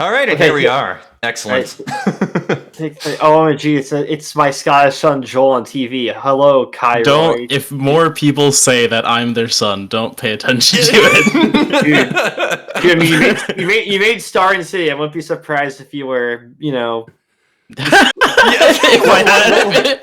All right, and here we are. Excellent. OMG, it's my Scottish son Joel on TV. Hello, Kyroy. If more people say that I'm their son, don't pay attention to it. Dude, you made Star and City. I wouldn't be surprised if you were,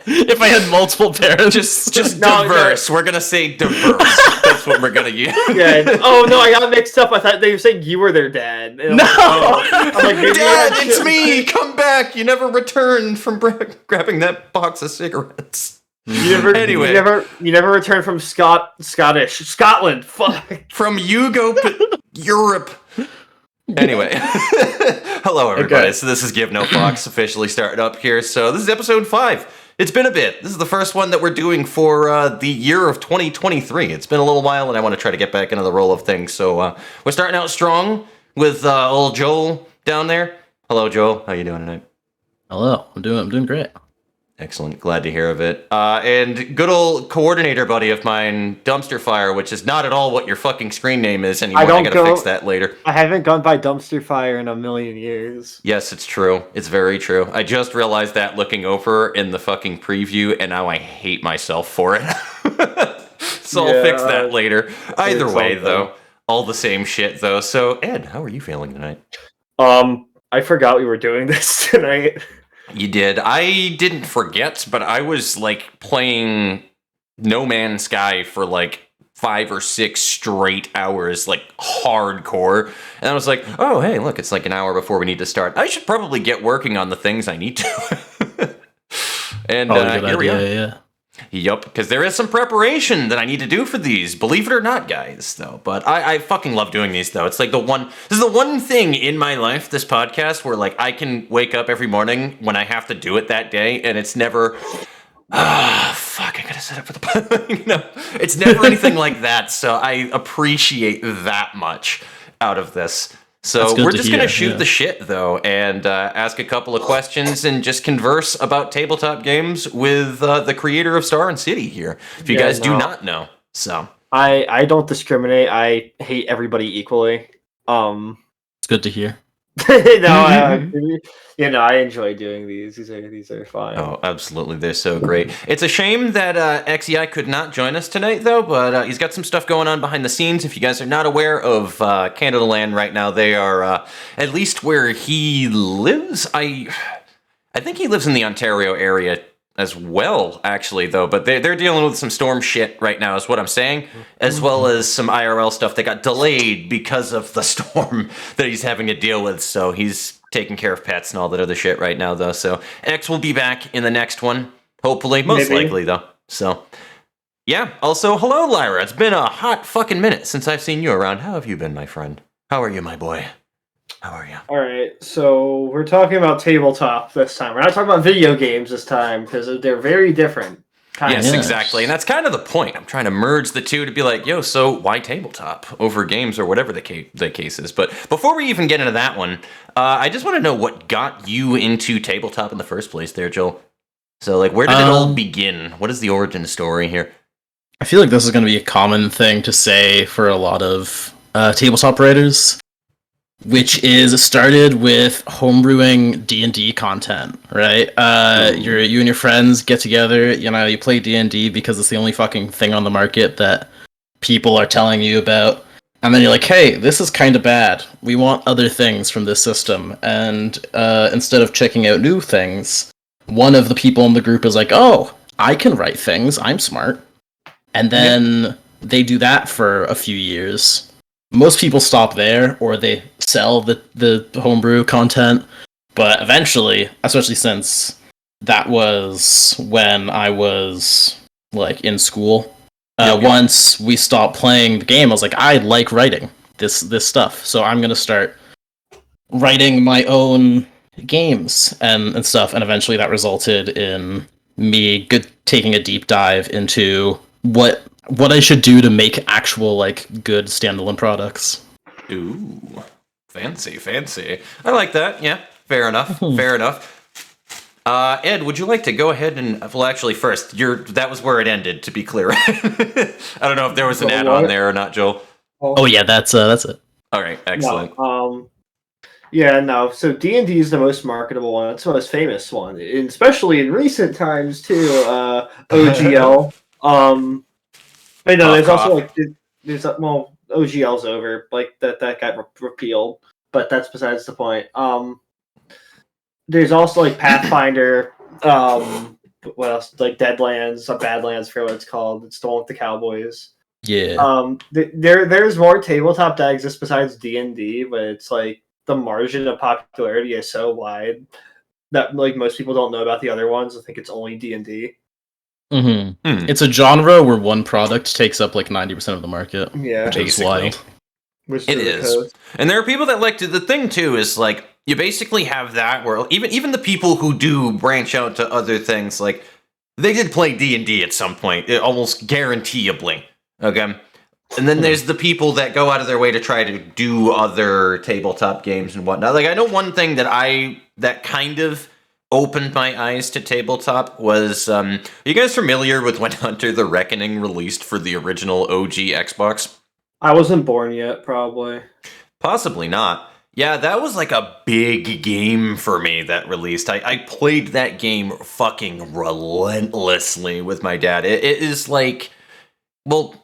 if I had multiple parents. Just diverse. No. We're gonna say diverse. That's what we're gonna use. Yeah. Oh no, I got mixed up. I thought they were saying you were their dad. And I'm like, Dad, it's me. Come back. You never returned from grabbing that box of cigarettes. You never returned from Scotland. Fuck. From Europe. Anyway, hello everybody. Okay. So this is Give No Fox officially started up here. So this is episode 5. It's been a bit. This is the first one that we're doing for the year of 2023. It's been a little while, and I want to try to get back into the roll of things. So we're starting out strong with old Joel down there. Hello, Joel. How you doing tonight? Hello. I'm doing great. Excellent. Glad to hear of it. And good old coordinator buddy of mine, DumpsterFire, which is not at all what your fucking screen name is anymore. I gotta fix that later. I haven't gone by DumpsterFire in a million years. Yes, it's true. It's very true. I just realized that looking over in the fucking preview, and now I hate myself for it. So I'll fix that later. Either way, though, all the same shit, though. So, Ed, how are you feeling tonight? I forgot we were doing this tonight. You did. I didn't forget, but I was like playing No Man's Sky for like 5 or 6 straight hours, like hardcore. And I was like, oh, hey, look, it's like an hour before we need to start. I should probably get working on the things I need to. And here we are. Yeah. Yup, because there is some preparation that I need to do for these, believe it or not, guys, though. But I fucking love doing these, though. It's like this is the one thing in my life, this podcast, where like I can wake up every morning when I have to do it that day, and it's never, fuck, I gotta set up for the, it's never anything like that, so I appreciate that much out of this. So we're just going to shoot the shit, though, and ask a couple of questions and just converse about tabletop games with the creator of Star and City here, if you guys do not know. So I don't discriminate. I hate everybody equally. It's good to hear. I enjoy doing these. These are fun. Oh, absolutely. They're so great. It's a shame that XEI could not join us tonight, though, but he's got some stuff going on behind the scenes. If you guys are not aware of Canada Land right now, they are, at least where he lives, I think he lives in the Ontario area as well, actually, though, but they're dealing with some storm shit right now, is what I'm saying, as well as some IRL stuff that got delayed because of the storm that he's having to deal with, so he's taking care of pets and all that other shit right now, though, so X will be back in the next one, hopefully, most likely, though, so, yeah, also, hello, Lyra, it's been a hot fucking minute since I've seen you around. How have you been, my friend? How are you, my boy? How are you? All right, so we're talking about tabletop this time. We're not talking about video games this time because they're very different. Yes, exactly, and that's kind of the point. I'm trying to merge the two to be like, yo, so why tabletop over games or whatever the case is? But before we even get into that one, I just want to know what got you into tabletop in the first place there, Joel. So, like, where did it all begin? What is the origin story here? I feel like this is going to be a common thing to say for a lot of tabletop writers, which is started with homebrewing D&D content, right? You and your friends get together, you play D&D because it's the only fucking thing on the market that people are telling you about. And then you're like, hey, this is kind of bad. We want other things from this system. And instead of checking out new things, one of the people in the group is like, oh, I can write things. I'm smart. And then they do that for a few years. Most people stop there, or they sell the homebrew content, but eventually, especially since that was when I was, like, in school, once we stopped playing the game, I was like, I like writing this stuff, so I'm gonna start writing my own games and stuff, and eventually that resulted in me taking a deep dive into what I should do to make actual, like, good standalone products. Ooh, fancy. I like that, yeah, fair enough. Ed, would you like to go ahead and, well, actually, first, that was where it ended, to be clear. I don't know if there was an add-on there or not, Joel. Oh, yeah, that's it. All right, excellent. No, Yeah, no. So D&D is the most marketable one. It's the most famous one, and especially in recent times too. OGL. But no, Cough, there's also cough. like well, OGL's over. Like that got repealed, but that's besides the point. There's also like Pathfinder. What else? Like Deadlands, or Badlands, for what it's called. It's the one with the cowboys. Yeah. There's more tabletop that exists besides D&D, but it's like the margin of popularity is so wide that like most people don't know about the other ones. I think it's only D&D. It's a genre where one product takes up like 90% of the market, Yeah, which is Basically. wild. It is. And there are people that like to. The thing too is like you basically have that where even the people who do branch out to other things, like they did play D&D at some point, almost guaranteeably. Okay. And then there's the people that go out of their way to try to do other tabletop games and whatnot. Like I know one thing that kind of opened my eyes to tabletop was are you guys familiar with when Hunter the Reckoning released for the original OG Xbox? I wasn't born yet, probably. Possibly not. Yeah, that was like a big game for me that released. I played that game fucking relentlessly with my dad. It is like, well,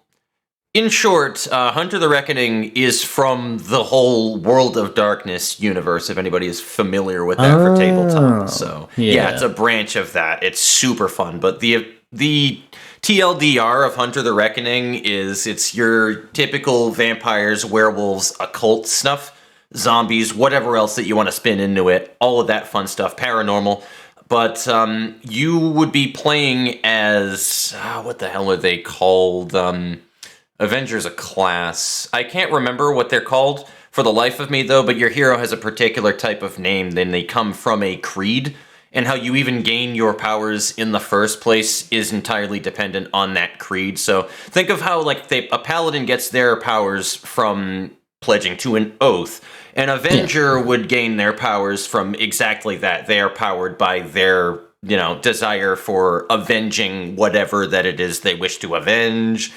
in short, Hunter the Reckoning is from the whole World of Darkness universe, if anybody is familiar with that for tabletop. So, yeah, it's a branch of that. It's super fun. But the TLDR of Hunter the Reckoning is it's your typical vampires, werewolves, occult stuff, zombies, whatever else that you want to spin into it, all of that fun stuff, paranormal. But you would be playing as, what the hell are they called? Avenger's a class. I can't remember what they're called for the life of me, though, but your hero has a particular type of name. Then they come from a creed, and how you even gain your powers in the first place is entirely dependent on that creed. So think of how, like, a paladin gets their powers from pledging to an oath. An Avenger would gain their powers from exactly that. They are powered by their, desire for avenging whatever that it is they wish to avenge.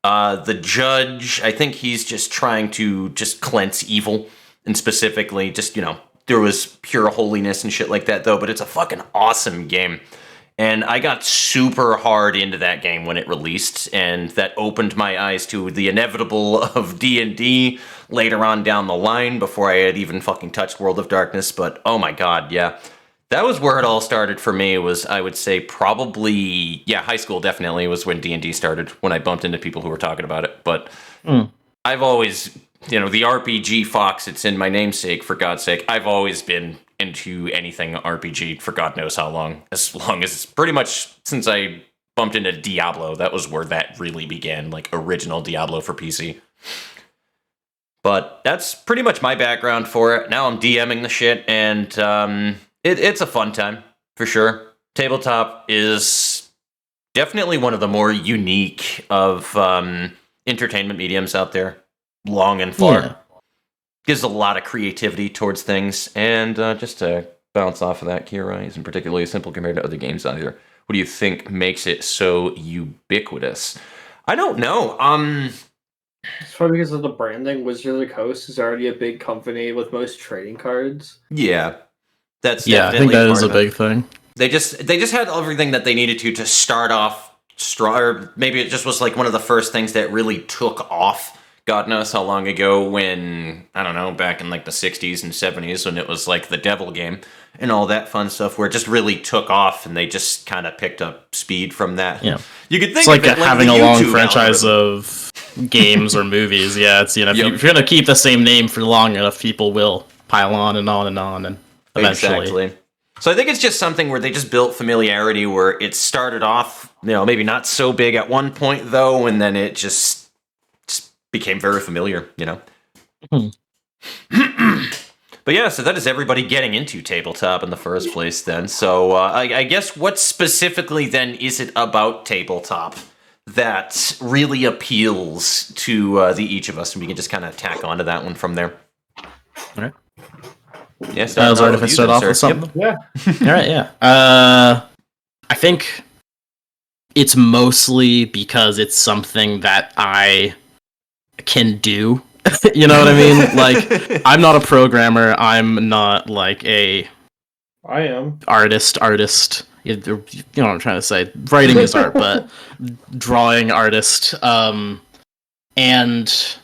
The judge, I think he's just trying to just cleanse evil, and specifically just, through his pure holiness and shit like that, though. But it's a fucking awesome game. And I got super hard into that game when it released, and that opened my eyes to the inevitable of D&D later on down the line before I had even fucking touched World of Darkness. But oh my god, yeah. That was where it all started for me. Was, I would say, probably, high school definitely was when D&D started, when I bumped into people who were talking about it. But I've always, the RPG fox, it's in my namesake, for God's sake. I've always been into anything RPG for God knows how long. As long as, pretty much since I bumped into Diablo, that was where that really began, like original Diablo for PC. But that's pretty much my background for it. Now I'm DMing the shit, and it's a fun time, for sure. Tabletop is definitely one of the more unique of entertainment mediums out there. Long and far. Yeah. Gives a lot of creativity towards things. And just to bounce off of that, Kira isn't particularly simple compared to other games either. What do you think makes it so ubiquitous? I don't know. It's probably because of the branding. Wizards of the Coast is already a big company with most trading cards. Yeah. That's I think that is a big thing. They just had everything that they needed to start off strong, or maybe it just was like one of the first things that really took off. God knows how long ago, when, I don't know, back in like the 60s and 70s, when it was like the Devil game and all that fun stuff, where it just really took off, and they just kind of picked up speed from that. Yeah, you could think it's like of it having like a long YouTube franchise algorithm. of games or movies. Yeah, it's if you're gonna keep the same name for long enough, people will pile on and on and on, and eventually. Exactly. So I think it's just something where they just built familiarity, where it started off, maybe not so big at one point, though, and then it just became very familiar, But yeah, so that is everybody getting into tabletop in the first place, then. So I guess what specifically, then, is it about tabletop that really appeals to each of us? And we can just kind of tack onto that one from there. All right. Yeah, I was right if I start off with something. Yeah. All right, yeah. I think it's mostly because it's something that I can do You know what I mean? Like, I'm not a programmer. I'm not like a I am. artist. You know what I'm trying to say? Writing is art, but drawing artist. And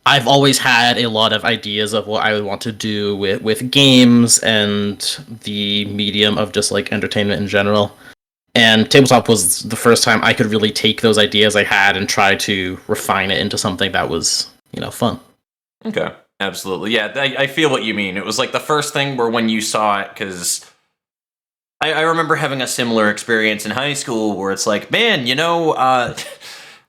I've always had a lot of ideas of what I would want to do with games and the medium of just like entertainment in general. And tabletop was the first time I could really take those ideas I had and try to refine it into something that was, fun. Okay, absolutely. Yeah, I feel what you mean. It was like the first thing where when you saw it, because I remember having a similar experience in high school where it's like, man,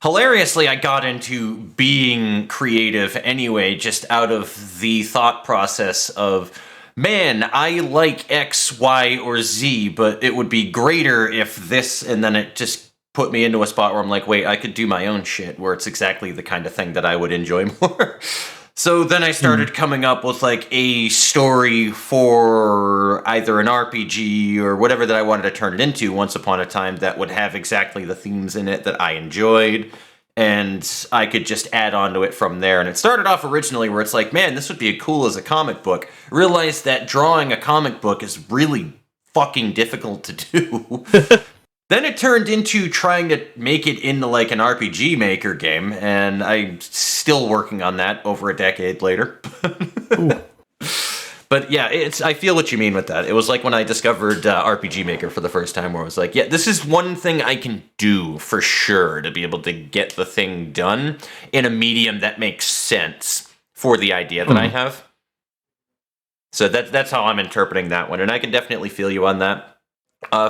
hilariously, I got into being creative anyway, just out of the thought process of, man, I like X, Y, or Z, but it would be greater if this, and then it just put me into a spot where I'm like, wait, I could do my own shit, where it's exactly the kind of thing that I would enjoy more. So then I started coming up with like a story for either an RPG or whatever that I wanted to turn it into once upon a time that would have exactly the themes in it that I enjoyed. And I could just add on to it from there. And it started off originally where it's like, man, this would be cool as a comic book. Realized that drawing a comic book is really fucking difficult to do. Then it turned into trying to make it into like an RPG Maker game, and I'm still working on that over a decade later. But yeah, I feel what you mean with that. It was like when I discovered RPG Maker for the first time, where I was like, yeah, this is one thing I can do for sure to be able to get the thing done in a medium that makes sense for the idea that I have. So that's how I'm interpreting that one, and I can definitely feel you on that.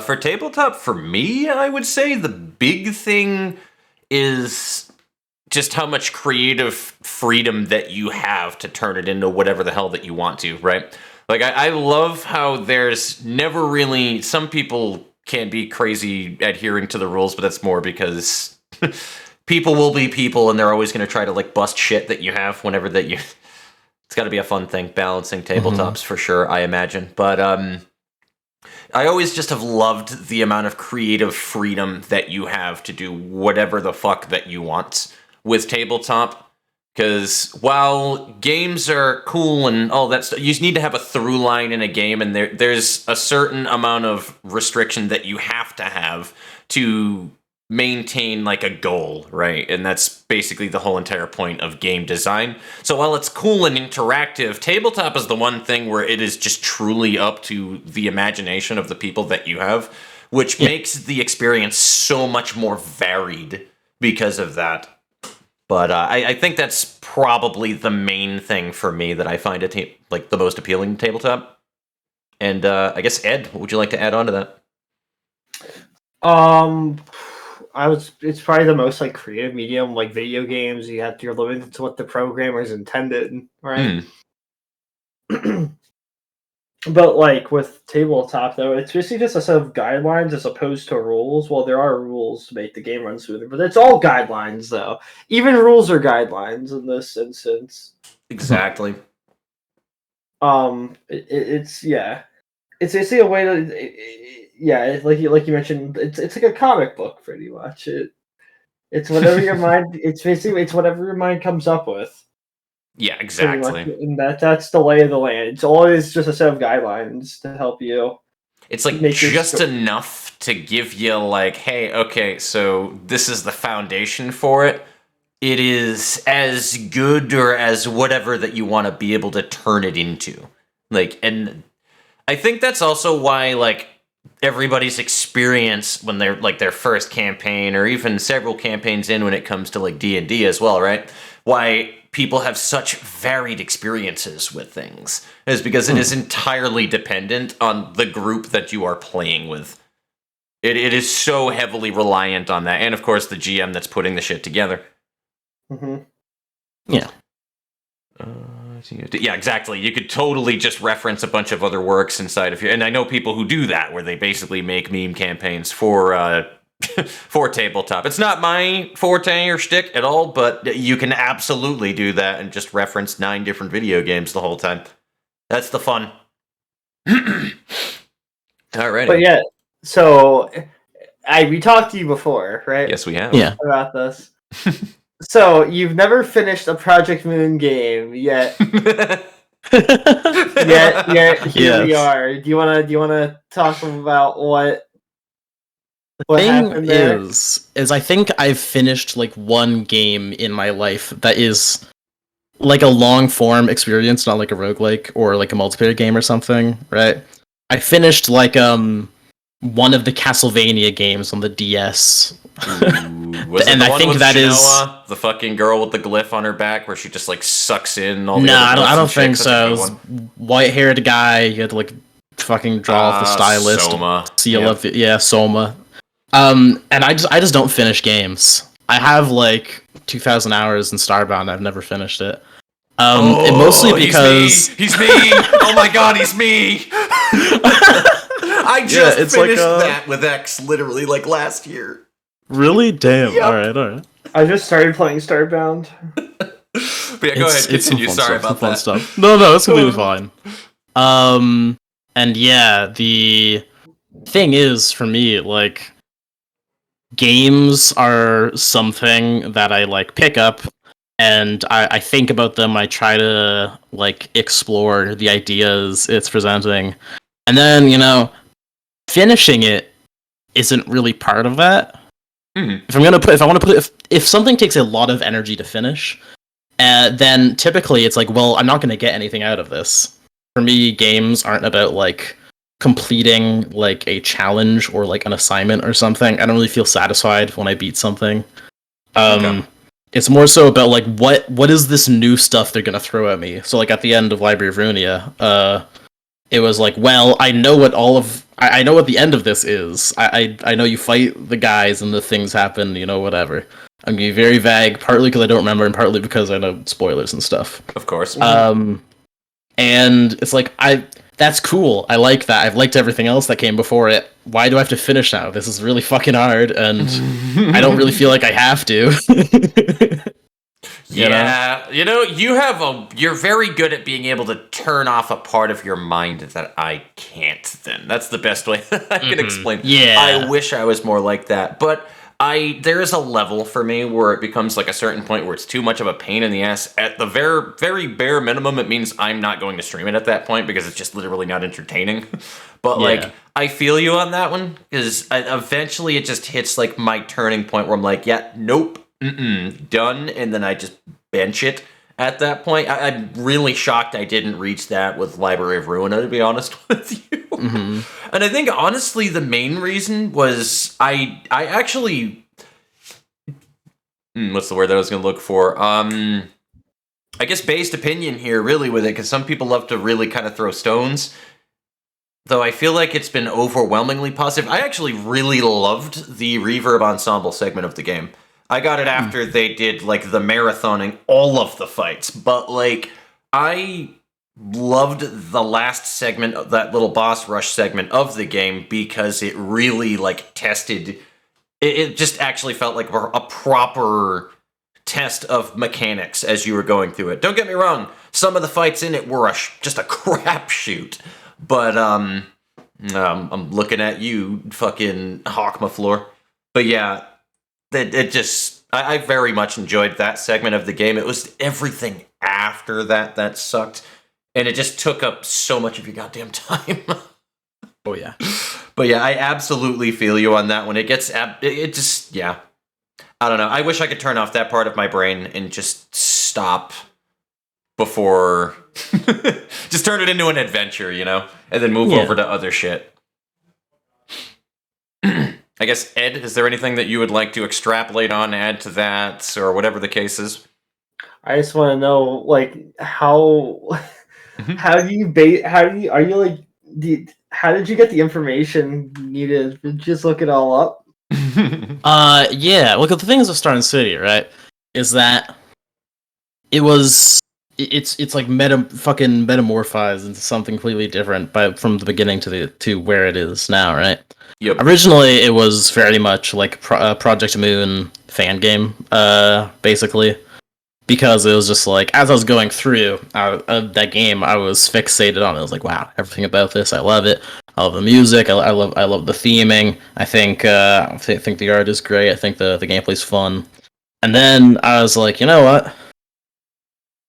For tabletop, for me, I would say the big thing is just how much creative freedom that you have to turn it into whatever the hell that you want to, right? Like, I love how there's never really... Some people can be crazy adhering to the rules, but that's more because people will be people, and they're always going to try to, like, bust shit that you have whenever that you... It's got to be a fun thing, balancing tabletops, for sure, I imagine. But, I always just have loved the amount of creative freedom that you have to do whatever the fuck that you want with tabletop. Because while games are cool and all that stuff, you need to have a through line in a game, and there's a certain amount of restriction that you have to maintain like a goal, right? And that's basically the whole entire point of game design. So while it's cool and interactive, tabletop is the one thing where it is just truly up to the imagination of the people that you have, which makes the experience so much more varied because of that. But I think that's probably the main thing for me that I find like the most appealing tabletop. And I guess, Ed, what would you like to add on to that? It's probably the most like creative medium, like video games. You're limited to what the programmers intended, right? But like with tabletop though, it's basically just a set of guidelines as opposed to rules. Well, there are rules to make the game run smoother, but it's all guidelines though. Even rules are guidelines in this instance. Exactly. It's basically a way to like you mentioned, it's like a comic book pretty much. It's whatever your mind. It's whatever your mind comes up with. Yeah, exactly. And that's the lay of the land. It's always just a set of guidelines to help you. It's like just enough to give you like, hey, okay, so this is the foundation for it. It is as good or as whatever that you want to be able to turn it into. Like, and I think that's also why like everybody's experience when they're like their first campaign or even several campaigns in when it comes to like D&D as well, right? Why people have such varied experiences with things is because it is entirely dependent on the group that you are playing with. It is so heavily reliant on that, and of course the GM that's putting the shit together. Yeah. Yeah, exactly. You could totally just reference a bunch of other works inside of you, and I know people who do that, where they basically make meme campaigns for for tabletop. It's not my forte or shtick at all, but you can absolutely do that and just reference 9 different video games the whole time. That's the fun. Alrighty. But yeah, so we talked to you before, right? Yes, we have. Yeah. About this. So you've never finished a Project Moon game yet. Yet here we Yes. are. Do you wanna talk about what Thing happened there? is I think I've finished like one game in my life that is like a long form experience, not like a roguelike or like a multiplayer game or something, right? I finished like one of the Castlevania games on the DS. Was it And the I one think with that is- Shinoa, the fucking girl with the glyph on her back, where she just like sucks in all the No, other I girls don't and think chicks? That's a so. It good was one. white-haired guy. You had to like fucking draw off the stylist, Soma. seal Yep. up. Yeah, Soma. And I just don't finish games. I have like 2,000 hours in Starbound. I've never finished it. And mostly because he's me. Oh my god, he's me. I just it's finished like, that with X literally like last year. really, damn. Yep. All right. I just started playing Starbound. But yeah, go ahead, It's some continue. fun Sorry stuff, about some that. fun stuff. No, it's completely fine. And yeah, the thing is for me, like, games are something that I like pick up and I think about them. I try to like explore the ideas it's presenting, and then finishing it isn't really part of that. If I want to put if something takes a lot of energy to finish, then typically it's like, well, I'm not going to get anything out of this. For me, games aren't about like completing like a challenge or like an assignment or something. I don't really feel satisfied when I beat something. Okay. It's more so about like what is this new stuff they're gonna throw at me. So like at the end of Library of Ruina, it was like, well, I know what I know what the end of this is. I know you fight the guys and the things happen, whatever. I'm gonna be very vague, partly because I don't remember, and partly because I know spoilers and stuff. Of course. And it's like that's cool. I like that. I've liked everything else that came before it. Why do I have to finish now? This is really fucking hard, and I don't really feel like I have to. Yeah, you're very good at being able to turn off a part of your mind that I can't. Then that's the best way I can explain. Yeah. I wish I was more like that, but there is a level for me where it becomes like a certain point where it's too much of a pain in the ass. At the very, very bare minimum, it means I'm not going to stream it at that point because it's just literally not entertaining. But like, I feel you on that one because eventually it just hits like my turning point where I'm like, yeah, nope. Done, and then I just bench it at that point. I'm really shocked I didn't reach that with Library of Ruina, to be honest with you. And I think, honestly, the main reason was I actually... what's the word that I was going to look for? I guess based opinion here, really, with it, because some people love to really kind of throw stones. Though I feel like it's been overwhelmingly positive. I actually really loved the Reverb Ensemble segment of the game. I got it after they did, like, the marathoning, all of the fights. But, like, I loved the last segment, that little boss rush segment of the game, because it really, like, tested... It just actually felt like a proper test of mechanics as you were going through it. Don't get me wrong, some of the fights in it were just a crapshoot. But, I'm looking at you, fucking Hawkmaflor. But yeah... I very much enjoyed that segment of the game. It was everything after that sucked. And it just took up so much of your goddamn time. Oh, yeah. But yeah, I absolutely feel you on that one. It just, yeah. I don't know. I wish I could turn off that part of my brain and just stop before... just turn it into an adventure, and then move over to other shit. I guess, Ed, is there anything that you would like to extrapolate on, add to that, or whatever the case is? I just want to know, like, how how did you get the information needed? Did you just look it all up? Yeah. Look, the thing is with Star and City, right? Is that it's like fucking metamorphized into something completely different from the beginning to where it is now, right? Yep. Originally, it was very much like Project Moon fan game, basically, because it was just like, as I was going through that game, I was fixated on it. I was like, wow, everything about this, I love it. I love the music. I love the theming. I think the art is great. I think the gameplay's fun. And then I was like, you know what?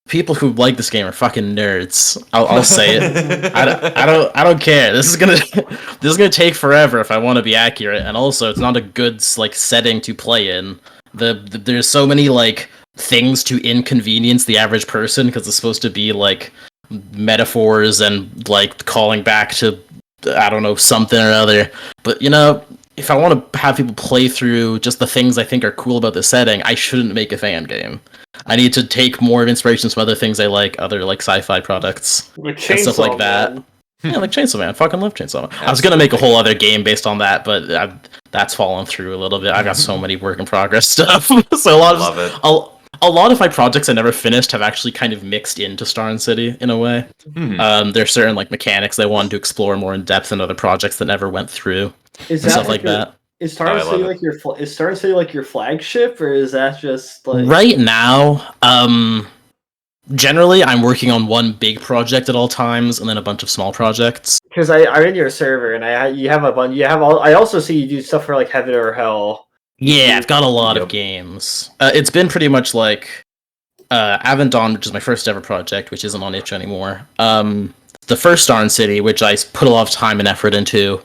People who like this game are fucking nerds. I'll say it. I don't care. This is gonna take forever if I want to be accurate, and also it's not a good like setting to play in. There's so many like things to inconvenience the average person because it's supposed to be like metaphors and like calling back to I don't know something or other. But if I want to have people play through just the things I think are cool about the setting, I shouldn't make a fan game. I need to take more inspirations from other things I like, other like sci-fi products Like and stuff like that. Man. Yeah, like Chainsaw Man. I fucking love Chainsaw Man. Absolutely. I was gonna make a whole other game based on that, but that's fallen through a little bit. I got so many work in progress stuff. So a lot of my projects I never finished have actually kind of mixed into Star and City in a way. There's certain like mechanics I wanted to explore more in depth in other projects that never went through. Is and stuff like that. Is Star and City like is Star and City like your flagship, or is that just like right now? Generally, I'm working on one big project at all times, and then a bunch of small projects. Because I'm in your server, and you have a bunch. You have all. I also see you do stuff for like Heaven or Hell. Yeah, I've got a lot of games. It's been pretty much like Avendon, which is my first ever project, which isn't on itch anymore. The first Star and City, which I put a lot of time and effort into.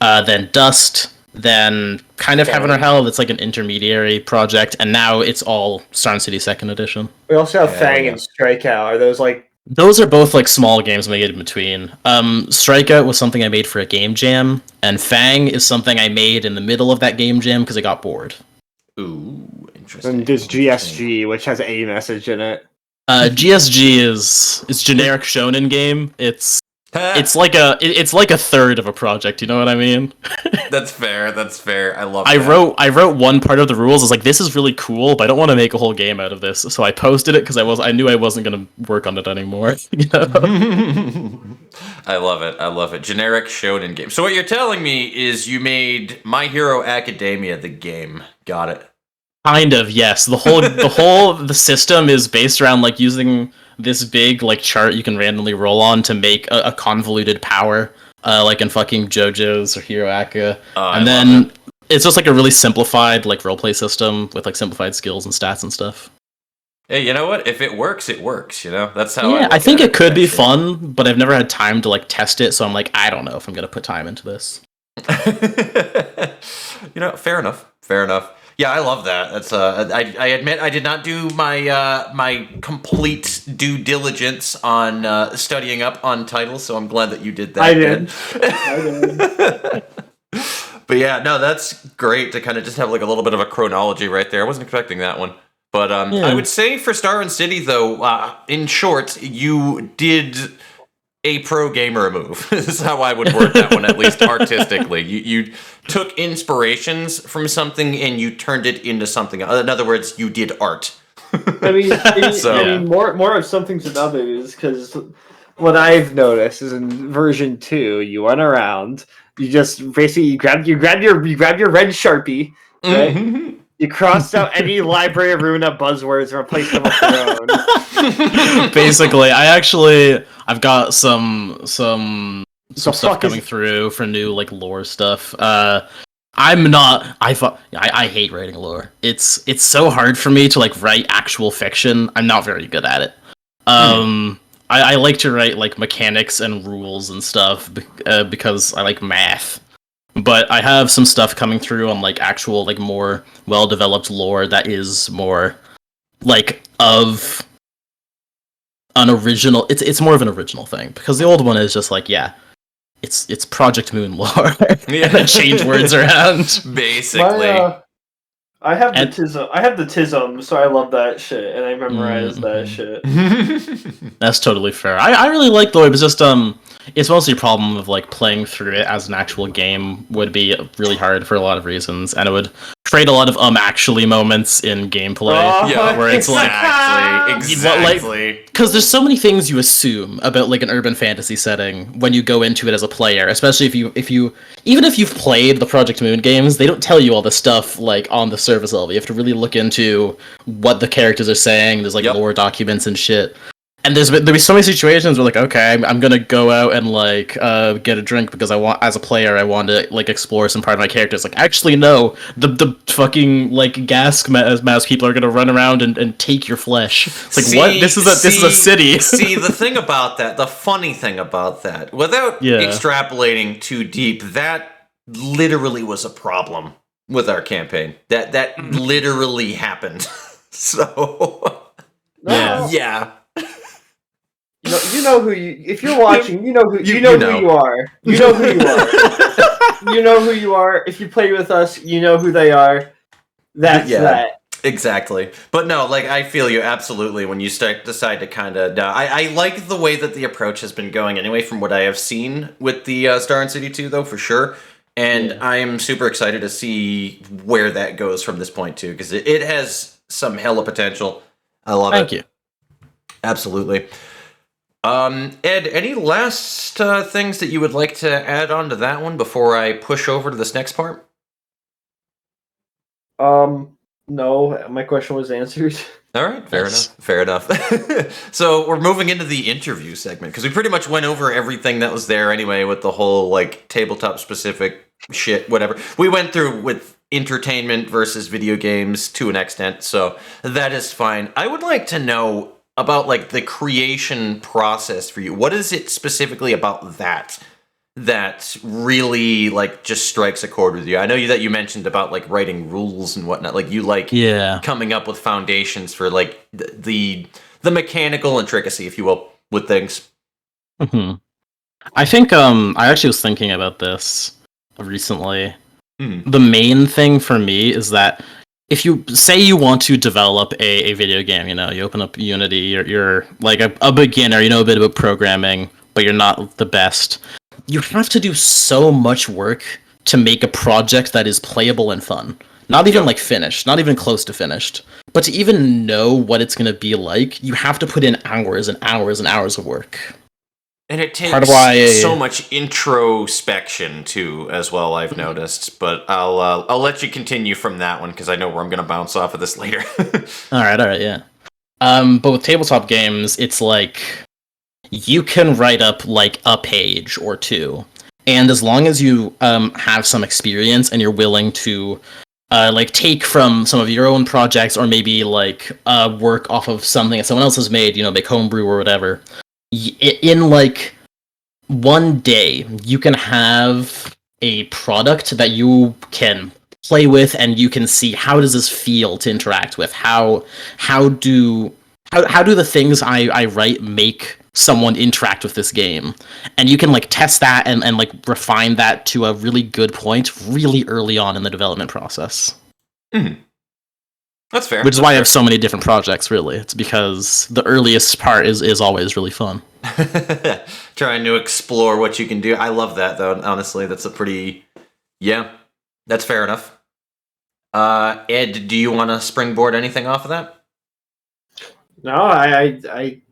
Then Dust, then kind of Heaven or Hell, that's like an intermediary project, and now it's all Star and City 2nd Edition. We also have Fang and Strikeout. Are those like... Those are both like small games made in between. Strikeout was something I made for a game jam, and Fang is something I made in the middle of that game jam because I got bored. Ooh, interesting. And there's GSG, which has a message in it. GSG is generic shonen game. It's like a third of a project, you know what I mean? That's fair. I love I that. I wrote one part of the rules. I was like, this is really cool, but I don't want to make a whole game out of this. So I posted it because I knew I wasn't going to work on it anymore. I love it. Generic shonen game. So what you're telling me is you made My Hero Academia the game. Got it. Kind of, yes. The system is based around like using this big like chart you can randomly roll on to make a convoluted power, like in fucking JoJo's or Hero Acca. And then it's just like a really simplified like roleplay system with like simplified skills and stats and stuff. Hey, you know what? If it works, it works. That's how. Yeah, I think it could be fun, but I've never had time to like test it, so I'm like, I don't know if I'm gonna put time into this. Fair enough. Yeah, I love that. That's I admit I did not do my complete due diligence on studying up on titles, so I'm glad that you did that. I did. But yeah, no, that's great to kind of just have like a little bit of a chronology right there. I wasn't expecting that one. But I would say for Star and City, though, in short, you did a pro gamer move. This is how I would word that one, at least artistically. You took inspirations from something and you turned it into something. In other words, you did art. I mean, more of some things than others, because what I've noticed is in version 2, you went around, you just basically you grab your red Sharpie, right? Mm-hmm. You crossed out any Library of Ruina buzzwords and replaced them with your own. Basically, I've got some stuff coming through for new like lore stuff. I hate writing lore. It's so hard for me to like write actual fiction. I'm not very good at it. I like to write like mechanics and rules and stuff because I like math. But I have some stuff coming through on like actual like more well-developed lore that is more like of an original. It's more of an original thing because the old one is just like it's Project Moon lore and then change words around basically. I have the tism, so I love that shit, and I memorize that shit. That's totally fair. I really like the way, but just it's mostly a problem of like playing through it as an actual game would be really hard for a lot of reasons, and it would create a lot of actually moments in gameplay where it's exactly because there's so many things you assume about like an urban fantasy setting when you go into it as a player, especially if you've played the Project Moon games. They don't tell you all the stuff like on the surface level. You have to really look into what the characters are saying. There's like lore documents and shit. And there'll be so many situations where, like, okay, I'm gonna go out and like get a drink because I want, as a player, I want to like explore some part of my character. It's like, actually, no, the fucking like gas mask people are gonna run around and take your flesh. It's like, what? This is a city. See, the thing about that, the funny thing about that, without extrapolating too deep, that literally was a problem with our campaign. That literally happened. So yeah. You know who you. If you're watching, you know who you know who you are. You know who you are. You know who you are. If you play with us, you know who they are. That's that. Exactly. But no, like, I feel you absolutely when you decide to kind of... I like the way that the approach has been going anyway, from what I have seen with the Star and City 2, though, for sure. And I am super excited to see where that goes from this point, too, because it has some hella potential. I love it. Thank you. Absolutely. Ed, any last things that you would like to add on to that one before I push over to this next part? No, my question was answered. All right, fair enough. So we're moving into the interview segment, because we pretty much went over everything that was there anyway with the whole, like, tabletop specific shit, whatever. We went through with entertainment versus video games to an extent, so that is fine. I would like to know about, like, the creation process for you. What is it specifically about that really, like, just strikes a chord with you? I know that you mentioned about, like, writing rules and whatnot. Like, you like coming up with foundations for, like, the mechanical intricacy, if you will, with things. Mm-hmm. I think I actually was thinking about this recently. The main thing for me is that if you say you want to develop a video game, you know, you open up Unity, you're like a beginner, you know a bit about programming, but you're not the best. You have to do so much work to make a project that is playable and fun. Not even like finished, not even close to finished. But to even know what it's going to be like, you have to put in hours and hours and hours of work. And it takes so much introspection too, as well, I've noticed. But I'll let you continue from that one, because I know where I'm going to bounce off of this later. All right, yeah. But with tabletop games, it's like you can write up like a page or two, and as long as you have some experience and you're willing to like take from some of your own projects, or maybe like work off of something that someone else has made, you know, make homebrew or whatever, in like one day you can have a product that you can play with, and you can see, how does this feel to interact with, how do the things I write make someone interact with this game, and you can like test that and like refine that to a really good point really early on in the development process. That's fair. Which is why I have so many different projects, really. It's because the earliest part is always really fun. Trying to explore what you can do. I love that, though. Honestly, that's a pretty... Yeah, that's fair enough. Ed, do you want to springboard anything off of that? No, I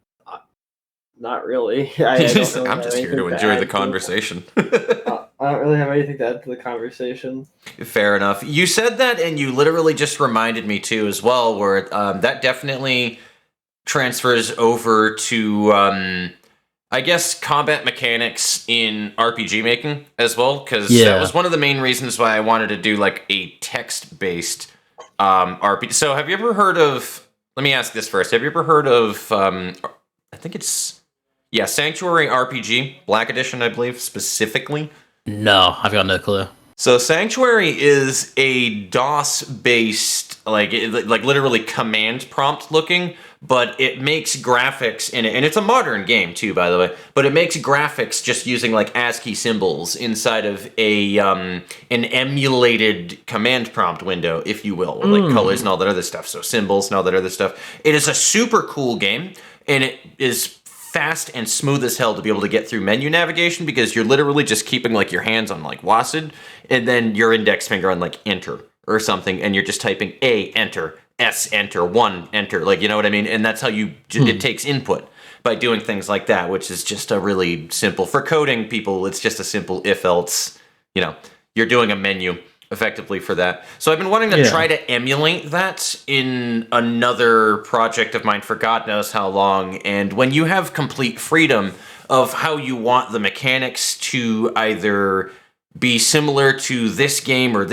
not really. I'm just here to enjoy the conversation. I don't really have anything to add to the conversation. Fair enough. You said that, and you literally just reminded me, too, as well, where that definitely transfers over to, I guess, combat mechanics in RPG making as well, because that was one of the main reasons why I wanted to do, like, a text-based RPG. So have you ever heard of... Let me ask this first. Have you ever heard of... I think it's... Yeah, Sanctuary RPG, Black Edition, I believe, specifically. No, I've got no clue. So Sanctuary is a DOS-based, like literally command prompt looking, but it makes graphics in it, and it's a modern game too, by the way. But it makes graphics just using like ASCII symbols inside of a an emulated command prompt window, if you will, with like colors and all that other stuff. So symbols and all that other stuff. It is a super cool game, and it is fast and smooth as hell to be able to get through menu navigation, because you're literally just keeping like your hands on like WASD and then your index finger on like enter or something, and you're just typing A, enter, S, enter, 1, enter, like, you know what I mean? And that's how you it takes input by doing things like that, which is just a really simple, for coding people, it's just a simple if else, you know, you're doing a menu effectively for that. So I've been wanting to try to emulate that in another project of mine for God knows how long. And when you have complete freedom of how you want the mechanics to either be similar to this game, or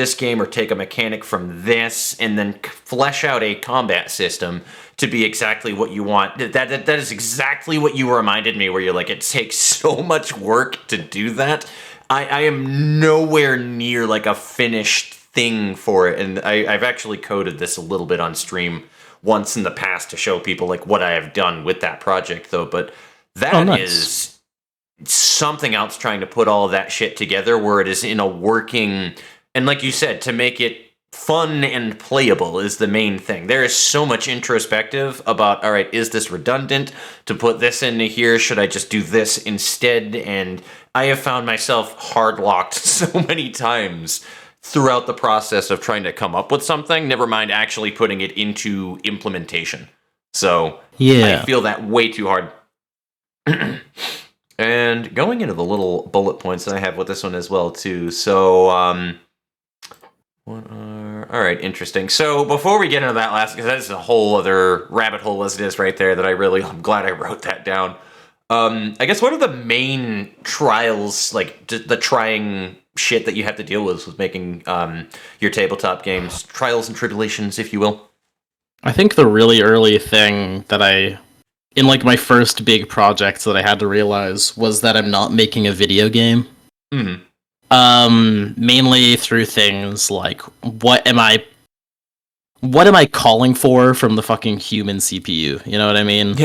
take a mechanic from this and then flesh out a combat system to be exactly what you want. That is exactly what you reminded me, where you're like, it takes so much work to do that. I am nowhere near like a finished thing for it, and I've actually coded this a little bit on stream once in the past to show people like what I have done with that project, though. But that is something else, trying to put all of that shit together where it is in a working, and like you said, to make it fun and playable is the main thing. There is so much introspective about, all right, is this redundant to put this into here? Should I just do this instead? And I have found myself hard-locked so many times throughout the process of trying to come up with something, never mind actually putting it into implementation. So I feel that way too hard. And going into the little bullet points that I have with this one as well, too. So, all right, interesting. So before we get into that last, because that is a whole other rabbit hole as it is right there that I'm glad I wrote that down. I guess what are the main trials, like the trying shit that you have to deal with making your tabletop games? Trials and tribulations, if you will. I think the really early thing that in like my first big project that I had to realize was that I'm not making a video game. Mm-hmm. Mainly through things like what am I calling for from the fucking human CPU? You know what I mean?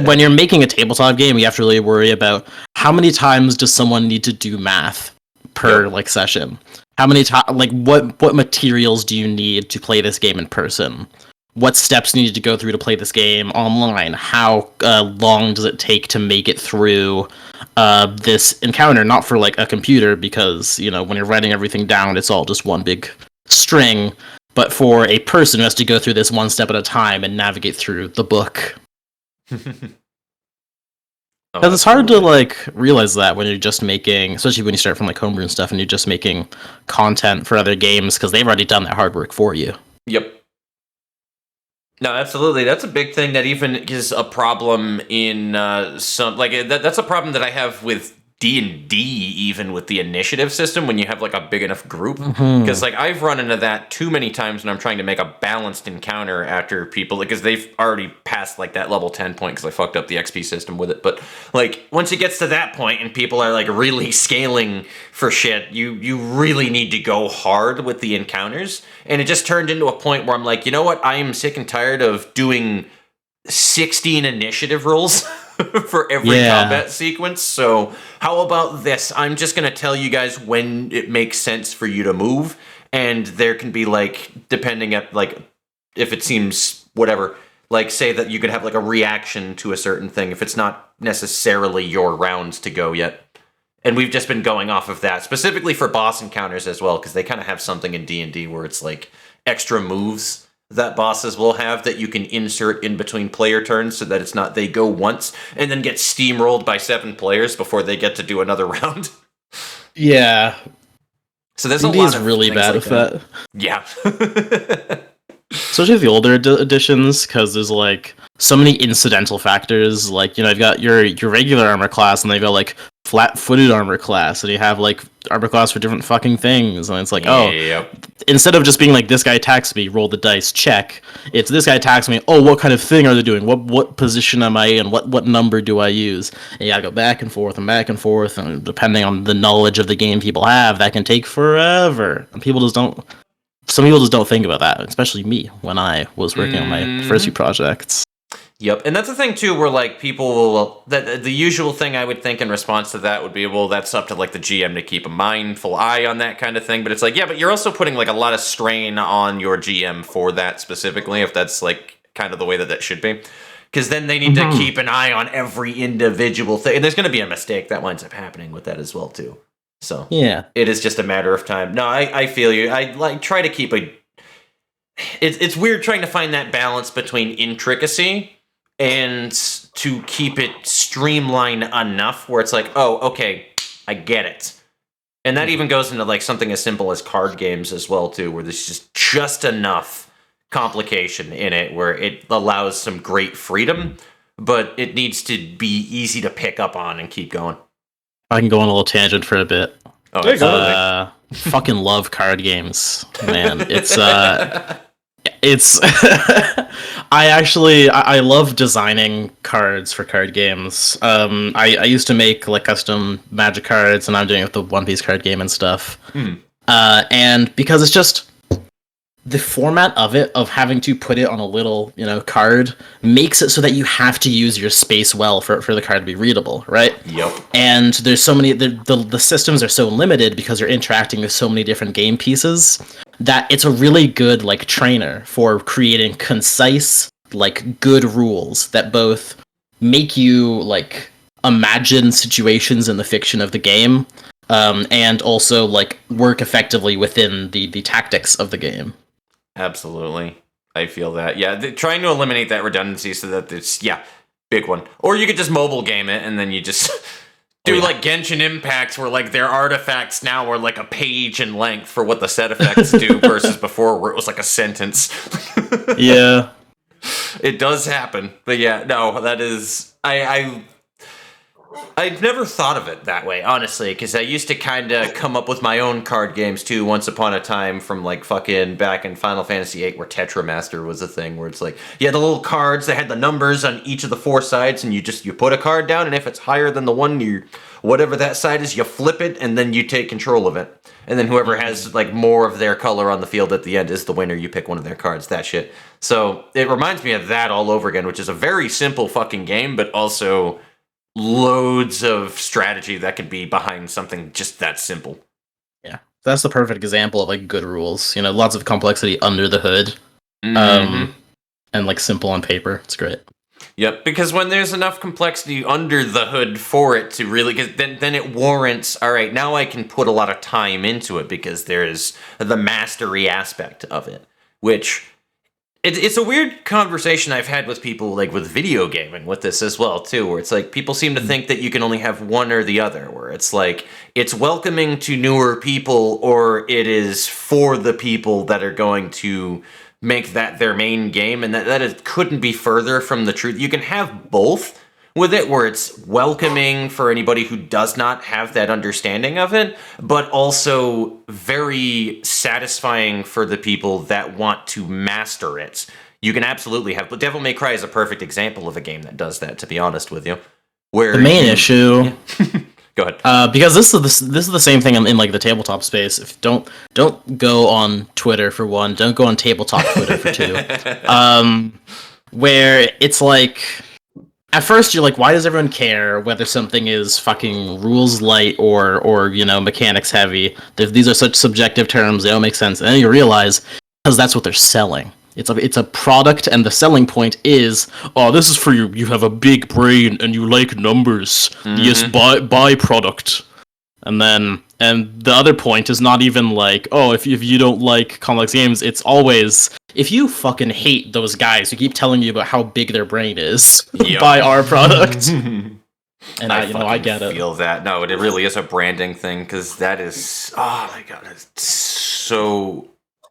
When you're making a tabletop game, you have to really worry about how many times does someone need to do math per like session? How many times, like what materials do you need to play this game in person? What steps do you need to go through to play this game online? How long does it take to make it through this encounter? Not for like a computer, because when you're writing everything down, it's all just one big string. But for a person who has to go through this one step at a time and navigate through the book. Because it's hard to like realize that when you're just making, especially when you start from like homebrew and stuff, and you're just making content for other games, because they've already done that hard work for you. Yep. No, absolutely. That's a big thing that even is a problem in some, like, that's a problem that I have with D&D, even with the initiative system, when you have like a big enough group. Because like I've run into that too many times when I'm trying to make a balanced encounter after people, because they've already passed like that level 10 point because I fucked up the XP system with it. But like once it gets to that point and people are like really scaling for shit, you really need to go hard with the encounters. And it just turned into a point where I'm like, you know what? I am sick and tired of doing 16 initiative rolls for every combat sequence. So how about this? I'm just going to tell you guys when it makes sense for you to move. And there can be like, depending at like, if it seems whatever, like say that you could have like a reaction to a certain thing if it's not necessarily your rounds to go yet. And we've just been going off of that specifically for boss encounters as well, because they kind of have something in D&D where it's like extra moves that bosses will have that you can insert in between player turns, so that it's not they go once and then get steamrolled by 7 players before they get to do another round. Yeah. So there's a lot of really bad like with that. Yeah. Especially the older editions, because there's like so many incidental factors. Like, you've got your regular armor class, and they've got like flat-footed armor class, and you have like armor class for different fucking things. And it's like, instead of just being like, this guy attacks me, roll the dice, check. It's this guy attacks me. Oh, what kind of thing are they doing? What position am I in? What number do I use? And you gotta go back and forth, and depending on the knowledge of the game people have, that can take forever. And some people just don't think about that, especially me when I was working on my first few projects. Yep, and that's the thing too, where like people will, that the usual thing I would think in response to that would be, well, that's up to like the GM to keep a mindful eye on that kind of thing. But it's like, yeah, but you're also putting like a lot of strain on your GM for that specifically, if that's like kind of the way that should be. Because then they need to keep an eye on every individual thing, and there's going to be a mistake that winds up happening with that as well too. So yeah, it is just a matter of time. No, I feel you. I like try to keep a. It's weird trying to find that balance between intricacy and to keep it streamlined enough where it's like, oh, okay, I get it. And that even goes into like something as simple as card games as well too, where there's just enough complication in it where it allows some great freedom, but it needs to be easy to pick up on and keep going. I can go on a little tangent for a bit. Oh, absolutely. Fucking love card games, man. It's I love designing cards for card games. I used to make like custom Magic cards, and I'm doing it with the One Piece card game and stuff. And because it's just the format of it, of having to put it on a little, card, makes it so that you have to use your space well for the card to be readable, right? Yep. And there's so many, the systems are so limited because you're interacting with so many different game pieces that it's a really good, like, trainer for creating concise, like, good rules that both make you, like, imagine situations in the fiction of the game, and also, like, work effectively within the tactics of the game. Absolutely. I feel that. Yeah, trying to eliminate that redundancy so that it's, big one. Or you could just mobile game it and then you just do like Genshin Impacts where like their artifacts now are like a page in length for what the set effects do versus before where it was like a sentence. Yeah. It does happen. But yeah, no, that is... I'd never thought of it that way, honestly, because I used to kind of come up with my own card games, too, once upon a time from, like, fucking back in Final Fantasy VIII, where Tetramaster was a thing, where it's like, you had the little cards that had the numbers on each of the four sides, and you put a card down, and if it's higher than the one, whatever that side is, you flip it, and then you take control of it. And then whoever has, like, more of their color on the field at the end is the winner. You pick one of their cards, that shit. So, it reminds me of that all over again, which is a very simple fucking game, but also... loads of strategy that could be behind something just that simple. Yeah, that's the perfect example of like good rules. Lots of complexity under the hood, and like simple on paper. It's great. Yep, because when there's enough complexity under the hood for it to really, cause then it warrants. All right, now I can put a lot of time into it because there's the mastery aspect of it, which. It's a weird conversation I've had with people, like, with video gaming with this as well, too, where it's like, people seem to think that you can only have one or the other, where it's like, it's welcoming to newer people, or it is for the people that are going to make that their main game, and that it couldn't be further from the truth. You can have both with it, where it's welcoming for anybody who does not have that understanding of it, but also very satisfying for the people that want to master it. You can absolutely have, but Devil May Cry is a perfect example of a game that does that, to be honest with you. Where the main issue... Yeah. Go ahead. Because this is the same thing in like the tabletop space. If don't go on Twitter for one, don't go on tabletop Twitter for two. Where it's like... At first, you're like, why does everyone care whether something is fucking rules light or mechanics heavy? These are such subjective terms, they don't make sense. And then you realize, because that's what they're selling. It's a product, and the selling point is, this is for you. You have a big brain, and you like numbers. Yes, buy product. And the other point is not even like, if you don't like complex games, it's always... If you fucking hate those guys who keep telling you about how big their brain is, buy our product. And I get it. Feel that. No, it really is a branding thing, because that is, oh my god, it's so,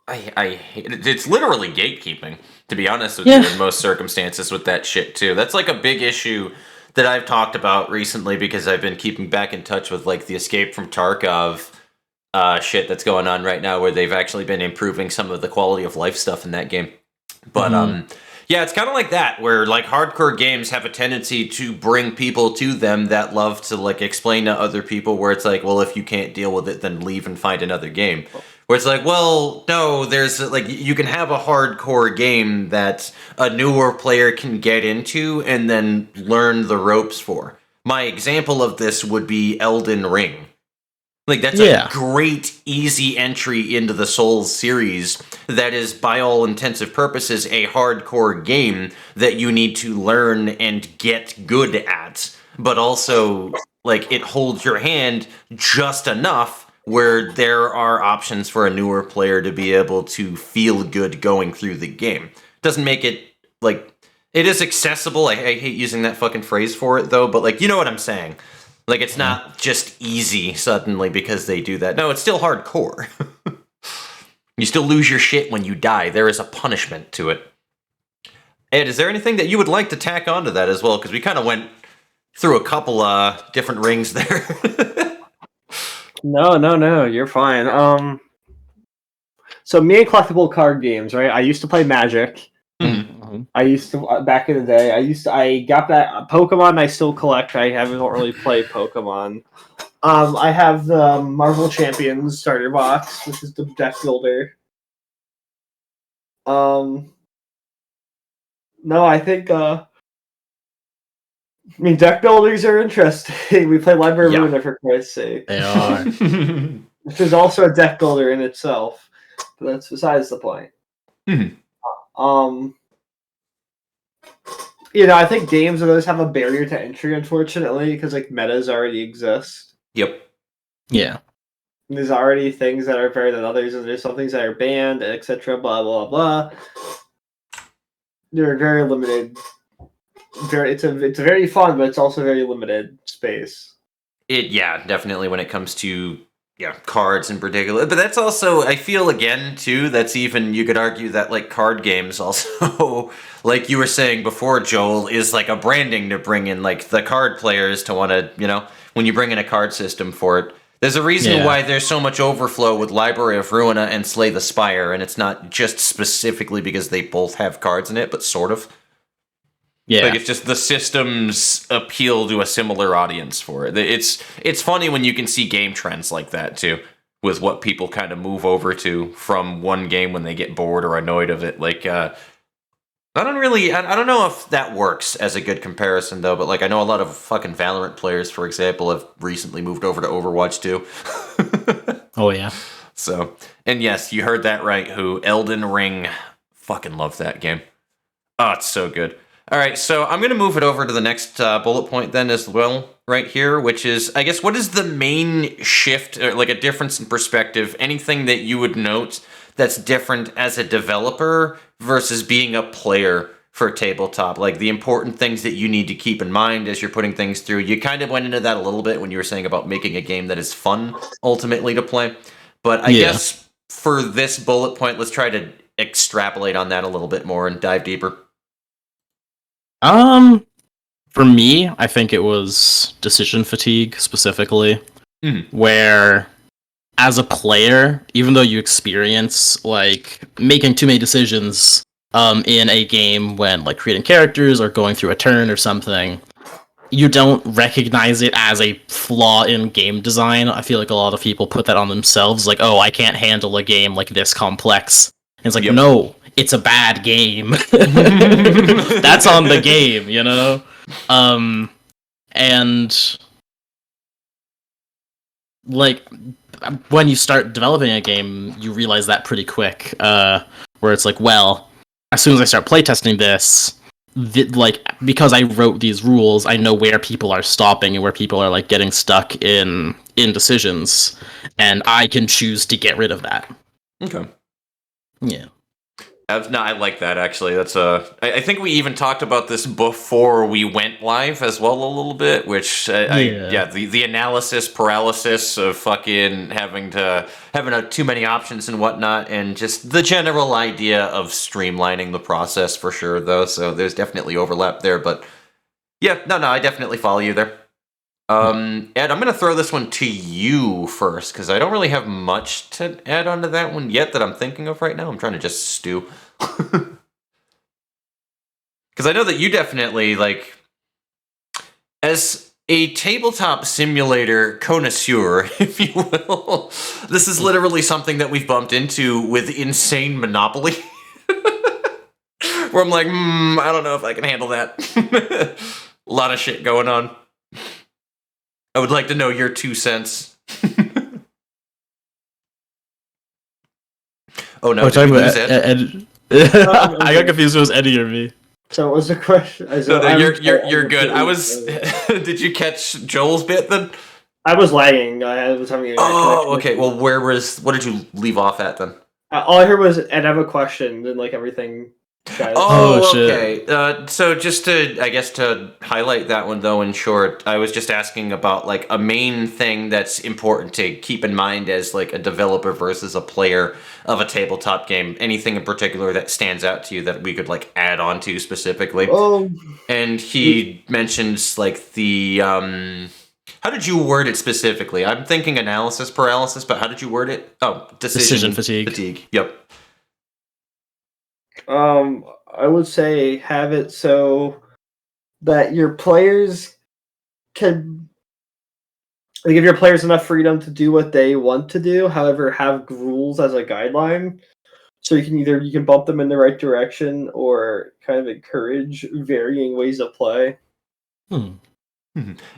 I hate it. It's literally gatekeeping, to be honest with you, in most circumstances with that shit too. That's like a big issue that I've talked about recently, because I've been keeping back in touch with like the Escape from Tarkov shit that's going on right now, where they've actually been improving some of the quality of life stuff in that game. But it's kind of like that, where like hardcore games have a tendency to bring people to them that love to like explain to other people, where it's like, well, if you can't deal with it, then leave and find another game. Where it's like, well, no, there's like, you can have a hardcore game that a newer player can get into and then learn the ropes for. My example of this would be Elden Ring. Like, that's a great, easy entry into the Souls series that is, by all intensive purposes, a hardcore game that you need to learn and get good at. But also, like, it holds your hand just enough where there are options for a newer player to be able to feel good going through the game. Doesn't make it, like, it is accessible. I hate using that fucking phrase for it, though, but, like, you know what I'm saying. Like, it's not just easy suddenly because they do that. No, it's still hardcore. You still lose your shit when you die. There is a punishment to it. Ed, is there anything that you would like to tack onto that as well? Because we kind of went through a couple different rings there. No, you're fine. So me and collectible card games, right? I used to play Magic. I used to back in the day. I got that Pokemon. I still collect. I haven't really played Pokemon. I have the Marvel Champions starter box, which is the deck builder. No, I think deck builders are interesting. We play Library of Ruina, for Christ's sake. They are. Which is also a deck builder in itself. But that's besides the point. I think games of those have a barrier to entry, unfortunately, because like metas already exist. Yep. Yeah. And there's already things that are better than others, and there's some things that are banned, etc. Blah blah blah. They're very limited. It's very fun, but it's also very limited space. Definitely when it comes to cards in particular. But that's also, I feel again too, that's even, you could argue that like card games also, like you were saying before, Joel, is like a branding to bring in like the card players to want to, when you bring in a card system for it. There's a reason why there's so much overflow with Library of Ruina and Slay the Spire, and it's not just specifically because they both have cards in it, but sort of. Yeah. Like, it's just the systems appeal to a similar audience for it. It's funny when you can see game trends like that, too, with what people kind of move over to from one game when they get bored or annoyed of it. Like, I don't know if that works as a good comparison, though, but, like, I know a lot of fucking Valorant players, for example, have recently moved over to Overwatch, too. Oh, yeah. So, and yes, you heard that right, Elden Ring. Fucking love that game. Oh, it's so good. All right, so I'm going to move it over to the next bullet point then as well, right here, which is, I guess, what is the main shift, or like a difference in perspective, anything that you would note that's different as a developer versus being a player for tabletop? Like the important things that you need to keep in mind as you're putting things through. You kind of went into that a little bit when you were saying about making a game that is fun, ultimately, to play. But I guess for this bullet point, let's try to extrapolate on that a little bit more and dive deeper. For me, I think it was decision fatigue specifically, where as a player, even though you experience like making too many decisions in a game when like creating characters or going through a turn or something, you don't recognize it as a flaw in game design. I feel like a lot of people put that on themselves, like, oh, I can't handle a game like this complex. And it's like, no, it's a bad game. That's on the game, and like when you start developing a game, you realize that pretty quick, where it's like, well, as soon as I start playtesting this, like, because I wrote these rules, I know where people are stopping and where people are like getting stuck in decisions, and I can choose to get rid of that. Okay. Yeah. No, I like that, actually. That's I think we even talked about this before we went live as well a little bit, which, the analysis paralysis of fucking having too many options and whatnot, and just the general idea of streamlining the process for sure, though, so there's definitely overlap there, but I definitely follow you there. Ed, I'm going to throw this one to you first, because I don't really have much to add onto that one yet that I'm thinking of right now. I'm trying to just stew. Because I know that you definitely, like, as a tabletop simulator connoisseur, if you will, this is literally something that we've bumped into with Insane Monopoly. Where I'm like, I don't know if I can handle that. A lot of shit going on. I would like to know your 2 cents. Oh no, did we lose Ed? I got confused if it was Eddie or me. So what was the question? No, you're good. I was. Did you catch Joel's bit then? I was lagging. I was having. Okay. Well, what did you leave off at then? All I heard was, and I have a question, then like everything. Oh, shit. okay. So just to highlight that one though, in short, I was just asking about like a main thing that's important to keep in mind as like a developer versus a player of a tabletop game. Anything in particular that stands out to you that we could like add on to specifically? And he mentions like the how did you word it specifically? I'm thinking analysis paralysis, but how did you word it? Oh, decision fatigue. Yep. I would say have it so that your players can, like, give your players enough freedom to do what they want to do. However, have rules as a guideline, so you can bump them in the right direction or kind of encourage varying ways of play.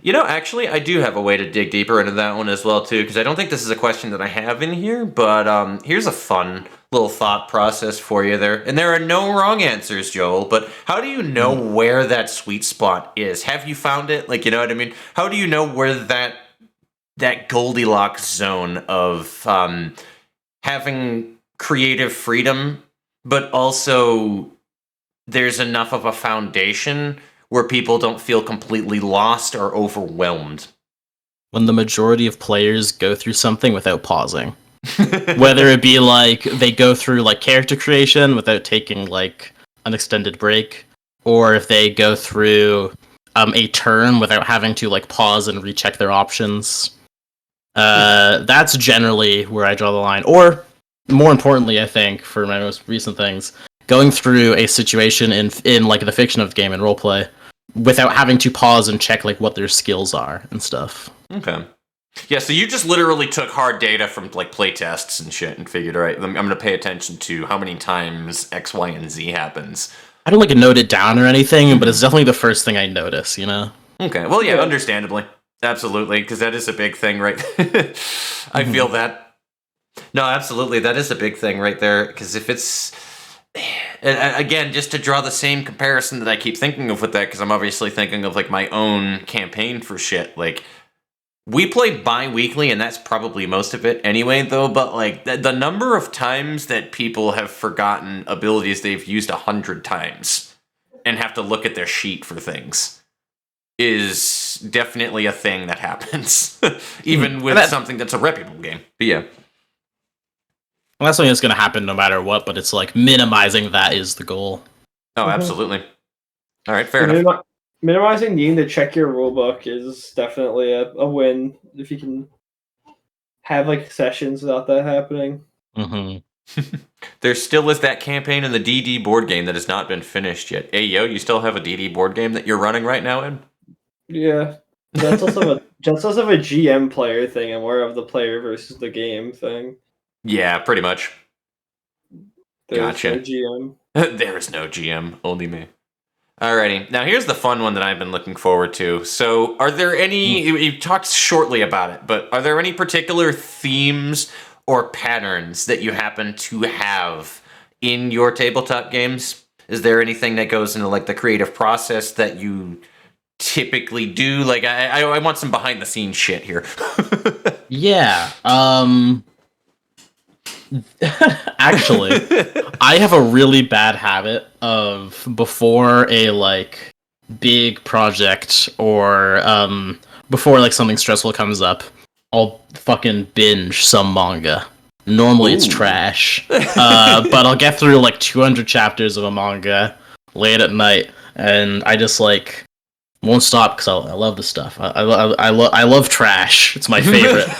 You know, actually, I do have a way to dig deeper into that one as well, too, because I don't think this is a question that I have in here, but here's a fun little thought process for you there. And there are no wrong answers, Joel, but how do you know where that sweet spot is? Have you found it? Like, you know what I mean? How do you know where that Goldilocks zone of having creative freedom, but also there's enough of a foundation where people don't feel completely lost or overwhelmed? When the majority of players go through something without pausing. Whether it be like they go through like character creation without taking like an extended break, or if they go through a turn without having to like pause and recheck their options. That's generally where I draw the line. Or more importantly, I think for my most recent things, going through a situation in like the fiction of the game and roleplay without having to pause and check like what their skills are and stuff. Okay. Yeah, so you just literally took hard data from like play tests and shit and figured, all right, I'm going to pay attention to how many times X, Y, and Z happens. I don't like note it down or anything, but it's definitely the first thing I notice, you know? Okay, well, yeah, understandably. Absolutely, because that is a big thing, right? I feel that. No, absolutely, that is a big thing right there, because if it's... And again, just to draw the same comparison that I keep thinking of with that, because I'm obviously thinking of like my own campaign for shit. Like, we play bi-weekly, and that's probably most of it anyway, though. But like the number of times that people have forgotten abilities they've used 100 times and have to look at their sheet for things is definitely a thing that happens, even with something that's a reputable game. But yeah. Well, that's something that's going to happen no matter what, but it's like minimizing that is the goal. Oh, absolutely. All right, fair enough. Minimizing needing to check your rulebook is definitely a win if you can have like sessions without that happening. There still is that campaign in the DD board game that has not been finished yet. Hey, yo, you still have a DD board game that you're running right now, Ed? Yeah. That's also a GM player thing and more of the player versus the game thing. Yeah, pretty much. There's no GM. There is no GM, only me. Alrighty, now here's the fun one that I've been looking forward to. So, are there any, you talked shortly about it, but are there any particular themes or patterns that you happen to have in your tabletop games? Is there anything that goes into like the creative process that you typically do? Like, I want some behind the scenes shit here. Yeah. Actually, I have a really bad habit of before a like big project or before like something stressful comes up, I'll fucking binge some manga. Normally it's trash, but I'll get through like 200 chapters of a manga late at night, and I just like won't stop because I love the stuff. I love trash. It's my favorite.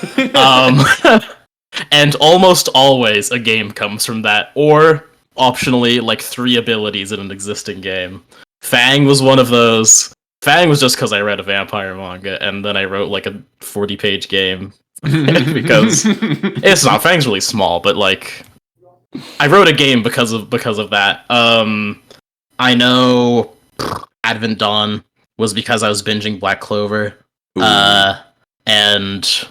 And almost always a game comes from that, or optionally like 3 abilities in an existing game. Fang was one of those. Fang was just because I read a vampire manga, and then I wrote like a 40-page game. Because it's not, Fang's really small, but like I wrote a game because of that. I know Advent Dawn was because I was binging Black Clover. And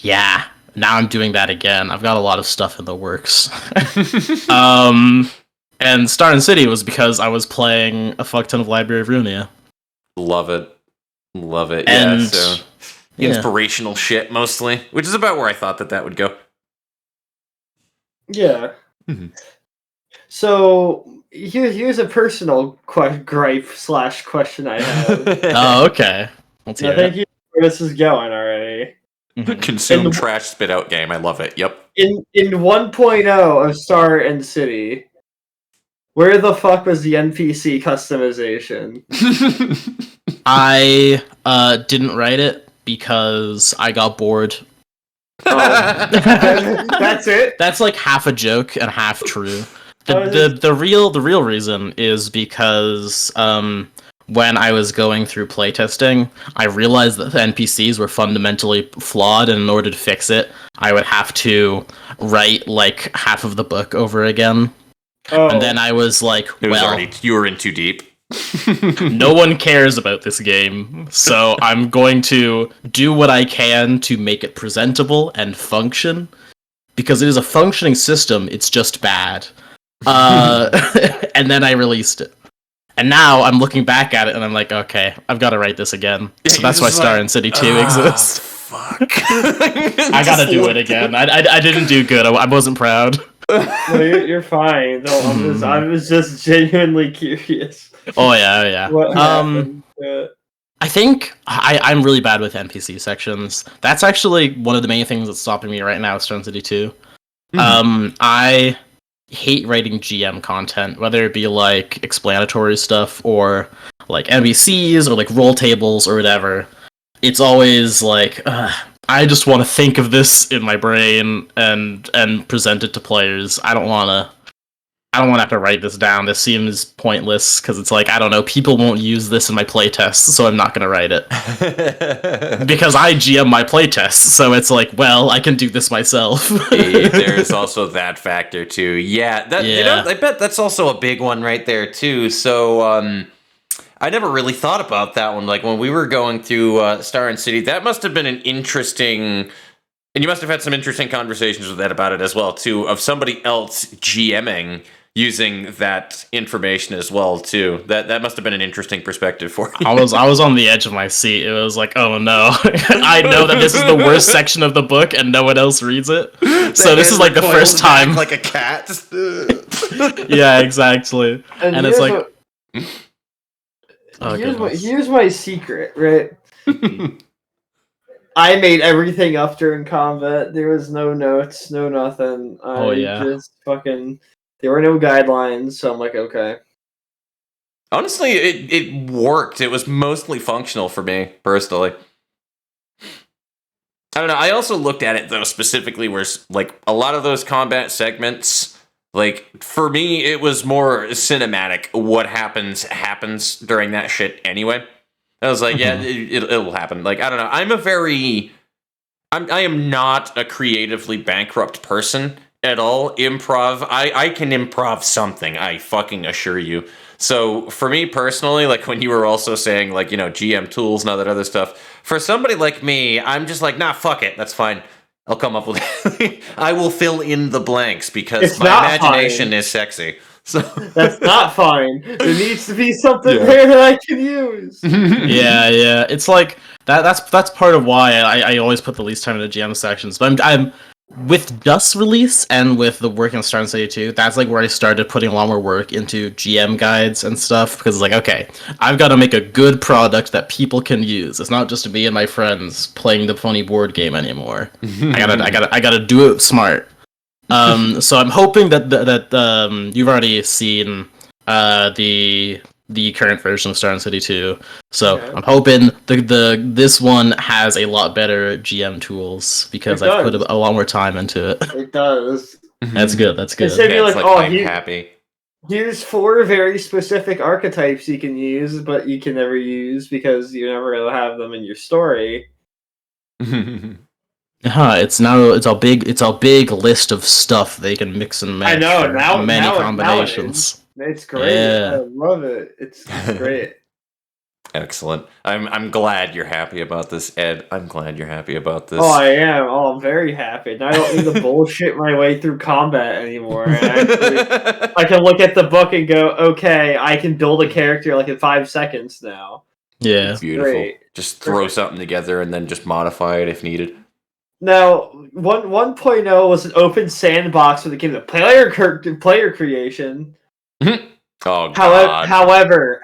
yeah, now I'm doing that again. I've got a lot of stuff in the works. And Star and City was because I was playing a fuck ton of Library of Ruina. Love it. And, yeah, so inspirational shit mostly, which is about where I thought that would go. Yeah. So here's a personal gripe/question I have. Oh, okay. Let's hear I think you know where this is going already. Consume trash, spit out game. I love it. Yep. In 1.0 of Star and City, where the fuck was the NPC customization? I didn't write it because I got bored. That's it? That's like half a joke and half true. The real reason is because when I was going through playtesting, I realized that the NPCs were fundamentally flawed, and in order to fix it, I would have to write like half of the book over again. Oh. And then I was like, you were in too deep. No one cares about this game, so I'm going to do what I can to make it presentable and function. Because it is a functioning system, it's just bad. And then I released it. And now I'm looking back at it and I'm like, okay, I've got to write this again. Yeah, so that's why Star and City 2 exists. Fuck. I gotta do it again. I didn't do good. I wasn't proud. No, you're fine. No, I was just genuinely curious. Oh yeah. What happened? I think I'm really bad with NPC sections. That's actually one of the main things that's stopping me right now with Star and City 2. I hate writing GM content, whether it be like explanatory stuff or like NPCs or like role tables or whatever. It's always like I just want to think of this in my brain and present it to players. I don't want to have to write this down. This seems pointless because it's like, I don't know, people won't use this in my playtests, so I'm not going to write it. Because I GM my playtests, so it's like, well, I can do this myself. There's also that factor too. Yeah. You know, I bet that's also a big one right there too. So I never really thought about that one. Like when we were going through Star and City, that must have been an interesting... And you must have had some interesting conversations with Ed about it as well, too, of somebody else GMing using that information as well, too. That must have been an interesting perspective for you. I was on the edge of my seat. It was like, oh no, I know that this is the worst section of the book and no one else reads it. So this is like the first time. Like a cat. Yeah, exactly. And it's like... Here's my secret, right? I made everything up during combat. There was no notes, no nothing. Just fucking... There were no guidelines, so I'm like, okay. Honestly, it worked. It was mostly functional for me, personally. I don't know. I also looked at it, though, specifically where, like, a lot of those combat segments, like, for me, it was more cinematic. What happens during that shit anyway. I was like, yeah, it'll happen. Like, I don't know. I am not a creatively bankrupt person at all. Improv, I can improv something, I fucking assure you. So, for me personally, like, when you were also saying, like, you know, GM tools and all that other stuff, for somebody like me, I'm just like, nah, fuck it, that's fine. I'll come up with it. I will fill in the blanks, because my imagination is sexy. So that's not fine. There needs to be something there that I can use. Yeah. It's like that's part of why I always put the least time in the GM sections. But I'm with Dust's release and with the work in Star and City 2, that's like where I started putting a lot more work into GM guides and stuff, because it's like, okay, I've got to make a good product that people can use. It's not just me and my friends playing the funny board game anymore. I gotta do it smart. So I'm hoping that you've already seen the current version of Star and City 2. So okay. I'm hoping this one has a lot better GM tools, because I've put a lot more time into it. It does. That's good. Instead of like, I'm happy. Here's 4 very specific archetypes you can use, but you can never use because you're never gonna have them in your story. It's a big list of stuff they can mix and match. I know, many combinations. It's great. Yeah. I love it. It's great. Excellent. I'm glad you're happy about this, Ed. I'm glad you're happy about this. Oh, I am. Oh, I'm very happy. Now I don't need to bullshit my way through combat anymore. I can look at the book and go, okay, I can build a character like in 5 seconds now. Yeah. It's beautiful. Great. Just throw something together and then just modify it if needed. Now, 1.0 was an open sandbox when it came to player creation. Oh god. However,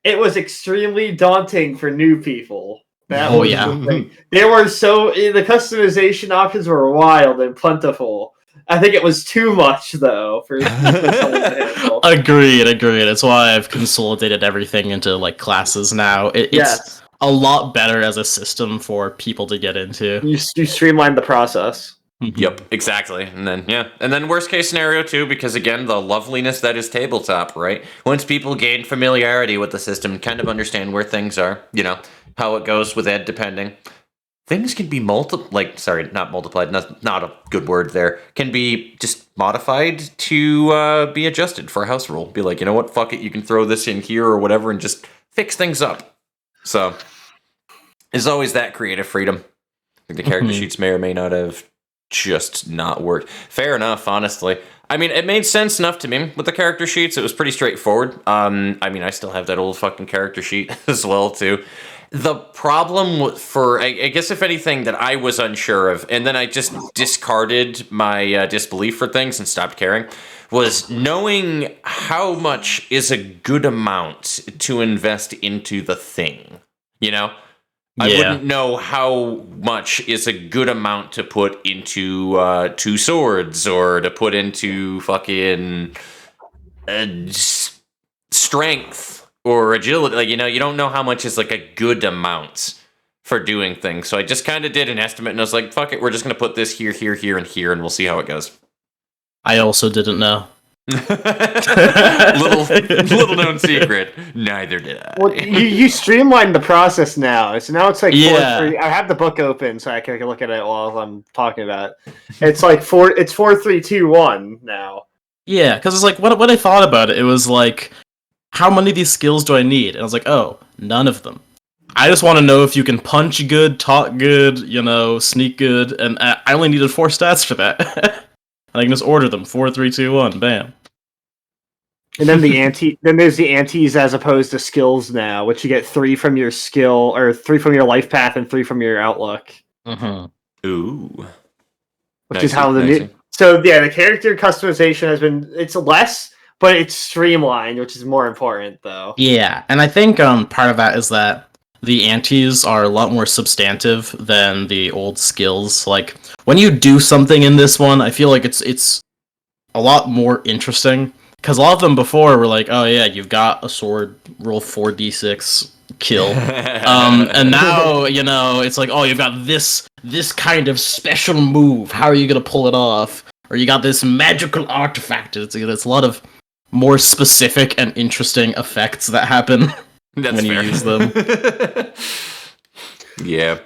it was extremely daunting for new people. That Oh, was yeah. the thing. The customization options were wild and plentiful. I think it was too much though for someone to handle. Agreed. That's why I've consolidated everything into like classes now. It's Yes, a lot better as a system for people to get into. you streamlined the process. Yep, exactly. And then worst case scenario too, because again, the loveliness that is tabletop, right? Once people gain familiarity with the system, kind of understand where things are, how it goes with ed depending. Things can be not multiplied, not a good word there. Can be just modified to be adjusted for a house rule. Be like, you know what, fuck it, you can throw this in here or whatever and just fix things up. So, there's always that creative freedom. I think the character sheets may or may not have just not worked. Fair enough, honestly. I mean, it made sense enough to me with the character sheets. It was pretty straightforward. I still have that old fucking character sheet as well, too. The problem I guess if anything that I was unsure of, and then I just discarded my disbelief for things and stopped caring, was knowing how much is a good amount to invest into the thing. I wouldn't know how much is a good amount to put into 2 swords or to put into fucking strength or agility. Like, you don't know how much is like a good amount for doing things. So I just kind of did an estimate and I was like, fuck it, we're just going to put this here, here, here, and here, and we'll see how it goes. I also didn't know. little known secret. Neither did I. Well, you streamlined the process now, so now it's like 4-3. I have the book open, so I can look at it while I'm talking about it. It's like 4-3-2-1 now. Yeah, because it's like when I thought about it, it was like, how many of these skills do I need? And I was like, oh, none of them. I just want to know if you can punch good, talk good, sneak good, and I only needed 4 stats for that. And I can just order them 4, 3, 2, 1, bam. And then then there's the antes as opposed to skills now, which you get 3 from your skill or 3 from your life path and 3 from your outlook. Ooh, which is how the new. So yeah, the character customization it's less, but it's streamlined, which is more important though. Yeah, and I think part of that is that the antes are a lot more substantive than the old skills. Like, when you do something in this one, I feel like it's a lot more interesting. Because a lot of them before were like, oh yeah, you've got a sword, roll 4d6, kill. And now, it's like, oh, you've got this kind of special move. How are you going to pull it off? Or you got this magical artifact. It's a lot of more specific and interesting effects that happen. That's when fair. You use them. Yeah.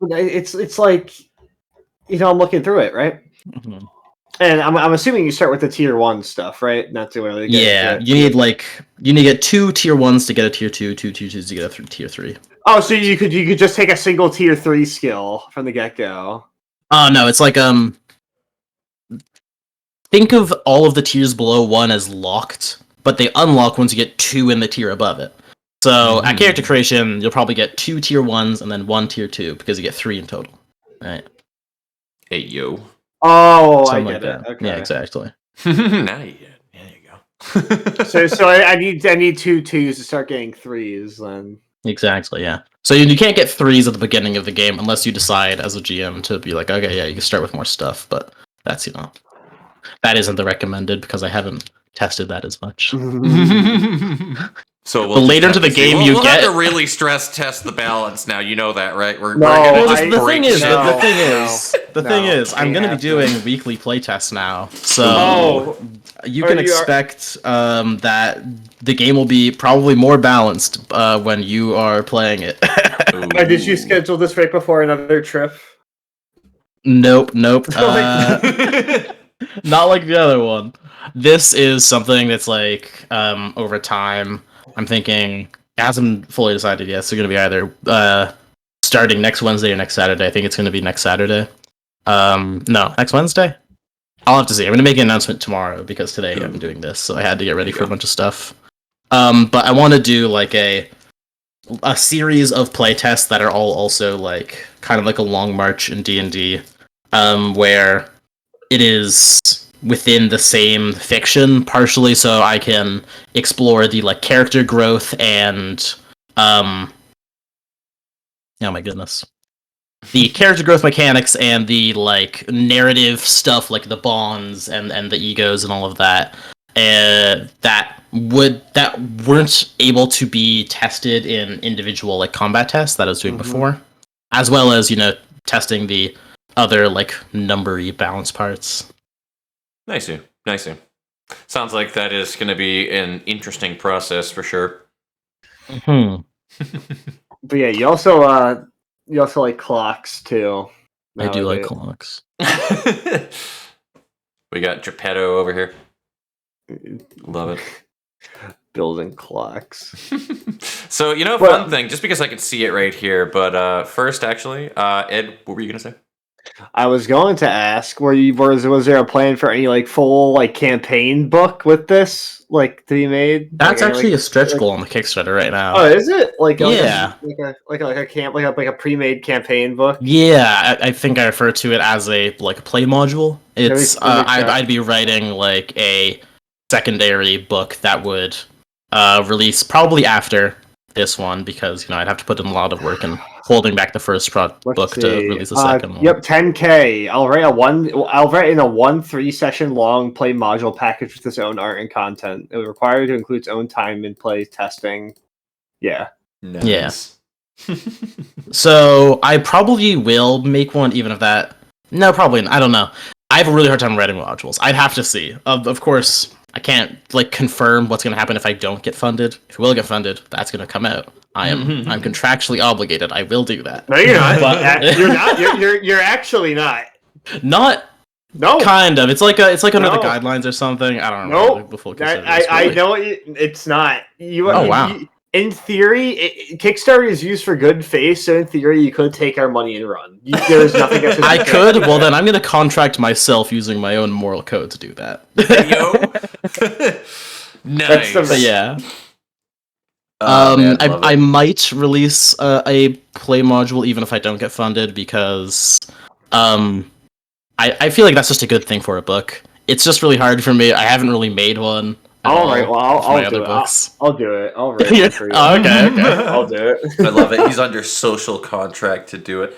It's like, I'm looking through it, right? Mm-hmm. And I'm assuming you start with the tier 1 stuff, right? Not too early. Yeah, you need to get 2 tier 1s to get a tier 2, 2 tier 2s to get a tier 3. Oh, so you could just take a single tier 3 skill from the get-go. Oh no, it's like think of all of the tiers below 1 as locked, but they unlock once you get 2 in the tier above it. So at character creation, you'll probably get 2 tier 1s and then 1 tier 2 because you get 3 in total. Right. Hey yo. Oh, Something I like get that. it. Okay. Yeah, exactly. Now you get. There you go. so I need 2 2s to start getting 3s then. Exactly, yeah. So you can't get 3s at the beginning of the game unless you decide as a GM to be like, okay, yeah, you can start with more stuff, but that's, that isn't the recommended because I haven't tested that as much. So but later into the game, we'll have to really stress test the balance now. You know that, right? We're well, gonna the thing is, I'm going to be doing to. weekly playtests now, so you can expect that the game will be probably more balanced when you are playing it. Did you schedule this right before another trip? Nope. Not like the other one. This is something that's like over time. I'm thinking, it hasn't fully decided yet, so it's going to be either starting next Wednesday or next Saturday. I think it's going to be next Saturday. No, next Wednesday? I'll have to see. I'm going to make an announcement tomorrow, because today I'm doing this, so I had to get ready for a bunch of stuff. But I want to do like a a series of playtests that are all also like kind of like a long march in D&D, where it is within the same fiction partially, so I can explore the like character growth and oh my goodness, the character growth mechanics and the like narrative stuff, like the bonds and the egos and all of that, that weren't able to be tested in individual like combat tests that I was doing before, as well as testing the other like numbery balance parts. Nice. Sounds like that is going to be an interesting process for sure. Hmm. But yeah, you also like clocks too. I do like nowadays. clocks. We got Geppetto over here. Love it. Building clocks. So, fun thing, just because I can see it right here, but first, actually, Ed, what were you going to say? I was going to ask, was there a plan for any like full like campaign book with this like to be made? That's like, actually a stretch goal on the Kickstarter right now. Oh, is it? Like yeah, like a pre-made campaign book. Yeah, I think I refer to it as a like play module. It's I'd be writing like a secondary book that would release probably after this one, because I'd have to put in a lot of work and holding back the first book to release the second one. Yep, 10K. I'll write in a 1 3-session long play module package with its own art and content. It would require to include its own time and play testing. Yeah. Nice. Yeah. So I probably will make one, even if that. No, probably not. I don't know. I have a really hard time writing modules. I'd have to see. Of course, I can't like confirm what's going to happen if I don't get funded. If it will get funded, that's going to come out. I'm contractually obligated. I will do that. No, you're not. You're not. You're actually not. Not. No. Kind of. It's like under the guidlines or something. I don't know. Nope. The full I know it's not. Wow. In theory, Kickstarter is used for good faith, so in theory, you could take our money and run. There's nothing. I could. Well, then I'm going to contract myself using my own moral code to do that. Yo. Nice. But yeah. Man, I might release a play module even if I don't get funded, because I feel like that's just a good thing for a book. It's just really hard for me. I haven't really made one. All right, well, I'll do it. I'll do it. I'll write it for you. Okay. I'll do it. I love it. He's under social contract to do it.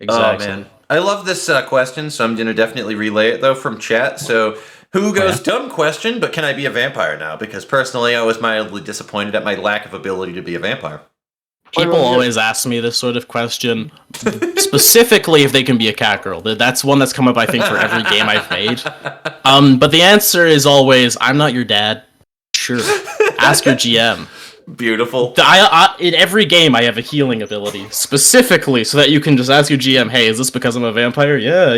Exactly. Oh, man. I love this question, so I'm going to definitely relay it, though, from chat. So, who goes, dumb question, but can I be a vampire now? Because personally, I was mildly disappointed at my lack of ability to be a vampire. People always ask me this sort of question, specifically if they can be a cat girl. That's one that's come up, I think, for every game I've made. But the answer is always, I'm not your dad. Sure. Ask your GM. Beautiful. In every game, I have a healing ability, specifically so that you can just ask your GM, hey, is this because I'm a vampire? Yeah,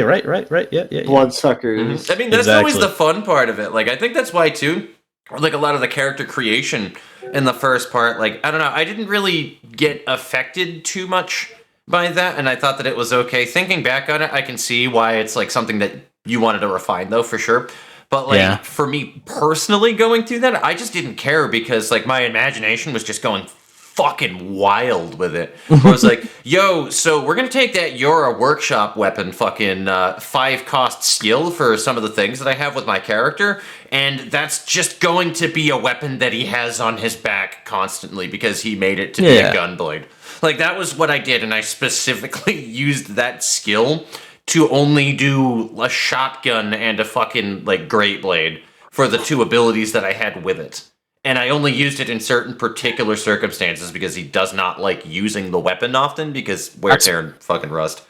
right, yeah. Bloodsuckers. I mean, that's always the fun part of it. Like, I think that's why, too, like, a lot of the character creation in the first part, like, I don't know, I didn't really get affected too much by that, and I thought that it was okay. Thinking back on it, I can see why it's, like, something that you wanted to refine, though, for sure. But, like, for me personally going through that, I just didn't care because, like, my imagination was just going fucking wild with it. Where I was like, yo, so we're going to take that you're a workshop weapon fucking 5-cost skill for some of the things that I have with my character, and that's just going to be a weapon that he has on his back constantly because he made it to be a gunblade. Like, that was what I did, and I specifically used that skill to only do a shotgun and a fucking, like, great blade for the 2 abilities that I had with it. And I only used it in certain particular circumstances because he does not like using the weapon often because wear, tear, and fucking rust.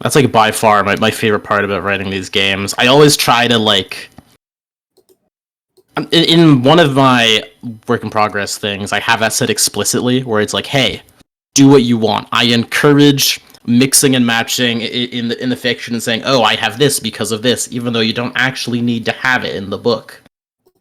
That's, like, by far my favorite part about writing these games. I always try to, like... In one of my work in progress things, I have that said explicitly, where it's like, hey, do what you want. I encourage mixing and matching in the fiction and saying, oh, I have this because of this, even though you don't actually need to have it in the book.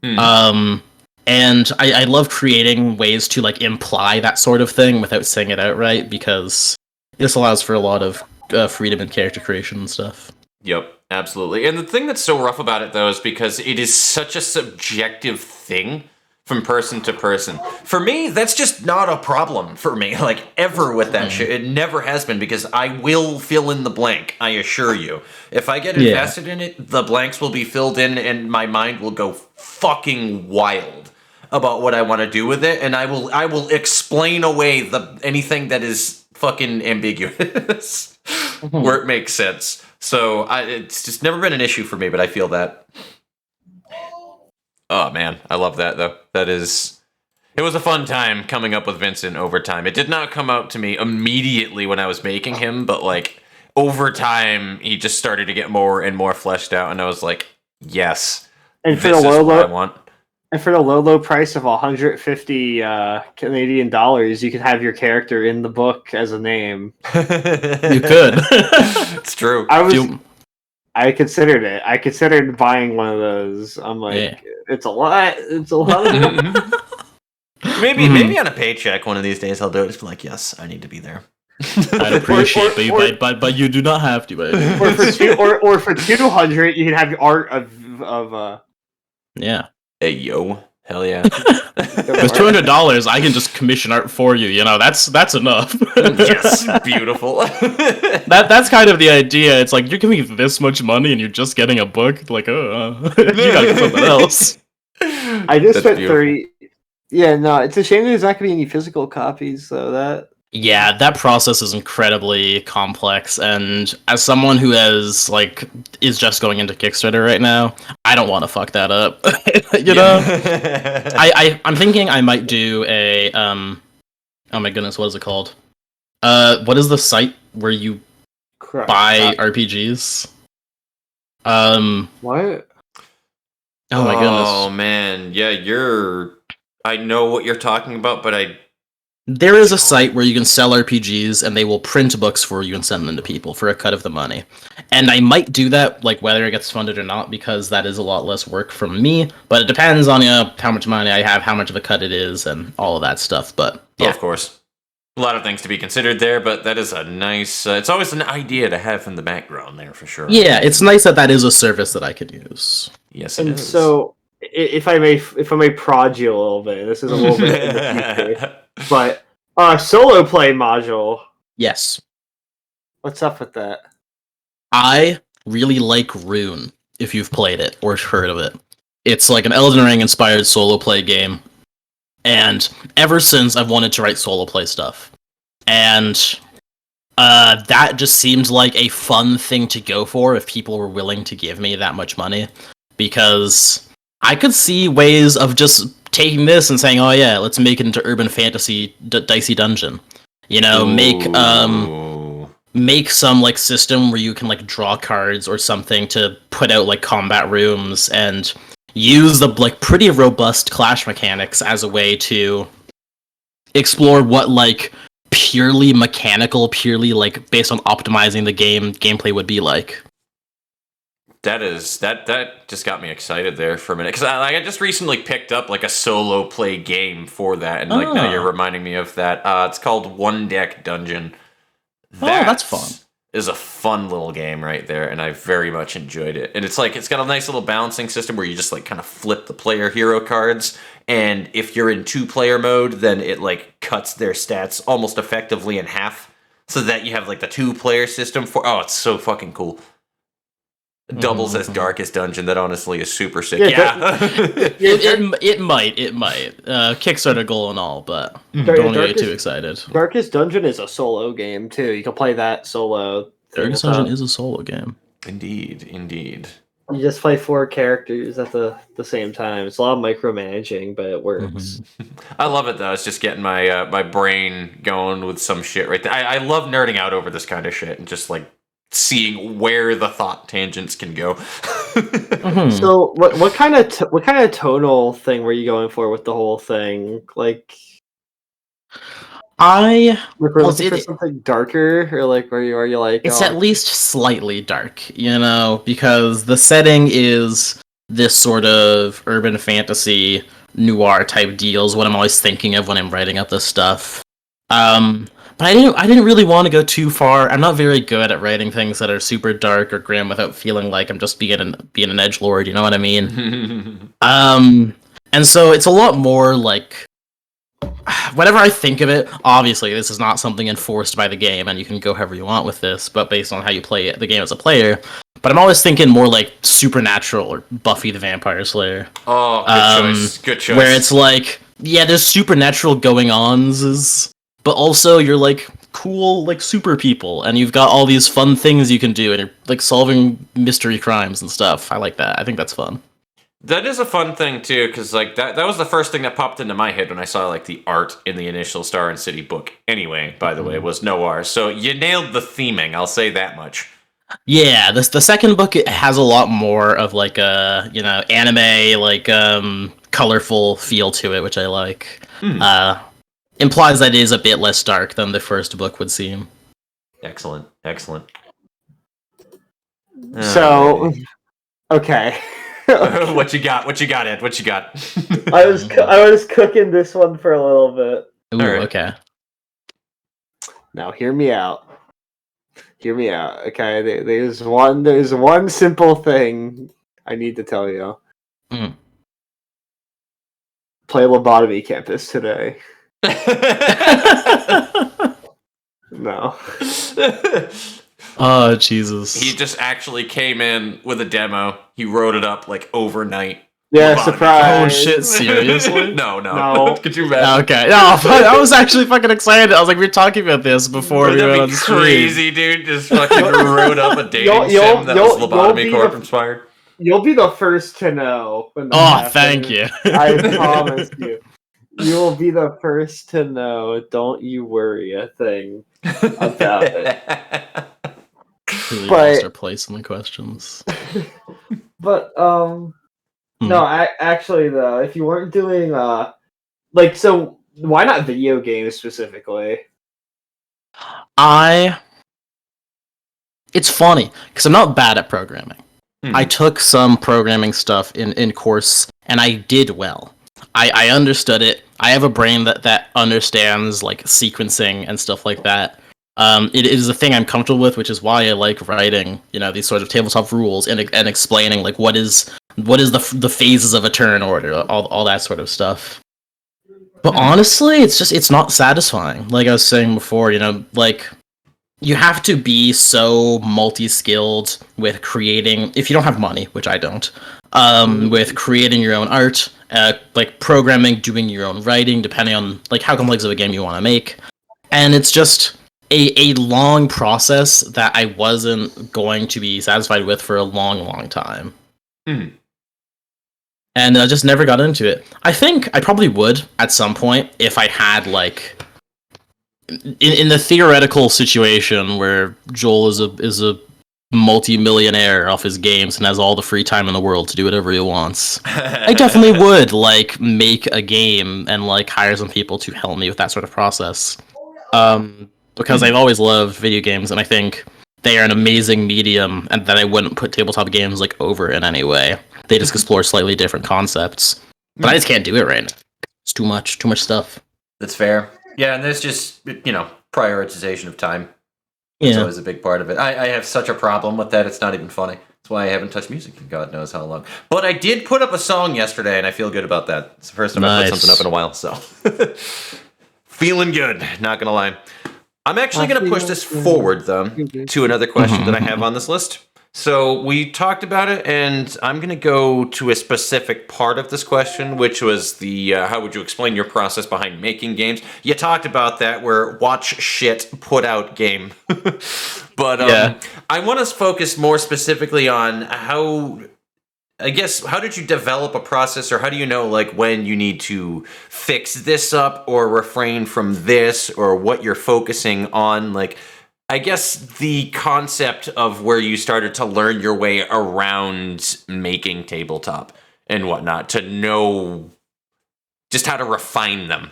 And I love creating ways to like imply that sort of thing without saying it outright, because this allows for a lot of freedom in character creation and stuff. Yep, absolutely. And the thing that's so rough about it, though, is because it is such a subjective thing from person to person. For me, that's just not a problem for me, like, ever with that shit. It never has been, because I will fill in the blank, I assure you. If I get invested in it, the blanks will be filled in, and my mind will go fucking wild about what I want to do with it, and I will explain away anything that is fucking ambiguous, where it makes sense. So, it's just never been an issue for me, but I feel that. Oh man, I love that though. It was a fun time coming up with Vincent over time. It did not come out to me immediately when I was making him, but like over time, he just started to get more and more fleshed out, and I was like, yes, And for this the is what I low, want. and for the low price of 150 Canadian dollars, you can have your character in the book as a name. You could. It's true. I considered it. I considered buying one of those. I'm like, it's a lot. It's a lot of money. Maybe on a paycheck one of these days I'll do it. Just be like, yes, I need to be there. I'd appreciate it, but you do not have to. Baby. or for 200, you can have your art of Yeah. Hey yo, hell yeah. With $200, I can just commission art for you. You know, that's enough. Yes, beautiful. That's kind of the idea. It's like you're giving me this much money and you're just getting a book. Like, you gotta get something else. I just spent 30. Yeah, no, it's a shame there's not gonna be any physical copies. So Yeah, that process is incredibly complex, and as someone who is just going into Kickstarter right now, I don't want to fuck that up. You know, I'm thinking I might do a oh my goodness, what is it called? What is the site where you buy RPGs? What? Oh my goodness. Oh man, yeah, I know what you're talking about, but There is a site where you can sell RPGs, and they will print books for you and send them to people for a cut of the money. And I might do that, like whether it gets funded or not, because that is a lot less work from me. But it depends on how much money I have, how much of a cut it is, and all of that stuff. But yeah, of course, a lot of things to be considered there. But that is a nice. It's always an idea to have in the background there for sure. Yeah, it's nice that is a service that I could use. Yes, it is. So, if I may prod you a little bit, this is a little bit in the future. But solo play module. Yes. What's up with that? I really like Rune, if you've played it or heard of it. It's like an Elden Ring inspired solo play game. And ever since I've wanted to write solo play stuff. And that just seemed like a fun thing to go for if people were willing to give me that much money. Because I could see ways of just taking this and saying, "Oh yeah, let's make it into urban fantasy dicey dungeon." You know, make some like system where you can like draw cards or something to put out like combat rooms, and use the like pretty robust clash mechanics as a way to explore what like purely mechanical, purely like based on optimizing the gameplay would be like. That just got me excited there for a minute, because I just recently picked up like a solo play game for that, and like now you're reminding me of that. It's called One Deck Dungeon. That's fun. Is a fun little game right there, and I very much enjoyed it. And it's got a nice little balancing system where you just like kind of flip the player hero cards, and if you're in 2-player mode, then it like cuts their stats almost effectively in half, so that you have like the 2-player system for. Oh, it's so fucking cool. Doubles as Darkest Dungeon. That honestly is super sick. Yeah. It might. Kickstarter goal and all, but don't get too excited. Darkest Dungeon is a solo game too. You can play that solo. Darkest Dungeon is a solo game. Indeed. You just play 4 characters at the same time. It's a lot of micromanaging, but it works. I love it though. It's just getting my brain going with some shit right there. I love nerding out over this kind of shit and just like seeing where the thought tangents can go. So what kind of tonal thing were you going for with the whole thing? Like, looking for something darker, or like are you like it's at least slightly dark, you know, because the setting is this sort of urban fantasy noir type deal is what I'm always thinking of when I'm writing up this stuff. But I didn't really want to go too far. I'm not very good at writing things that are super dark or grim without feeling like I'm just being an edgelord, you know what I mean? And so it's a lot more like, whenever I think of it, obviously this is not something enforced by the game, and you can go however you want with this, but based on how you play the game as a player. But I'm always thinking more like Supernatural or Buffy the Vampire Slayer. Oh, good choice. Good choice. Where it's like, yeah, there's supernatural going-ons, but also you're like cool, like super people, and you've got all these fun things you can do, and you're like solving mystery crimes and stuff. I like that. I think that's fun. That is a fun thing too, because like that was the first thing that popped into my head when I saw like the art in the initial Star and City book. Anyway, by the way, it was noir. So you nailed the theming. I'll say that much. Yeah, the second book, it has a lot more of like a, you know, anime, like colorful feel to it, which I like. Implies that it is a bit less dark than the first book would seem. Excellent. So, okay. What you got? Ed? What you got? I was cooking this one for a little bit. Ooh, All right. okay. Now, hear me out. Okay, there's one simple thing I need to tell you. Mm. Play Lobotomy Campus today. No. Oh, Jesus. He just actually came in with a demo. He wrote it up like overnight. Yeah, Lobotomy. surprise. Oh, shit, seriously? No. Could you imagine? Okay. No, I was actually fucking excited. I was like, we were talking about this before we went on That'd be the stream. crazy, dude. Just fucking wrote up a dating sim that was Lobotomy Corp inspired. You'll be the first to know. When that Oh, happens. thank you. I promise you. You will be the first to know. Don't you worry a thing about it. Really But- start placing the questions. But no, actually though, if you weren't doing so why not video games specifically? It's funny, because I'm not bad at programming. Hmm. I took some programming stuff in course, and I did well. I understood it. I have a brain that understands like sequencing and stuff like that. It is a thing I'm comfortable with, which is why I like writing, you know, these sort of tabletop rules and explaining like what is the phases of a turn order, all that sort of stuff. But honestly, it's not satisfying. Like I was saying before, you know, like you have to be so multi-skilled with creating, if you don't have money, which I don't, with creating your own art, like programming, doing your own writing, depending on like how complex of a game you want to make. And it's just a long process that I wasn't going to be satisfied with for a long time. Mhm. And I just never got into it. I think I probably would at some point if I had like in the theoretical situation where Joel is a multi-millionaire off his games and has all the free time in the world to do whatever he wants. I definitely would like make a game and like hire some people to help me with that sort of process. Because I've always loved video games, and I think they are an amazing medium, and that I wouldn't put tabletop games like over in any way. They just explore slightly different concepts, but I just can't do it right now. It's too much stuff. That's fair. Yeah, and there's just, you know, prioritization of time. It's Yeah, always a big part of it. I have such a problem with that, it's not even funny. That's why I haven't touched music in God knows how long. But I did put up a song yesterday, and I feel good about that. It's the first time I put Nice. something up in a while, so. Feeling good, not gonna lie. I'm actually going to push this forward, though, to another question that I have on this list. So we talked about it, and I'm going to go to a specific part of this question, which was the how would you explain your process behind making games? You talked about that, where watch shit, put out game. But Yeah. I want to focus more specifically on how did you develop a process, or how do you know like when you need to fix this up or refrain from this, or what you're focusing on? Like, I guess the concept of where you started to learn your way around making tabletop and whatnot, to know just how to refine them.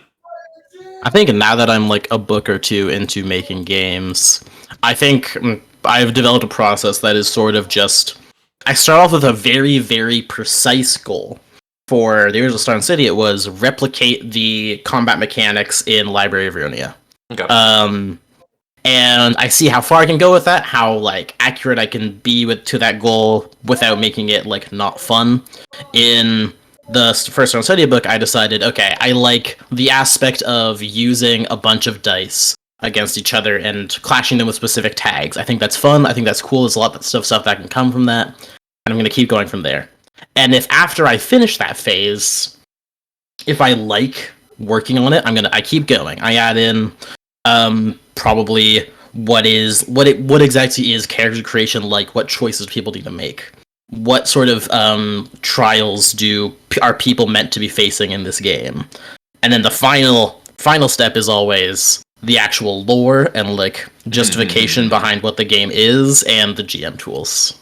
I think now that I'm like a book or two into making games, I think I've developed a process that is sort of just, I start off with a very, very precise goal. For the original Star and City, it was replicate the combat mechanics in Library of Ruina. Okay. And I see how far I can go with that, how like accurate I can be to that goal without making it like not fun. In the first Star and City book, I decided, okay, I like the aspect of using a bunch of dice against each other and clashing them with specific tags. I think that's fun. I think that's cool. There's a lot of stuff that can come from that, and I'm going to keep going from there. And if after I finish that phase, if I like working on it, I keep going. I add in probably what exactly is character creation like, what choices people need to make, what sort of trials are people meant to be facing in this game, and then the final step is always the actual lore and like justification behind what the game is and the GM tools.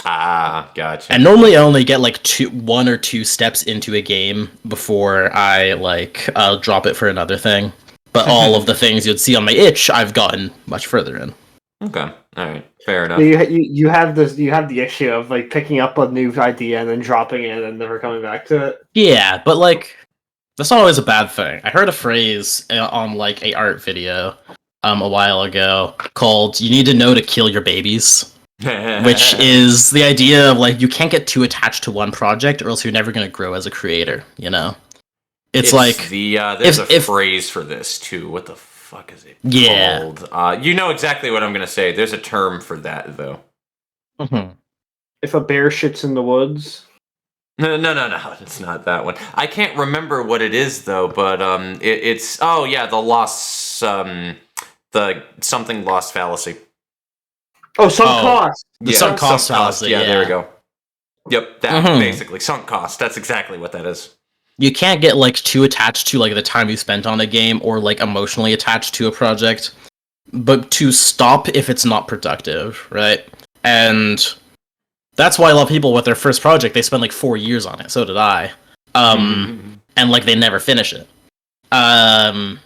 Ah, gotcha. And normally I only get like 1 or 2 steps into a game before I I'll drop it for another thing. But all of the things you'd see on my itch, I've gotten much further in. Okay, all right, fair enough. You have the issue of like picking up a new idea and then dropping it and never coming back to it. Yeah, but like that's not always a bad thing. I heard a phrase on like a art video a while ago called "You need to know to kill your babies." Which is the idea of like you can't get too attached to one project or else you're never going to grow as a creator, you know? It's like there's a phrase for this too. What the fuck is it called? You know exactly what I'm going to say. There's a term for that though. Mm-hmm. If a bear shits in the woods. No, it's not that one. I can't remember what it is though, but it's the loss the something loss fallacy. Oh, sunk cost. The sunk cost fallacy. Yeah, there we go. Yep, that basically sunk cost. That's exactly what that is. You can't get like too attached to like the time you spent on a game or like emotionally attached to a project, but to stop if it's not productive, right? And that's why a lot of people with their first project they spend like 4 years on it. So did I, and like they never finish it. And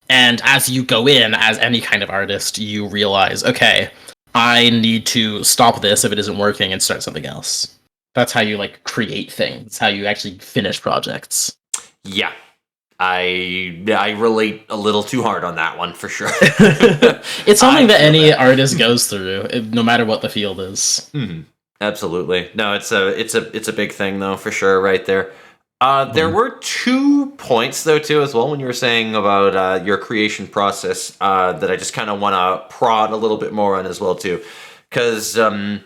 as you go in as any kind of artist, you realize, okay, I need to stop this if it isn't working and start something else. That's how you like create things. It's how you actually finish projects. Yeah. I relate a little too hard on that one for sure. It's something that any artist goes through, no matter what the field is. Mm-hmm. Absolutely. No, it's a big thing though, for sure, right there. There were 2 points though too as well when you were saying about your creation process that I just kind of want to prod a little bit more on as well too, because I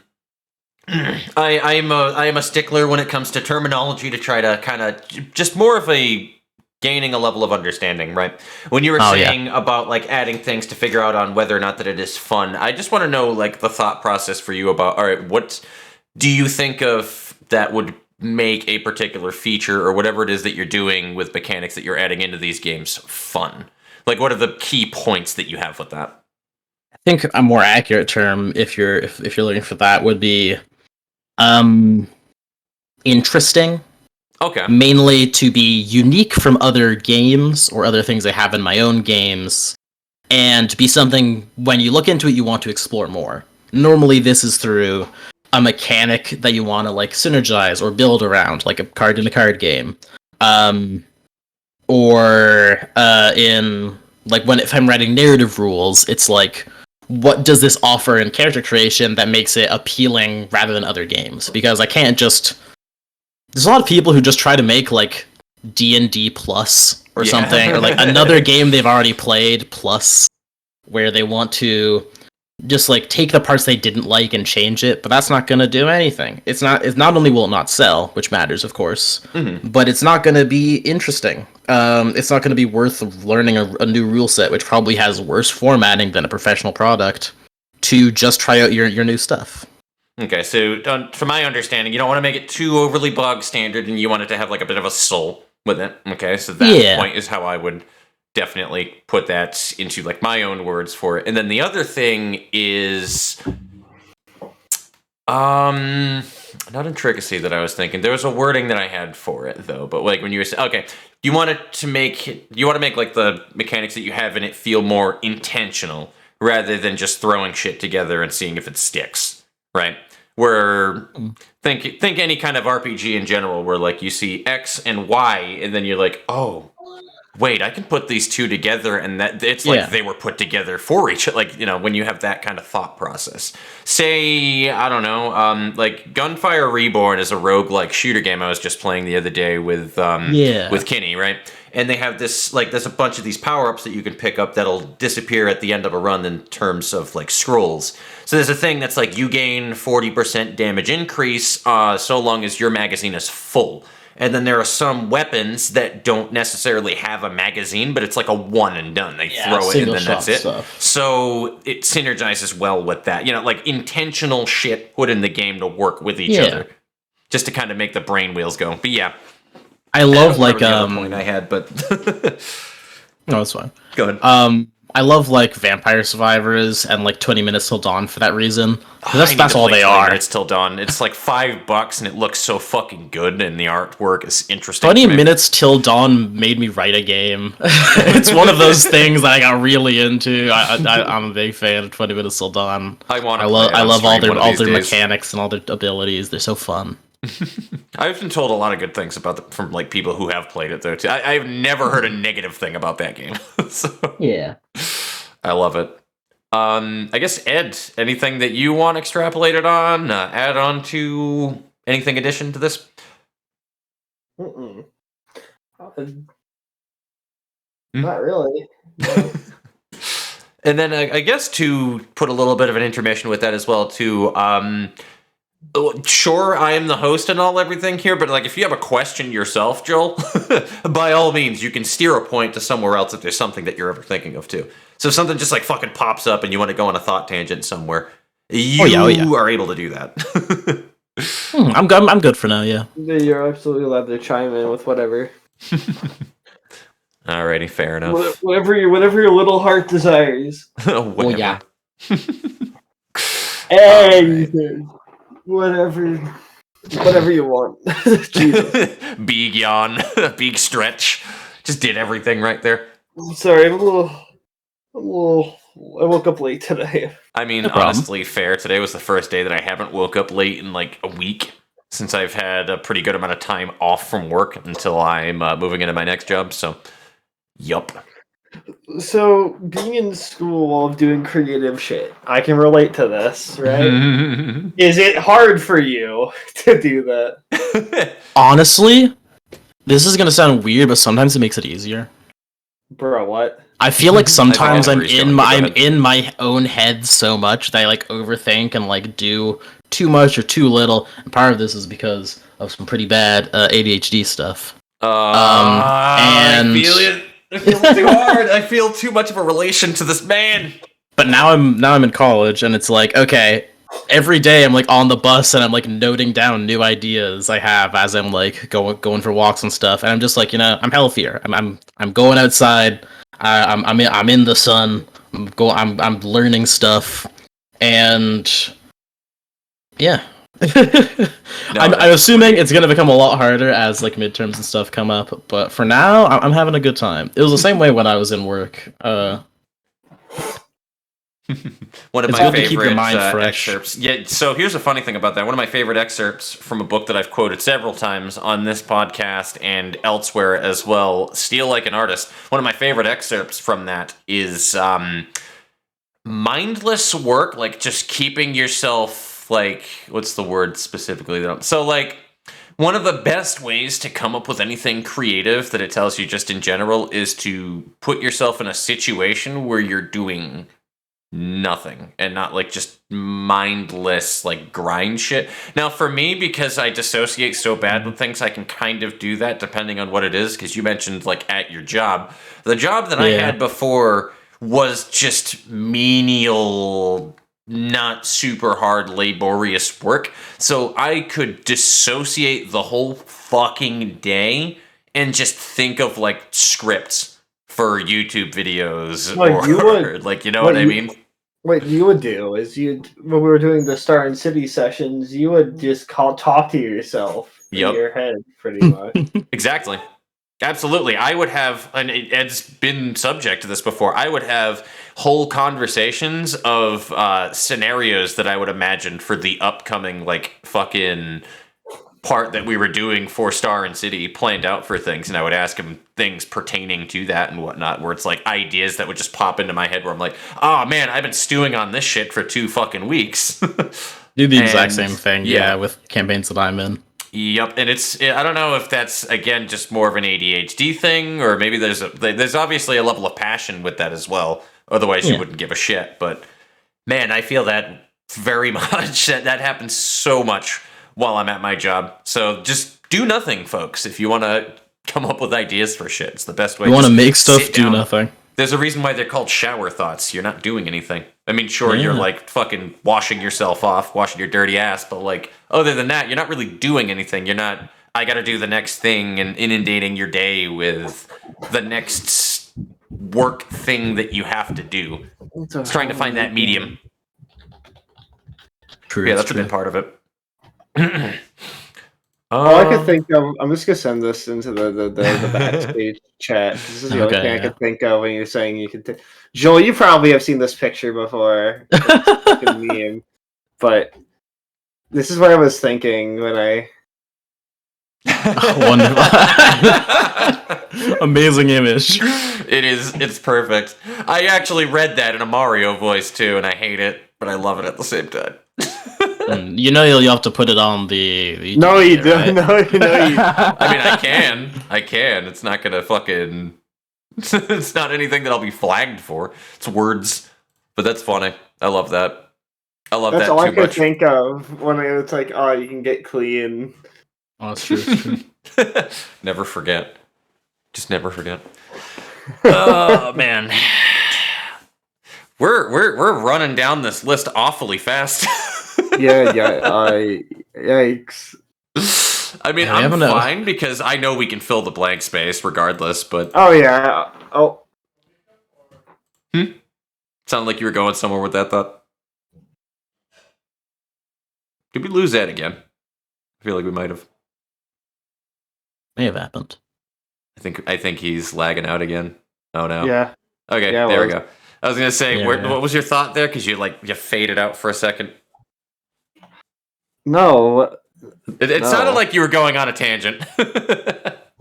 am a stickler when it comes to terminology to try to kind of just more of a gaining a level of understanding, right? When you were saying about like adding things to figure out on whether or not that it is fun, I just want to know like the thought process for you about, all right, what do you think of that would make a particular feature or whatever it is that you're doing with mechanics that you're adding into these games fun? Like, what are the key points that you have with that? I think a more accurate term, if you're looking for that, would be interesting. Okay. Mainly to be unique from other games or other things I have in my own games, and to be something when you look into it you want to explore more. Normally this is through a mechanic that you want to like synergize or build around, like a card in a card game, or in like if I'm writing narrative rules, it's like, what does this offer in character creation that makes it appealing rather than other games? Because I can't just. There's a lot of people who just try to make like D&D plus or something, or like another game they've already played plus, where they want to just like take the parts they didn't like and change it, but that's not going to do anything. It's not only will it not sell, which matters of course, but it's not going to be interesting. It's not going to be worth learning a new rule set, which probably has worse formatting than a professional product, to just try out your new stuff. Okay, so from my understanding, you don't want to make it too overly bog standard, and you want it to have like a bit of a soul with it. Okay, so that point is how I would definitely put that into like my own words for it. And then the other thing is, not intricacy that I was thinking. There was a wording that I had for it though, but like when you were saying, okay, you want to make like the mechanics that you have in it feel more intentional rather than just throwing shit together and seeing if it sticks, right? Where think any kind of RPG in general, where like you see X and Y, and then you're like, oh, wait, I can put these two together, and that it's like they were put together for each. Like, when you have that kind of thought process. Say, I don't know, like Gunfire Reborn is a roguelike shooter game I was just playing the other day with Kinney, right? And they have this, like, there's a bunch of these power-ups that you can pick up that'll disappear at the end of a run in terms of, like, scrolls. So there's a thing that's like, you gain 40% damage increase so long as your magazine is full. And then there are some weapons that don't necessarily have a magazine, but it's like a one and done. They throw it and then that's it. Stuff. So it synergizes well with that. Like intentional shit put in the game to work with each other. Just to kind of make the brain wheels go. But yeah. I love like point I had, but no, it's fine. Go ahead. I love like Vampire Survivors and like 20 Minutes Till Dawn for that reason. That's all they are. It's Till Dawn. It's like $5 and it looks so fucking good, and the artwork is interesting. 20 Minutes Till Dawn made me write a game. It's one of those things that I got really into. I'm a big fan of 20 Minutes Till Dawn. I love all their mechanics and all their abilities. They're so fun. I've been told a lot of good things about it from like people who have played it though too. I've never heard a negative thing about that game. So, yeah, I love it. I guess Ed, anything that you want extrapolated on, add on to anything addition to this? Not really. No. And then I guess to put a little bit of an intermission with that as well too. Sure, I am the host and everything here, but like if you have a question yourself, Joel, by all means, you can steer a point to somewhere else if there's something that you're ever thinking of too. So if something just like fucking pops up and you want to go on a thought tangent somewhere, you are able to do that. I'm good for now. Yeah, you're absolutely allowed to chime in with whatever. Alrighty, fair enough. Whatever your little heart desires. yeah. Anything. Whatever you want. Jesus. Big yawn, big stretch. Just did everything right there. Sorry, I'm a little. I woke up late today. I mean, honestly, fair. Today was the first day that I haven't woke up late in like a week since I've had a pretty good amount of time off from work until I'm moving into my next job. So, yup. So, being in school while doing creative shit, I can relate to this, right? Is it hard for you to do that? Honestly, this is gonna sound weird, but sometimes it makes it easier. Bro, what? I feel like sometimes I'm in my own head so much that I like overthink and like do too much or too little. And part of this is because of some pretty bad ADHD stuff. And I feel it. I feel too hard. I feel too much of a relation to this man. But now I'm in college, and it's like, okay, every day I'm like on the bus and I'm like noting down new ideas I have as I'm like going for walks and stuff, and I'm just like, I'm healthier. I'm going outside. I'm in the sun. I'm learning stuff, and yeah. I'm assuming it's gonna become a lot harder as like midterms and stuff come up, but for now I'm having a good time. It was the same way when I was in work. One of my favorite excerpts. Yeah, so here's a funny thing about that. One of my favorite excerpts from a book that I've quoted several times on this podcast and elsewhere as well, Steal Like an Artist. One of my favorite excerpts from that is mindless work, like just keeping yourself, like, what's the word specifically? So, like, one of the best ways to come up with anything creative that it tells you just in general is to put yourself in a situation where you're doing nothing and not, like, just mindless, like, grind shit. Now, for me, because I dissociate so bad with things, I can kind of do that depending on what it is, because you mentioned, like, at your job. The job that I had before was just menial, not super hard, laborious work. So I could dissociate the whole fucking day and just think of like scripts for YouTube videos what I mean? What you would do is when we were doing the Star and City sessions, you would just talk to yourself in your head pretty much. Exactly. Absolutely. I would have, and Ed's been subject to this before, I would have whole conversations of scenarios that I would imagine for the upcoming, like, fucking part that we were doing for Star and City planned out for things, and I would ask him things pertaining to that and whatnot, where it's like ideas that would just pop into my head where I'm like, oh man, I've been stewing on this shit for 2 fucking weeks. Do the exact same thing, with campaigns that I'm in. Yep, and I don't know if that's, again, just more of an ADHD thing, or maybe there's obviously a level of passion with that as well, otherwise you wouldn't give a shit, but man, I feel that very much, that happens so much while I'm at my job, so just do nothing, folks, if you want to come up with ideas for shit. It's the best way. You want to make stuff, do nothing. There's a reason why they're called shower thoughts. You're not doing anything. I mean, sure, you're like fucking washing yourself off, washing your dirty ass, but like, other than that, you're not really doing anything. You're not, I gotta do the next thing and inundating your day with the next work thing that you have to do. It's trying to find that medium. True, yeah, that's a good part of it. All I could think of, I'm just gonna send this into the backstage chat. This is the only thing I could think of when you're saying you could. Joel, you probably have seen this picture before. It's a meme, but this is what I was thinking when I. Wonderful. Amazing image. It's perfect. I actually read that in a Mario voice too, and I hate it, but I love it at the same time. You know you'll have to put it on the no, you don't. Right? No, you know you. I mean, I can. It's not gonna fucking. It's not anything that I'll be flagged for. It's words, but that's funny. I love that. I love That's that all too I could much. think of when it's like, oh, you can get clean. Oh, it's true. It's true. Never forget. Just never forget. Oh man, we're running down this list awfully fast. Yeah. Yikes. I mean, I'm fine because I know we can fill the blank space regardless. But oh yeah. Oh. Sounded like you were going somewhere with that thought. Did we lose that again? I feel like we might have. May have happened. I think he's lagging out again. Oh no. Yeah. Okay, Yeah, there we go. I was gonna say, Yeah, what was your thought there? Because you faded out for a second. No. It sounded like you were going on a tangent.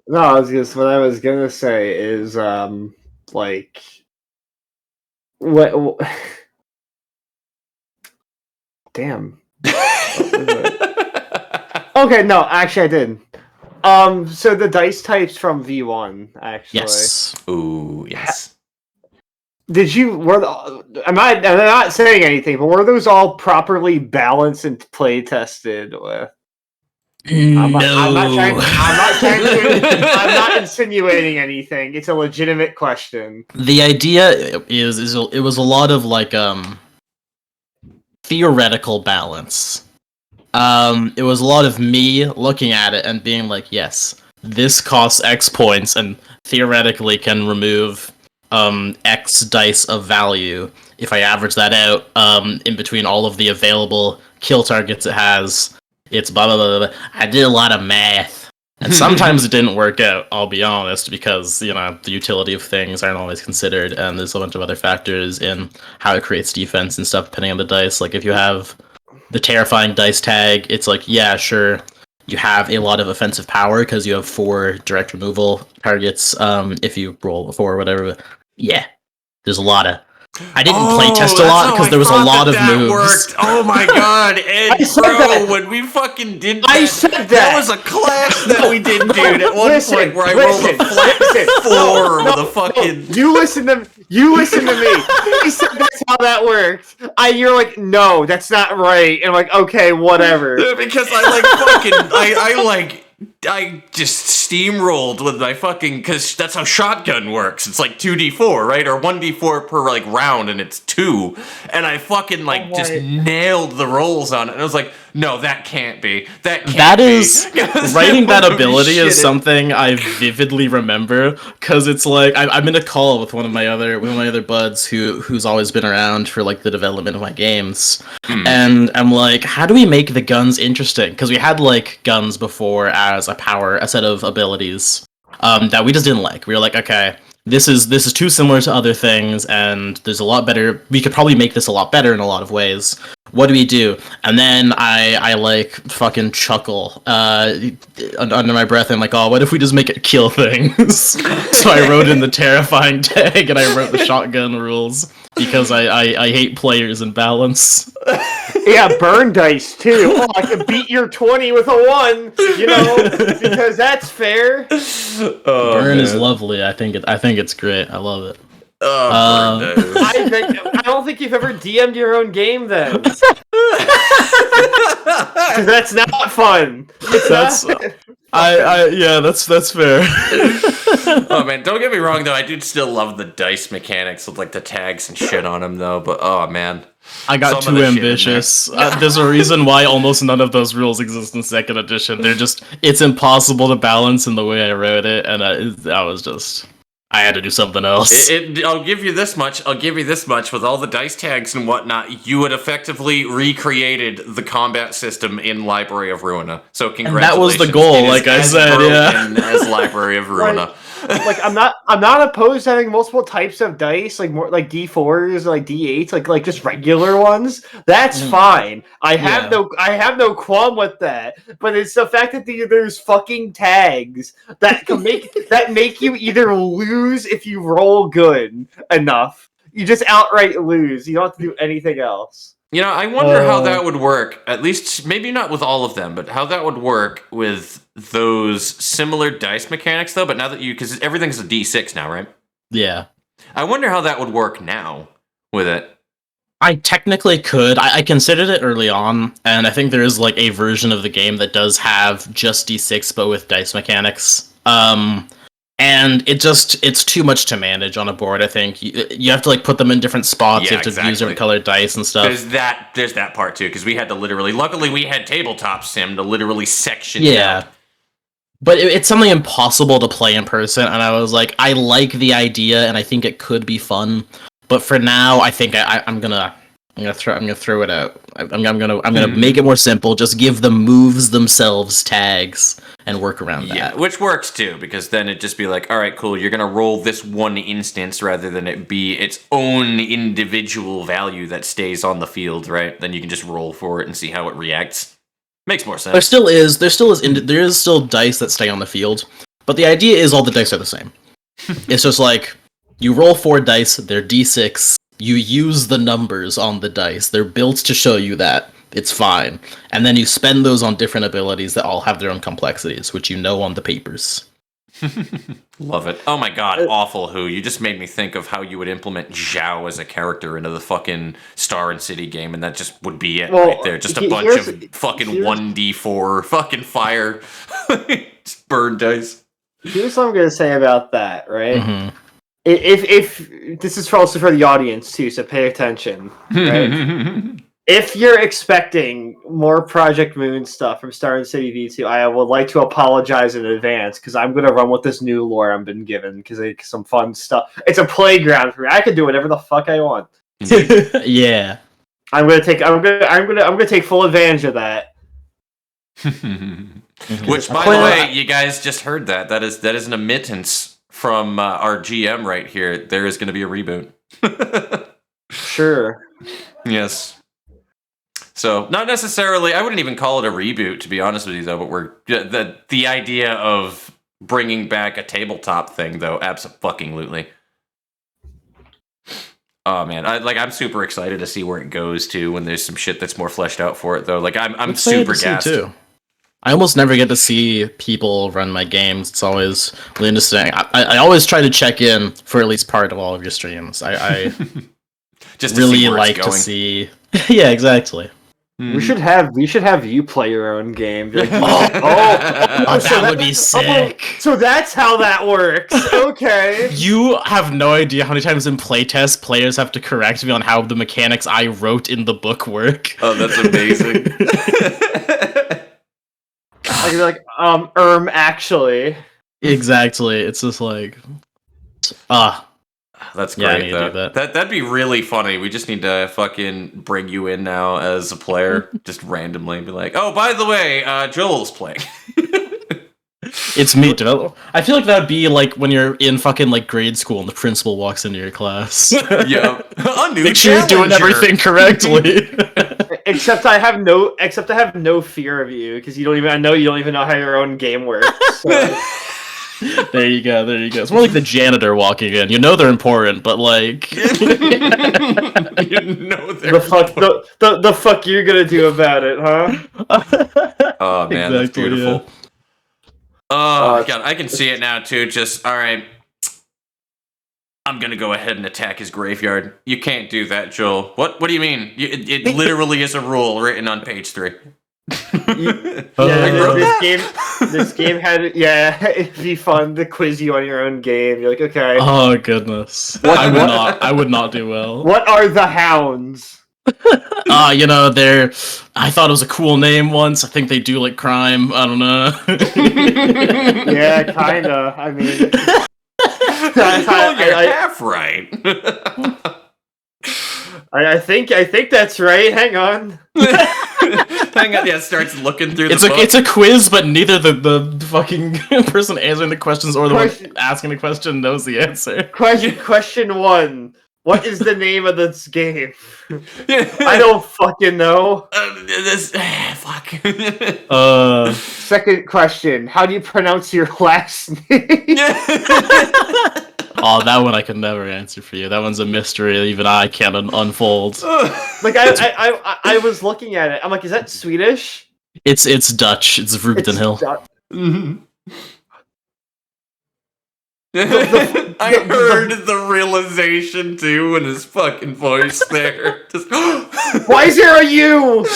No, what I was gonna say is like what damn. Okay, no, actually I did. So the dice types from V1, actually. Yes. Ooh, yes. I'm not saying anything, but were those all properly balanced and play tested with? I'm not insinuating anything. It's a legitimate question. The idea is it was a lot of like theoretical balance. It was a lot of me looking at it and being like, yes, this costs X points and theoretically can remove X dice of value. If I average that out in between all of the available kill targets it has, it's blah, blah, blah, blah. I did a lot of math. And sometimes it didn't work out, I'll be honest, because, the utility of things aren't always considered, and there's a bunch of other factors in how it creates defense and stuff, depending on the dice. Like, if you have the terrifying dice tag, it's like, yeah, sure, you have a lot of offensive power, because you have 4 direct removal targets, if you roll 4 or whatever, but yeah, there's a lot of... I didn't playtest a lot because there was a lot of moves. Worked. Oh my god, Ed, when we fucking did that, I said that. That was a class that we did, dude, at one point where I rolled a flat 4 with a fucking... You listen to me. I said that's how that worked. You're like, no, that's not right. And I'm like, okay, whatever. Because I just steamrolled with my fucking, because that's how shotgun works. It's like 2d4, right? Or 1d4 per like round, and it's 2. And I fucking just nailed the rolls on it. And I was like, no, that can't be. That is writing that ability is something I vividly remember, because it's like I'm in a call with one of my other buds who's always been around for like the development of my games, and I'm like, how do we make the guns interesting? Because we had like guns before as a set of abilities that we just didn't like. We were like, okay, this is too similar to other things, and there's a lot better. We could probably make this a lot better in a lot of ways. What do we do? And then I like fucking chuckle under my breath. I'm like, oh, what if we just make it kill things? So I wrote in the terrifying tag, and I wrote the shotgun rules because I hate players and balance. Yeah, burn dice too. Oh, I can beat your 20 with a 1, because that's fair. Burn is lovely. I think it's great. I love it. I don't think you've ever DM'd your own game then. That's not fun. That's fair. Oh man, don't get me wrong though. I do still love the dice mechanics with like the tags and shit on them though. But oh man, I got too ambitious. There's a reason why almost none of those rules exist in second edition. It's impossible to balance in the way I wrote it, and I had to do something else. I'll give you this much. With all the dice tags and whatnot, you had effectively recreated the combat system in Library of Ruina. So congratulations. And that was the goal, like I said, as Library of Ruina. Like I'm not opposed to having multiple types of dice, like more like D4s, like D8s, like just regular ones. That's fine. I have no qualm with that. But it's the fact that there's fucking tags that can make you either lose if you roll good enough. You just outright lose. You don't have to do anything else. I wonder how that would work. At least, maybe not with all of them, but how that would work with those similar dice mechanics, though. But now that because everything's a D6 now, right? Yeah. I wonder how that would work now with it. I technically could. I considered it early on, and I think there is like a version of the game that does have just D6, but with dice mechanics. And it's too much to manage on a board. I think you have to like put them in different spots. You have to use different colored dice and stuff. There's that part too, because we had to luckily we had Tabletop Sim to literally section. Yeah, but it's something impossible to play in person. And I was like, I like the idea, and I think it could be fun. But for now, I think I'm gonna throw it out. I'm gonna make it more simple. Just give the moves themselves tags and work around that. Yeah, which works too, because then it'd just be like, all right, cool, you're gonna roll this one instance rather than it be its own individual value that stays on the field, right? Then you can just roll for it and see how it reacts. Makes more sense. There is still dice that stay on the field, but the idea is all the dice are the same. It's just like you roll 4 dice, they're D6. You use the numbers on the dice. They're built to show you that. It's fine. And then you spend those on different abilities that all have their own complexities, which you know on the papers. Love it. Oh my god, awful Who. You just made me think of how you would implement Zhao as a character into the fucking Star and City game, and that just would be it right there. Just a bunch of fucking 1d4 fucking fire. Just burn dice. Here's what I'm going to say about that, right? Mm-hmm. If this is also for the audience too, so pay attention, right? If you're expecting more Project Moon stuff from Star and City V2, I would like to apologize in advance because I'm gonna run with this new lore I've been given because it's some fun stuff. It's a playground for me. I can do whatever the fuck I want. Yeah, I'm gonna take full advantage of that. Which, by the way, you guys just heard that. That is an admittance from our GM right here. There is going to be a reboot. Sure. Yes. So, not necessarily, I wouldn't even call it a reboot, to be honest with you, though, but the idea of bringing back a tabletop thing, though, abso-fucking-lutely. Oh, man, I'm super excited to see where it goes to when there's some shit that's more fleshed out for it, though. Like, I'm super gassed. Too. I almost never get to see people run my games. It's always really interesting. I always try to check in for at least part of all of your streams. I just really like to see. Yeah, exactly. We should have you play your own game. Like, that would be sick. So that's how that works. Okay. You have no idea how many times in playtest players have to correct me on how the mechanics I wrote in the book work. Oh, that's amazing. I could be like, actually. Exactly. It's just like, That's great, though. That'd be really funny. We just need to fucking bring you in now as a player, just randomly be like, oh, by the way, Joel's playing. It's me, develop. I feel like that would be like when you're in fucking like grade school and the principal walks into your class. Yeah, a new Make sure you're doing everything correctly. Except I have no fear of you because you don't even know how your own game works. So. There you go. It's more like the janitor walking in. You know they're important, but like you know the fuck you're gonna do about it, huh? Oh man, that's beautiful. Yeah. Oh god, I can see it now too. Just all right. I'm gonna go ahead and attack his graveyard. You can't do that, Joel. What do you mean? It literally is a rule written on page 3. This game had it'd be fun to quiz you on your own game. You're like, okay. Oh goodness. I would not do well. What are the hounds? I thought it was a cool name once. I think they do like crime. I don't know. Yeah, kinda. I mean you're half right. I think that's right. Hang on. Hang on, starts looking through the book. It's a quiz, but neither the fucking person answering the questions or the one asking the question knows the answer. Question 1. What is the name of this game? I don't fucking know. Fuck. Second question. How do you pronounce your last name? Oh, that one I can never answer for you. That one's a mystery that even I can't unfold. Like I was looking at it. I'm like, is that Swedish? It's Dutch. It's Rubenhill. Mm-hmm. I heard the realization too in his fucking voice there. Just, why is there a U?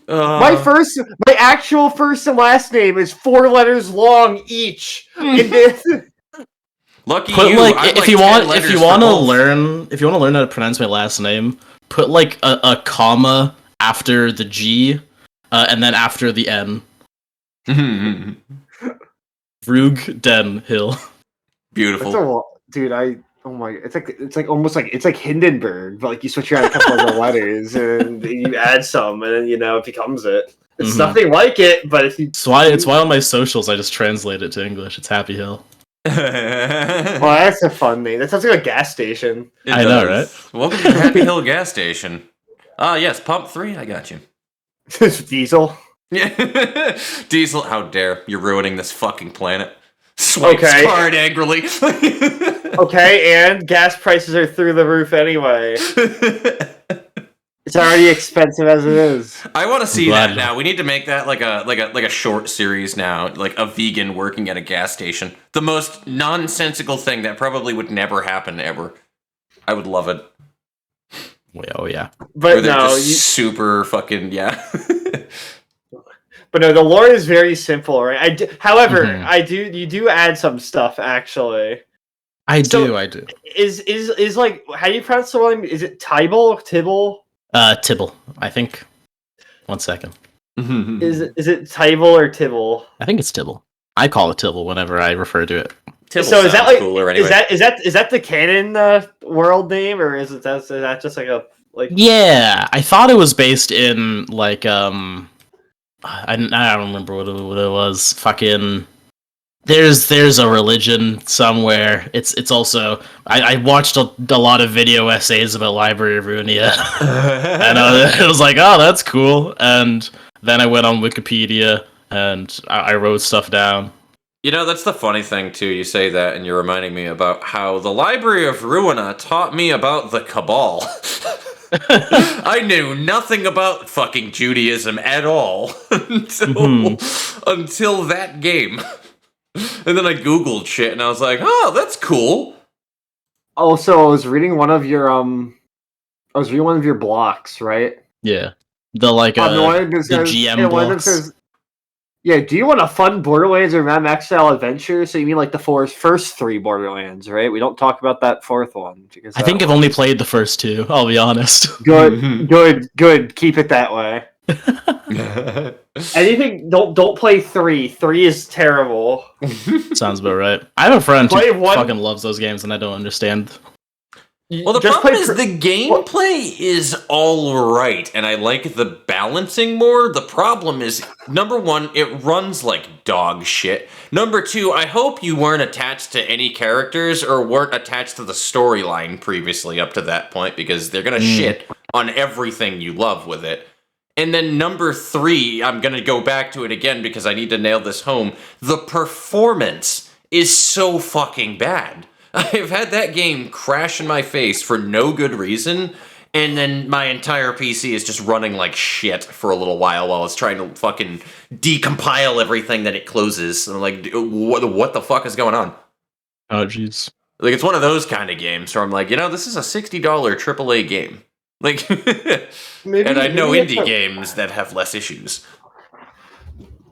My actual first and last name is 4 letters long each. Lucky put you. Like if you want to learn how to pronounce my last name, put like a comma after the G, and then after the N. Rug Den Hill. Beautiful. Dude, it's like Hindenburg, but like you switch around a couple of the letters and you add some, and then it becomes it. It's nothing like it, but if you it's why on my socials I just translate it to English. It's Happyhil. Well, that's a fun name. That sounds like a gas station. I know, right? Welcome to Happyhil gas station. Yes, pump 3, I got you. Diesel. Yeah. Diesel, how dare you're ruining this fucking planet. Swipes card angrily. Okay, and gas prices are through the roof anyway. It's already expensive as it is. I want to see that now. We need to make that like a short series now, like a vegan working at a gas station. The most nonsensical thing that probably would never happen ever. I would love it. Oh yeah, but no, super fucking yeah. But no, the lore is very simple, right? You do add some stuff actually. I do. Is like, how do you pronounce the name? Is it Tibble? Tibble, I think. 1 second. Is it Tibble or Tibble? I think it's Tibble. I call it Tibble whenever I refer to it. Tibble so is that like cooler anyway. is that the canon world name, or is that just like a like? Yeah, I thought it was based in like I don't remember what it was. Fucking, there's a religion somewhere. It's also I watched a lot of video essays about Library of Ruina, and it was like, oh, that's cool. And then I went on Wikipedia and I wrote stuff down. That's the funny thing too. You say that, and you're reminding me about how the Library of Ruina taught me about the Cabal. I knew nothing about fucking Judaism at all until that game. And then I googled shit and I was like, oh, that's cool. Also, I was reading one of your blocks, right? Yeah. The GM blocks. Yeah, do you want a fun Borderlands or Mad Max style adventure? So you mean like the first 3 Borderlands, right? We don't talk about that 4th one. I think I've only played the first 2, I'll be honest. Good. Keep it that way. Anything, don't play 3. 3 is terrible. Sounds about right. I have a friend who fucking loves those games and I don't understand. Well, the problem is the gameplay is all right, and I like the balancing more. The problem is, number one, it runs like dog shit. Number two, I hope you weren't attached to any characters or weren't attached to the storyline previously up to that point, because they're gonna shit on everything you love with it. And then number three, I'm gonna go back to it again because I need to nail this home. The performance is so fucking bad. I've had that game crash in my face for no good reason, and then my entire PC is just running like shit for a little while it's trying to fucking decompile everything that it closes. And I'm like, what the fuck is going on? Oh, jeez. Like, it's one of those kind of games where I'm like, this is a $60 AAA game. Like, and I know indie games that have less issues.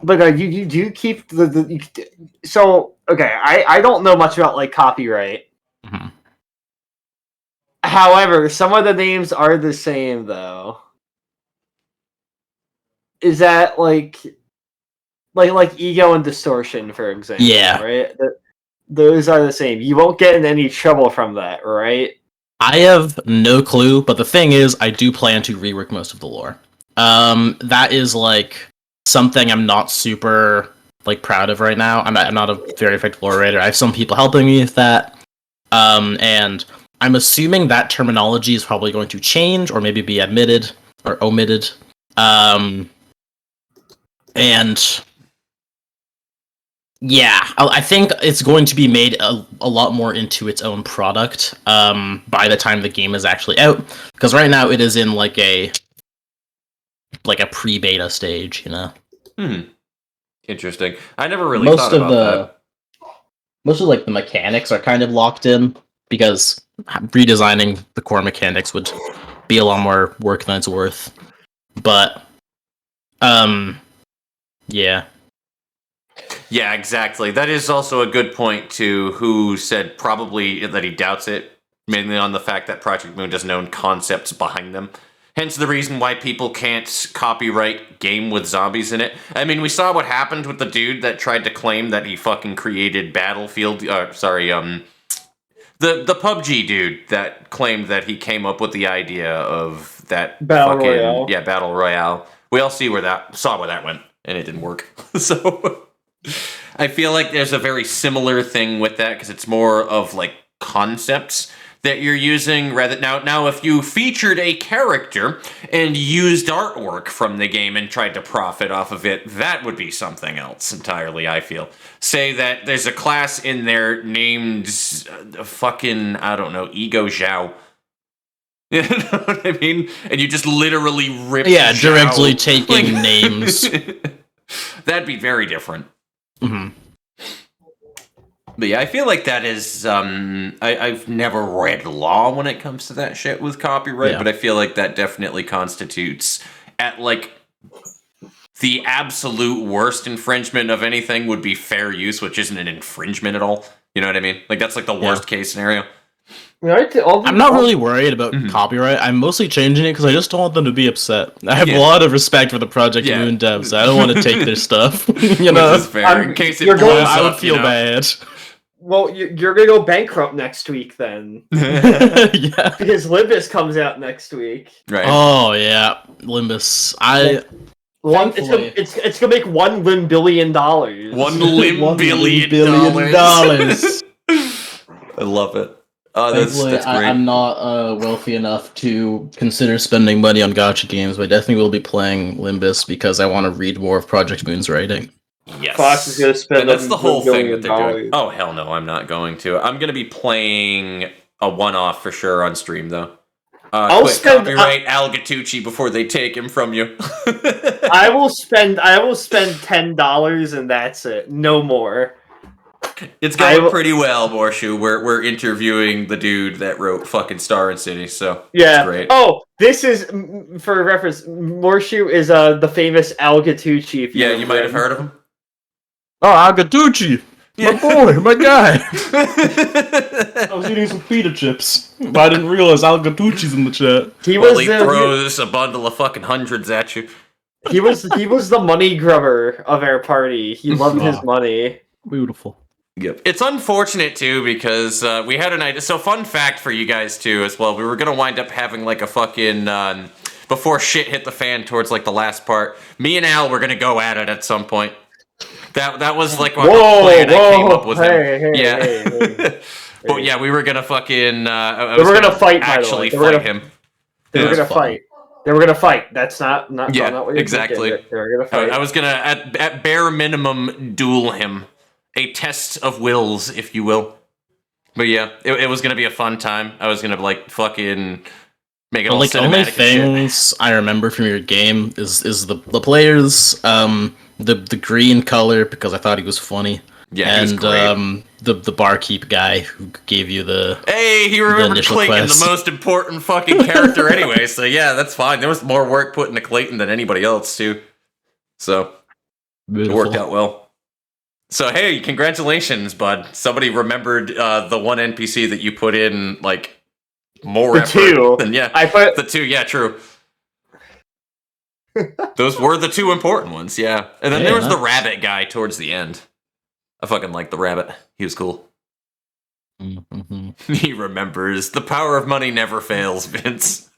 But you do keep so okay. I don't know much about like copyright. Mm-hmm. However, some of the names are the same though. Is that like Ego and Distortion, for example? Yeah. Right. Those are the same. You won't get in any trouble from that, right? I have no clue, but the thing is, I do plan to rework most of the lore. That is like something I'm not super like proud of right now. I'm not a very effective lore writer. I have some people helping me with that, and I'm assuming that terminology is probably going to change or maybe be omitted. And yeah, I think it's going to be made a lot more into its own product by the time the game is actually out. Because right now it is in like a pre-beta stage, Interesting. I never really thought about that. Most of like the mechanics are kind of locked in because redesigning the core mechanics would be a lot more work than it's worth. But yeah. Yeah, exactly. That is also a good point to who said probably that he doubts it, mainly on the fact that Project Moon doesn't own concepts behind them. Hence the reason why people can't copyright game with zombies in it. I mean, we saw what happened with the dude that tried to claim that he fucking created Battlefield, the PUBG dude that claimed that he came up with the idea of that Battle Royale. Yeah, Battle Royale. We all saw where that went, and it didn't work. So I feel like there's a very similar thing with that, because it's more of like concepts that you're using rather now if you featured a character and used artwork from the game and tried to profit off of it, that would be something else entirely. I feel, say that there's a class in there named fucking, I don't know, Ego Zhao. You know what I mean? And you just literally rip Zhao. Directly taking names. That'd be very different. Mm-hmm. But yeah, I feel like that is, I've never read law when it comes to that shit with copyright, but I feel like that definitely constitutes, at like, the absolute worst infringement of anything would be fair use, which isn't an infringement at all. You know what I mean? Like, that's like the worst case scenario. I'm not really worried about copyright. I'm mostly changing it because I just don't want them to be upset. I have a lot of respect for the Project Moon devs. I don't want to take their stuff. You know, which is fair. In case it blows up, I would feel bad. Well, you're gonna go bankrupt next week then. Yeah, because Limbus comes out next week. Right. Oh yeah, Limbus. It's gonna make $1 billion. $1 billion. I love it. Oh, that's great. I'm not wealthy enough to consider spending money on gacha games, but I definitely will be playing Limbus because I want to read more of Project Moon's writing. Yes. Fox is going to spend that's the whole thing that they're doing. Oh, hell no, I'm not going to. I'm going to be playing a one-off for sure on stream, though. Copyright Al Gattucci before they take him from you. I will spend $10 and that's it. No more. It's going pretty well, Morshu. We're interviewing the dude that wrote fucking Star and City, so yeah. It's great. Oh, this is, for reference, Morshu is the famous Al Gattucci. Yeah, you might have heard of him. Oh, Al Gattucci! My boy, my guy! I was eating some pita chips, but I didn't realize Al Gattucci's in the chat. He throws a bundle of fucking hundreds at you. He was the money grubber of our party. He loved his money. Beautiful. Yep. It's unfortunate too because we had an idea. So fun fact for you guys too as well. We were gonna wind up having like a fucking before shit hit the fan towards like the last part. Me and Al were gonna go at it at some point. That was like a plan I came up with him. Hey. But yeah, we were gonna fucking. They were gonna fight. Actually, fight him. They were gonna fight. They were gonna fight. That's not what you're exactly. Thinking. They were gonna fight. I was gonna at bare minimum duel him. A test of wills, if you will. But yeah, it was gonna be a fun time. I was gonna like fucking make it all cinematic. Only things I remember from your game is the players, the green color because I thought he was funny. Yeah, and he was great. The barkeep guy who gave you the he remembered Clayton, the most important fucking character anyway. So yeah, that's fine. There was more work put into Clayton than anybody else too. So Beautiful. It worked out well. So hey, congratulations, bud! Somebody remembered the one NPC that you put in like more effort than I put the 2. Yeah, true. Those were the 2 important ones. Yeah, and then there was the rabbit guy towards the end. I fucking like the rabbit. He was cool. Mm-hmm. He remembers the power of money never fails, Vince.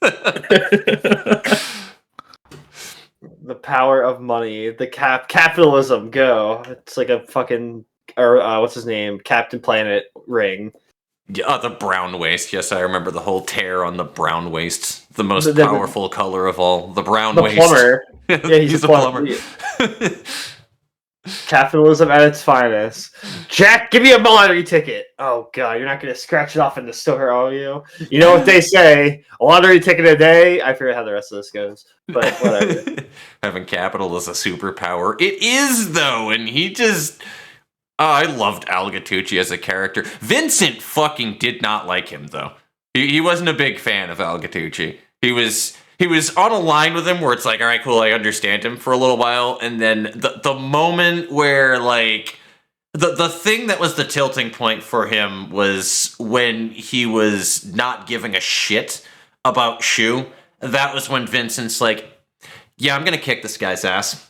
The power of money, the capitalism, go. It's like a fucking, or what's his name? Captain Planet ring. Yeah, the brown waist. Yes, I remember the whole tear on the brown waist. The most powerful color of all. The brown waist. Plumber. Yeah, he's a plumber. Capitalism at its finest. Jack, give me a lottery ticket. Oh god, you're not gonna scratch it off in the store, are you? You know what they say? A lottery ticket a day. I forget how the rest of this goes, but whatever. Having capital is a superpower. It is though, and he just. I loved Al Gattucci as a character. Vincent fucking did not like him though. He wasn't a big fan of Al Gattucci. He was on a line with him where it's like, all right, cool, I understand him for a little while, and then the moment where like the thing that was the tilting point for him was when he was not giving a shit about Shu. That was when Vincent's like, yeah, I'm gonna kick this guy's ass.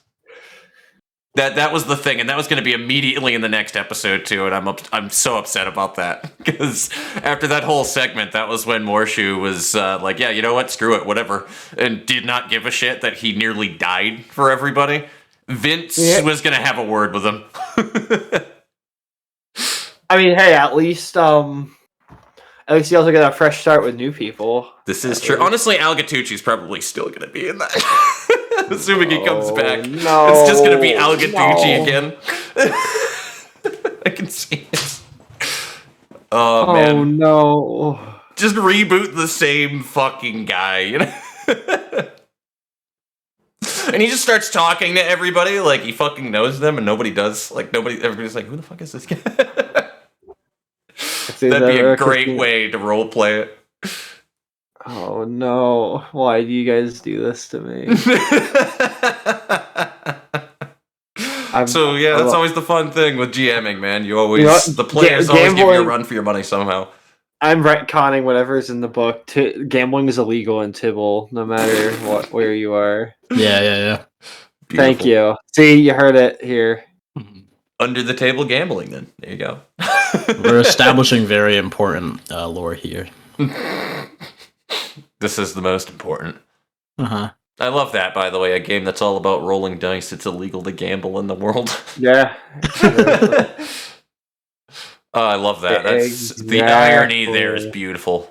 That was the thing, and that was going to be immediately in the next episode too, and I'm so upset about that because after that whole segment, that was when Morshu was like, yeah, you know what, screw it, whatever, and did not give a shit that he nearly died for everybody. Vince was going to have a word with him. I mean, hey, at least you also get a fresh start with new people. This is true. Honestly, Al Gattucci's probably still going to be in that. Assuming he comes back. No, it's just going to be Al Gattucci again. I can see it. Oh, man. Oh, no. Just reboot the same fucking guy, you know? And he just starts talking to everybody like he fucking knows them and nobody does. Like, everybody's like, who the fuck is this guy? That'd be a great way to roleplay it. Oh no, why do you guys do this to me? So yeah, that's always the fun thing with GMing, man. You always, the players always give you a run for your money somehow. I'm retconning whatever's in the book. Gambling is illegal in Tibble, no matter where you are. Yeah. Beautiful. Thank you. See, you heard it here. Under the table gambling, then. There you go. We're establishing very important lore here. This is the most important. Uh-huh. I love that, by the way, a game that's all about rolling dice. It's illegal to gamble in the world. Yeah. I love that. The irony there is beautiful.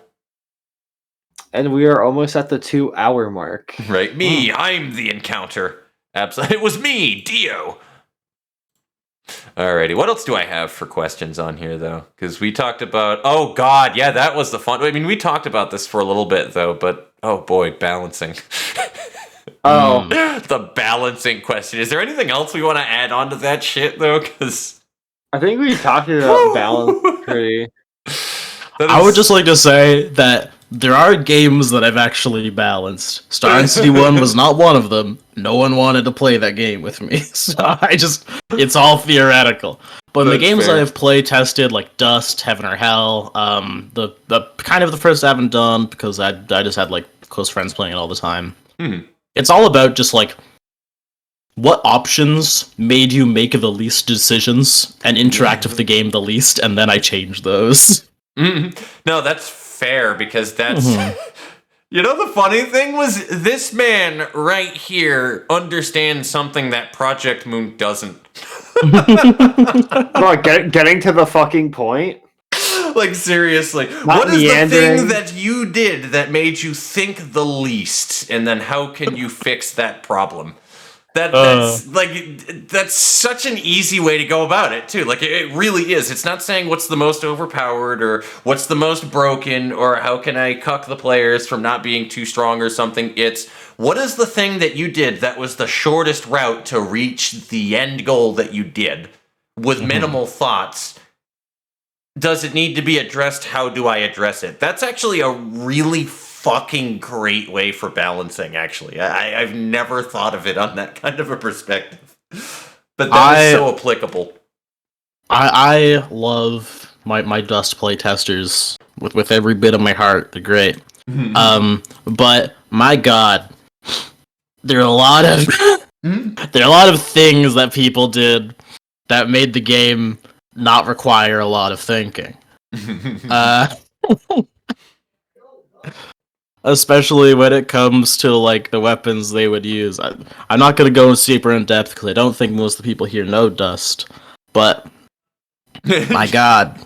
And we are almost at the 2-hour mark. Right. Me, I'm the encounter. Absolutely. It was me, Dio. Alrighty, what else do I have for questions on here, though? Because we talked about... Oh, God, yeah, that was the fun... I mean, we talked about this for a little bit, though, but... Oh, boy, balancing. The balancing question. Is there anything else we want to add on to that shit, though? Because... I think we talked about balance pretty... I would just like to say that there are games that I've actually balanced. Star and City 1 was not one of them. No one wanted to play that game with me. So it's all theoretical. But the games fair. I have play tested, like Dust, Heaven or Hell, the kind of the first I haven't done because I just had like close friends playing it all the time. Mm-hmm. It's all about just like what options made you make the least decisions and interact with the game the least, and then I changed those. No, that's fair, because that's... You know, the funny thing was, this man right here understands something that Project Moon doesn't. Bro, getting to the fucking point? Like, seriously. What is the thing that you did that made you think the least? And then how can you fix that problem? That's such an easy way to go about it, too. Like, it really is. It's not saying what's the most overpowered or what's the most broken or how can I cuck the players from not being too strong or something. It's what is the thing that you did that was the shortest route to reach the end goal that you did with minimal thoughts? Does it need to be addressed? How do I address it? That's actually a really fucking great way for balancing, actually. I've never thought of it on that kind of a perspective. But that is so applicable. I love my Dust play testers with every bit of my heart. They're great. But my god, there are a lot of things that people did that made the game not require a lot of thinking. Especially when it comes to like the weapons they would use. I'm not going to go super in depth because I don't think most of the people here know Dust. But my god,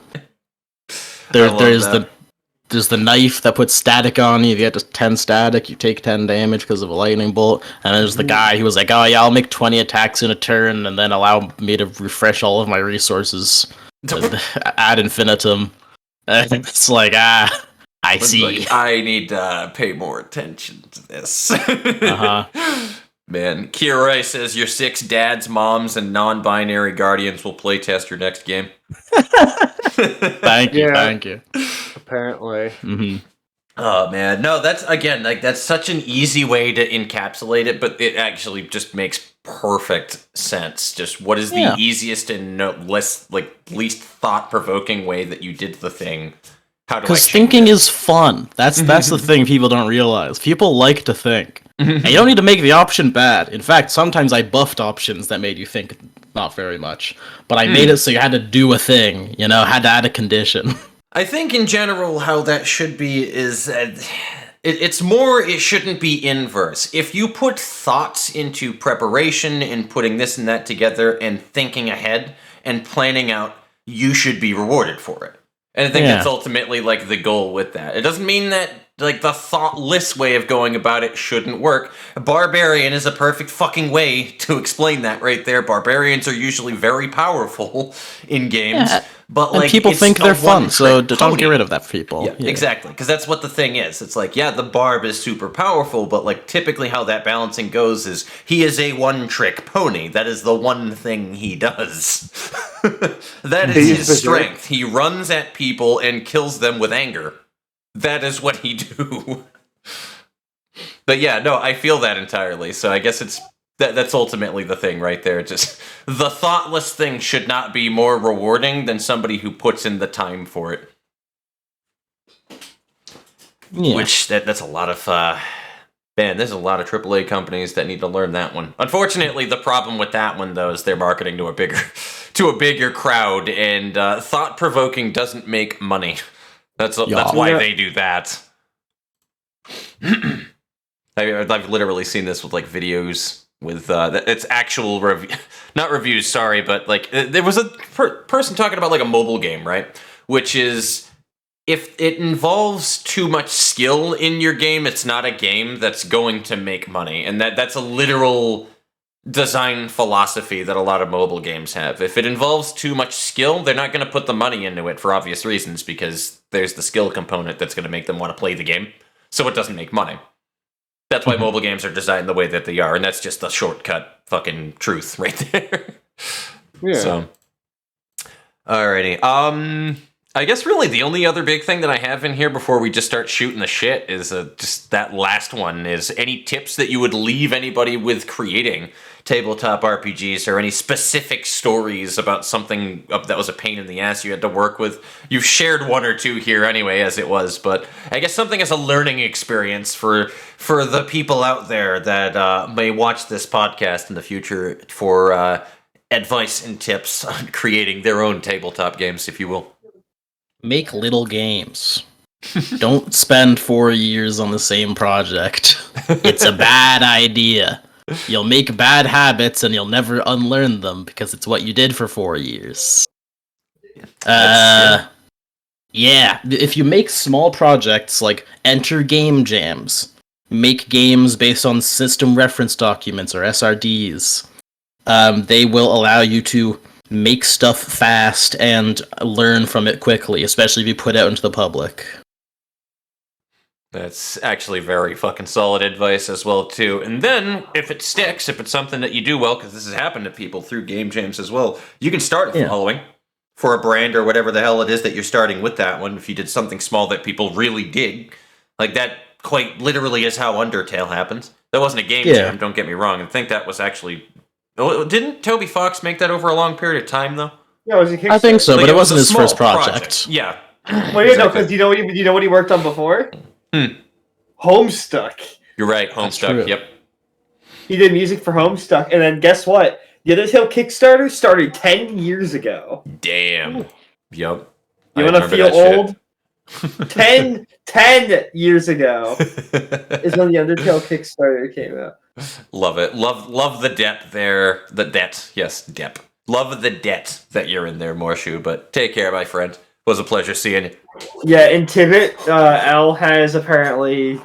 there's the knife that puts static on you. If you get 10 static, you take 10 damage because of a lightning bolt. And there's the guy who was like, "Oh yeah, I'll make 20 attacks in a turn, and then allow me to refresh all of my resources ad infinitum." And it's like, I see. Like, I need to pay more attention to this. Man, Kirai says your 6 dads, moms, and non-binary guardians will playtest your next game. Thank you. Apparently. Oh man, no, that's again like that's such an easy way to encapsulate it, but it actually just makes perfect sense. Just what is the easiest and least thought-provoking way that you did the thing? Because thinking is fun. That's the thing people don't realize. People like to think. And you don't need to make the option bad. In fact, sometimes I buffed options that made you think not very much. But I made it so you had to do a thing, had to add a condition. I think in general how that should be is... it shouldn't be inverse. If you put thoughts into preparation and putting this and that together and thinking ahead and planning out, you should be rewarded for it. And I think that's ultimately, like, the goal with that. It doesn't mean that, like, the thoughtless way of going about it shouldn't work. Barbarian is a perfect fucking way to explain that right there. Barbarians are usually very powerful in games. Yeah. But like, people think they're fun, so don't get rid of that for people. Yeah. Exactly, because that's what the thing is. It's like, the barb is super powerful, but like typically how that balancing goes is he is a one-trick pony. That is the one thing he does. That is his strength. He runs at people and kills them with anger. That is what he do. But I feel that entirely. So I guess that's ultimately the thing right there. Just the thoughtless thing should not be more rewarding than somebody who puts in the time for it. Yeah. Which that's a lot of there's a lot of AAA companies that need to learn that one. Unfortunately, the problem with that one though is they're marketing to a bigger crowd, and thought-provoking doesn't make money. That's why they do that. I've literally seen this with like videos with it's actual not reviews, sorry, but like there was a person talking about like a mobile game, right? Which is, if it involves too much skill in your game, it's not a game that's going to make money. And that's a literal design philosophy that a lot of mobile games have. If it involves too much skill, they're not going to put the money into it for obvious reasons, because there's the skill component that's going to make them want to play the game. So it doesn't make money. That's why mobile games are designed the way that they are, and that's just the shortcut fucking truth right there. Yeah. So, alrighty. I guess really the only other big thing that I have in here before we just start shooting the shit is just that last one is any tips that you would leave anybody with creating tabletop RPGs or any specific stories about something that was a pain in the ass you had to work with. You've shared one or two here anyway as it was, but I guess something as a learning experience for the people out there that may watch this podcast in the future for advice and tips on creating their own tabletop games, if you will. Make little games. Don't spend 4 years on the same project. It's a bad idea. You'll make bad habits and you'll never unlearn them because it's what you did for 4 years. Yeah. If you make small projects like enter game jams, make games based on system reference documents or SRDs, they will allow you to make stuff fast and learn from it quickly, especially if you put it out into the public. That's actually very fucking solid advice as well, too. And then, if it sticks, if it's something that you do well, because this has happened to people through game jams as well, you can start a following for a brand or whatever the hell it is that you're starting with that one. If you did something small that people really dig, like that quite literally is how Undertale happens. That wasn't a game jam, don't get me wrong. I think that was actually... Didn't Toby Fox make that over a long period of time, though? Yeah, it was a Kickstarter. I think so, but it wasn't his first project. Yeah. Well, yeah, no, because you know what he worked on before? Homestuck. You're right, Homestuck, yep. He did music for Homestuck, and then guess what? The Undertale Kickstarter started 10 years ago. Damn. Yep. You want to feel old? 10 years ago is when the Undertale Kickstarter came out. Love it. Love the depth there. The debt. Yes, depth. Love the debt that you're in there, Morshu. But take care, my friend. It was a pleasure seeing you. Yeah, in Tibet, L has apparently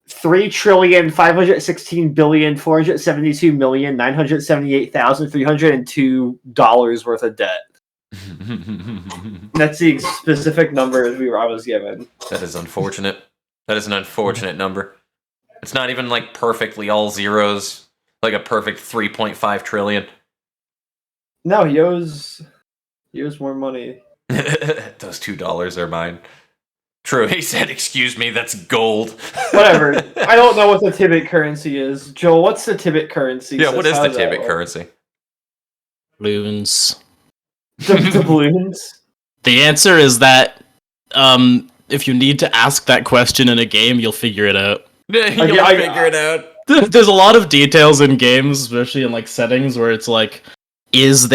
$3,516,472,978,302 worth of debt. That's the specific number I was given. That is unfortunate. That is an unfortunate number. It's not even like perfectly all zeros, like a perfect 3.5 trillion. No, he owes more money. Those $2 are mine. True, he said, excuse me, that's gold. Whatever. I don't know what the Tibet currency is. Joel, what's the Tibet currency? Yeah, what is the Tibet currency? Balloons. The balloons? The answer is that if you need to ask that question in a game, you'll figure it out. You'll figure it out. There's a lot of details in games, especially in like settings where it's like, if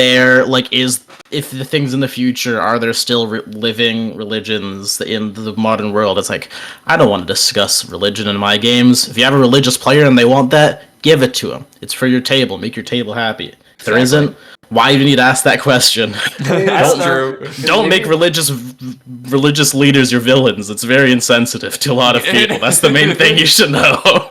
the things in the future, are there still living religions in the modern world? It's like, I don't want to discuss religion in my games. If you have a religious player and they want that, give it to them. It's for your table. Make your table happy. If there isn't, why do you need to ask that question? Don't make religious leaders your villains. It's very insensitive to a lot of people. That's the main thing you should know.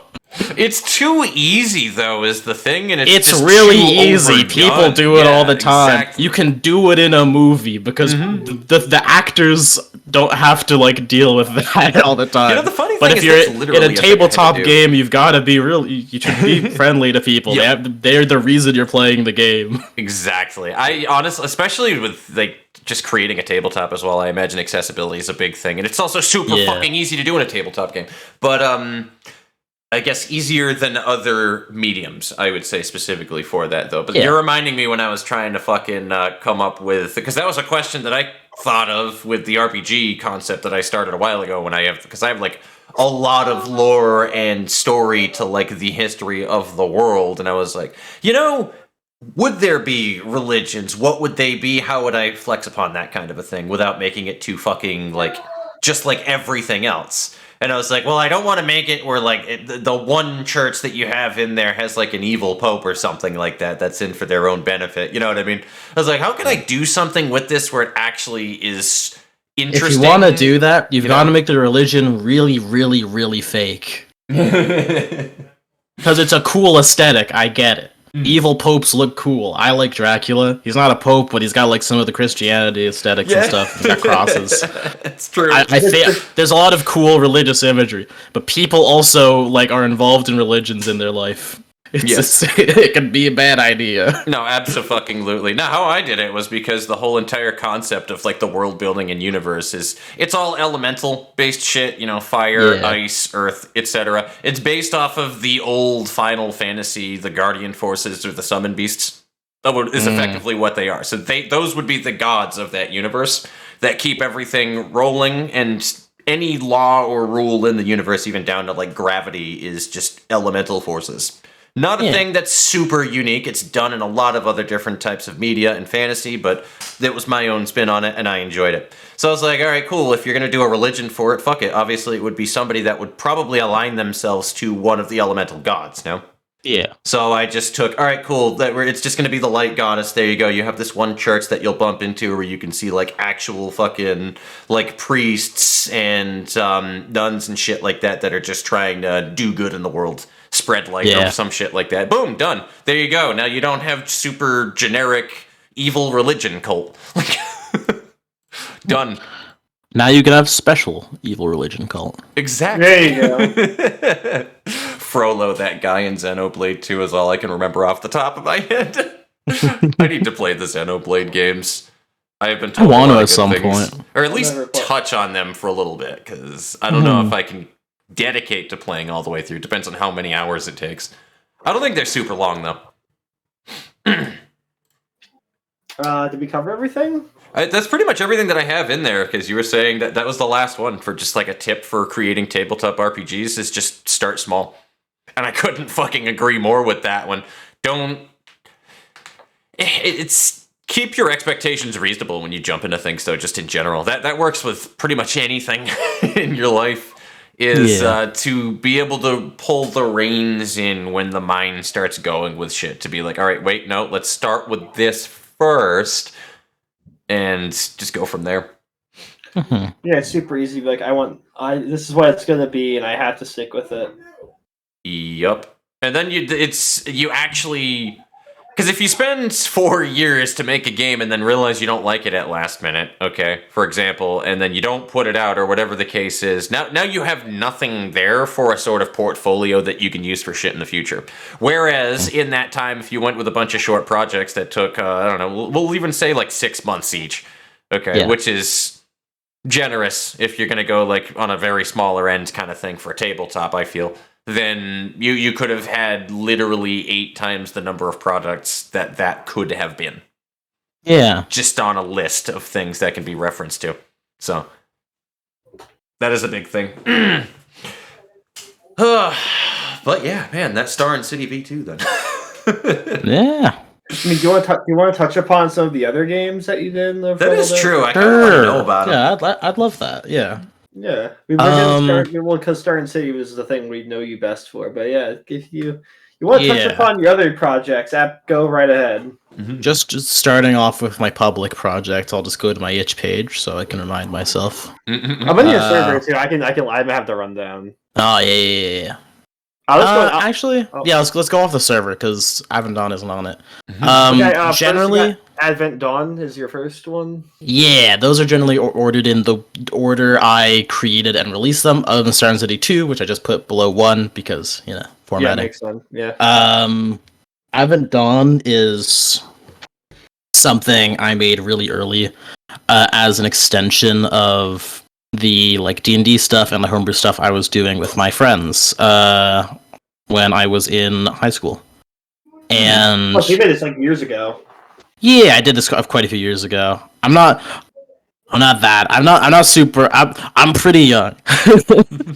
It's too easy, though, is the thing, and it's just really too easy. overdone. People do it all the time. Exactly. You can do it in a movie because the actors don't have to like deal with that all the time. You know, the funny but thing if is you're in a tabletop game, you've got to be you should be friendly to people. Yep. They're the reason you're playing the game. Exactly. I honestly, especially with like just creating a tabletop as well, I imagine accessibility is a big thing, and it's also super fucking easy to do in a tabletop game. But I guess easier than other mediums, I would say specifically for that, though. But you're reminding me when I was trying to fucking come up with... Because that was a question that I thought of with the RPG concept that I started a while ago because I have, like, a lot of lore and story to, like, the history of the world. And I was like, would there be religions? What would they be? How would I flex upon that kind of a thing without making it too fucking, like, just like everything else? And I was like, well, I don't want to make it where, like, the one church that you have in there has, like, an evil pope or something like that that's in for their own benefit. You know what I mean? I was like, how can I do something with this where it actually is interesting? If you want to do that, you've got to make the religion really, really, really fake. Because it's a cool aesthetic, I get it. Evil popes look cool. I like Dracula. He's not a pope, but he's got like some of the Christianity aesthetics and stuff. He's got crosses. It's true. I think there's a lot of cool religious imagery, but people also like are involved in religions in their life. It can be a bad idea. No, absolutely. Now, how I did it was because the whole entire concept of like the world building and universe it's all elemental based shit, fire, ice, earth, etc. It's based off of the old Final Fantasy, the Guardian Forces or the Summon Beasts. That is effectively what they are. So those would be the gods of that universe that keep everything rolling, and any law or rule in the universe, even down to like gravity, is just elemental forces. Not a thing that's super unique. It's done in a lot of other different types of media and fantasy, but it was my own spin on it, and I enjoyed it. So I was like, all right, cool. If you're going to do a religion for it, fuck it. Obviously, it would be somebody that would probably align themselves to one of the elemental gods, no? Yeah. So I just took, all right, cool. It's just going to be the light goddess. There you go. You have this one church that you'll bump into where you can see like actual fucking like priests and nuns and shit like that are just trying to do good in the world. Spread light or some shit like that. Boom, done. There you go. Now you don't have super generic evil religion cult. Done. Now you can have special evil religion cult. Exactly. There you go. Frollo, that guy in Xenoblade 2 is all I can remember off the top of my head. I need to play the Xenoblade games. I have been told I want to at some point. Or at least touch on them for a little bit, because I don't know if I can dedicate to playing all the way through. Depends on how many hours it takes. I don't think they're super long, though. Did we cover everything? That's pretty much everything that I have in there, because you were saying that was the last one for just like a tip for creating tabletop RPGs is just start small. And I couldn't fucking agree more with that one. It's keep your expectations reasonable when you jump into things, though, just in general. That works with pretty much anything in your life. To be able to pull the reins in when the mind starts going with shit. To be like, all right, wait, no, let's start with this first, and just go from there. Yeah, it's super easy. Like, this is what it's gonna be, and I have to stick with it. Yup. And then you actually... Because if you spend 4 years to make a game and then realize you don't like it at last minute, okay, for example, and then you don't put it out or whatever the case is, now you have nothing there for a sort of portfolio that you can use for shit in the future. Whereas in that time, if you went with a bunch of short projects that took, I don't know, we'll even say like 6 months each, okay, which is generous if you're going to go like on a very smaller end kind of thing for a tabletop, I feel. Then you could have had literally 8 times the number of products that could have been. Yeah. Just on a list of things that can be referenced to. So, that is a big thing. But yeah, man, that's Star and City V2 then. Yeah. I mean, do you want to touch upon some of the other games that you did? That is true. I kind of want to know about them. Yeah, I'd love that. Yeah. Yeah, because Star and City was the thing we know you best for. But yeah, if you want to touch upon your other projects, go right ahead. Mm-hmm. Just starting off with my public project, I'll just go to my itch page so I can remind myself. I'm on your server too. I have the rundown. Oh yeah. Let's go off the server because Advent Dawn isn't on it. Generally, Advent Dawn is your first one. Yeah, those are generally ordered in the order I created and released them. Other than Star and City 2, which I just put below 1 because formatting. Yeah, makes sense. Yeah. Advent Dawn is something I made really early as an extension of the like D&D stuff and the homebrew stuff I was doing with my friends when I was in high school. And you made this like years ago. Yeah, I did this quite a few years ago. I'm not super. I'm pretty young.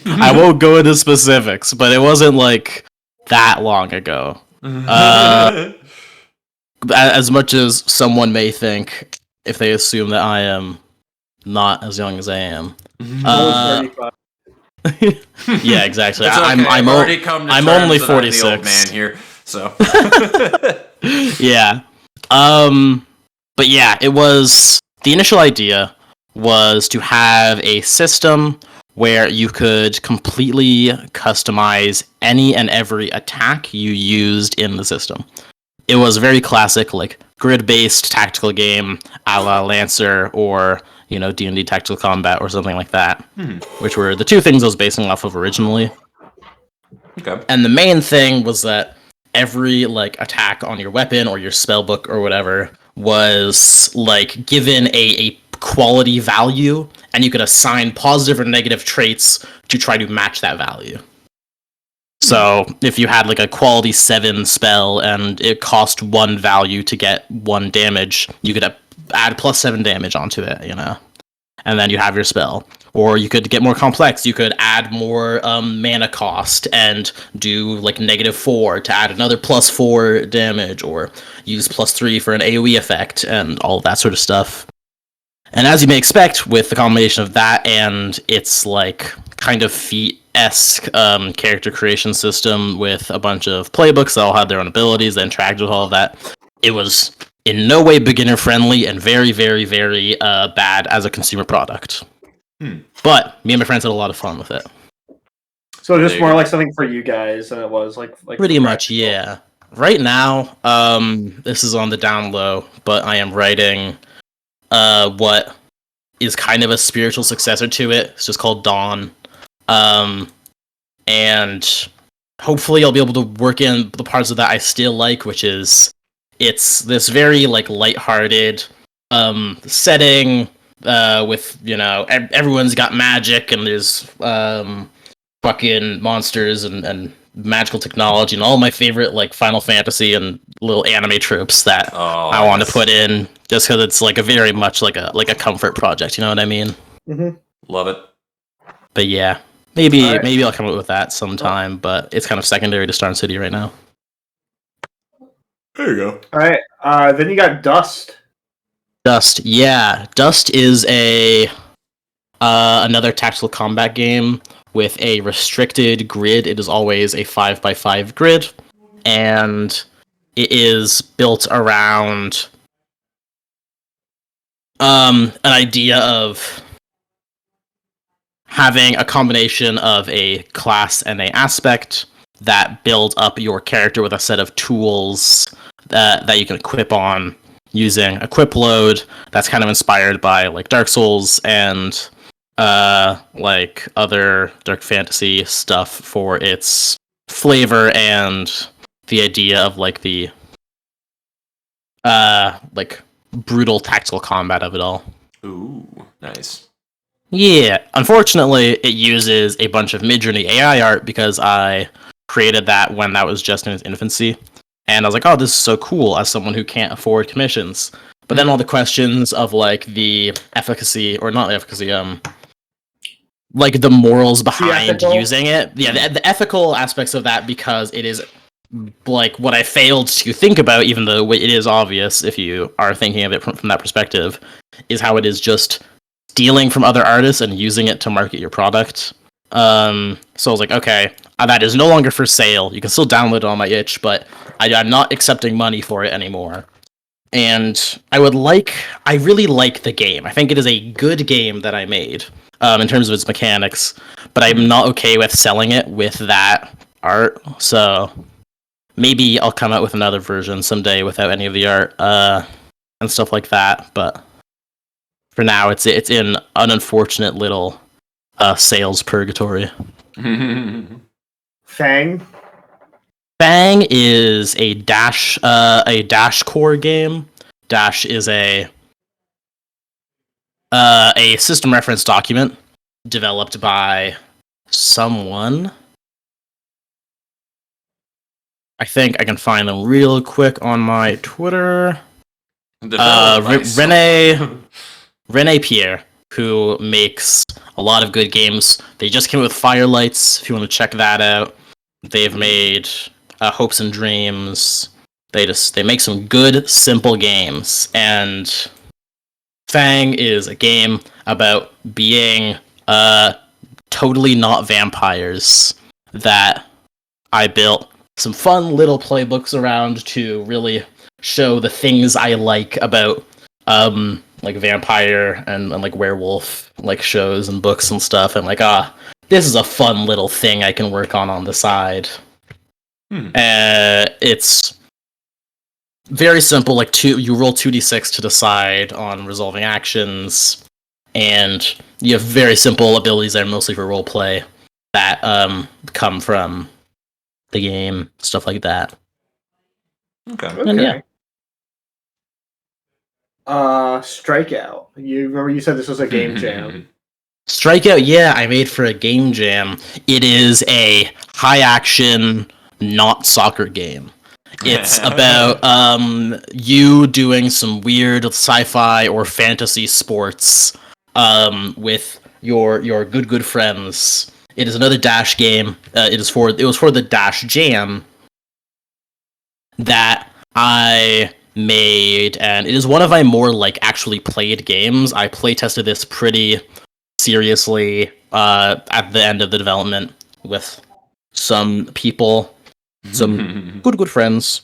I won't go into specifics, but it wasn't like that long ago. As much as someone may think, if they assume that I am not as young as I am. Yeah, exactly. Okay. I'm only 46. I'm the old man here, so. Yeah. But yeah, it was the initial idea was to have a system where you could completely customize any and every attack you used in the system. It was a very classic, like grid-based tactical game, a la Lancer or D&D Tactical Combat or something like that, which were the two things I was basing off of originally. Okay. And the main thing was that every like attack on your weapon or your spell book or whatever was like given a quality value, and you could assign positive or negative traits to try to match that value. So if you had like a quality 7 spell and it cost 1 value to get 1 damage, you could add plus 7 damage onto it, you know, and then you have your spell. Or you could get more complex. You could add more mana cost and do like -4 to add another plus 4 damage, or use plus 3 for an AoE effect and all that sort of stuff. And as you may expect, with the combination of that and its like kind of Feat-esque character creation system with a bunch of playbooks that all had their own abilities that interacted with all of that, it was in no way beginner friendly and very, very, very bad as a consumer product. But me and my friends had a lot of fun with it. So just more like something for you guys than it was like pretty much, yeah. Right now, this is on the down low, but I am writing what is kind of a spiritual successor to it. It's just called Dawn. And hopefully I'll be able to work in the parts of that I still like, which is it's this very like lighthearted setting with, you know, everyone's got magic and there's fucking monsters and magical technology and all my favorite like Final Fantasy and little anime tropes that I want to put in, just because it's like a very much like a comfort project, you know what I mean? Mm-hmm. Love it. But yeah, maybe I'll come up with that sometime, but it's kind of secondary to Star and City right now. There you go. All right, then you got Dust. Dust, yeah. Dust is a another tactical combat game with a restricted grid. It is always a 5x5 grid, and it is built around an idea of having a combination of a class and a aspect that build up your character with a set of tools that you can equip on using equip load. That's kind of inspired by like Dark Souls and like other dark fantasy stuff for its flavor and the idea of like the like brutal tactical combat of it all. Ooh, nice. Yeah, unfortunately it uses a bunch of Midjourney AI art because I created that when that was just in its infancy, and I was like, oh, this is so cool as someone who can't afford commissions. But then all the questions of like the efficacy, or not the efficacy, like the morals behind using it. Yeah, the ethical aspects of that, because it is like what I failed to think about, even though it is obvious if you are thinking of it from that perspective, is how it is just stealing from other artists and using it to market your product. So I was like, okay, that is no longer for sale. You can still download it on my itch, but I'm not accepting money for it anymore. And I really like the game. I think it is a good game that I made in terms of its mechanics, but I'm not okay with selling it with that art. So maybe I'll come out with another version someday without any of the art and stuff like that. But for now, it's in an unfortunate little sales purgatory. Fang. Fang is a dash core game. Dash is a system reference document developed by someone. I think I can find them real quick on my Twitter. Rene Pierre, who makes a lot of good games. They just came out with Firelights, if you want to check that out. They've made Hopes and Dreams. They make some good, simple games. And Fang is a game about being totally not vampires that I built some fun little playbooks around to really show the things I like about like vampire and like werewolf like shows and books and stuff, and like this is a fun little thing I can work on the side. It's very simple, like you roll 2d6 to decide on resolving actions, and you have very simple abilities that are mostly for roleplay that come from the game, stuff like that. Okay. And yeah. Strikeout. You remember you said this was a game jam. Strikeout, yeah, I made for a game jam. It is a high action, not soccer game. It's about you doing some weird sci-fi or fantasy sports with your good friends. It is another Dash game. It was for the Dash Jam that I made, and it is one of my more like actually played games. I play tested this pretty seriously at the end of the development with some people, some good friends,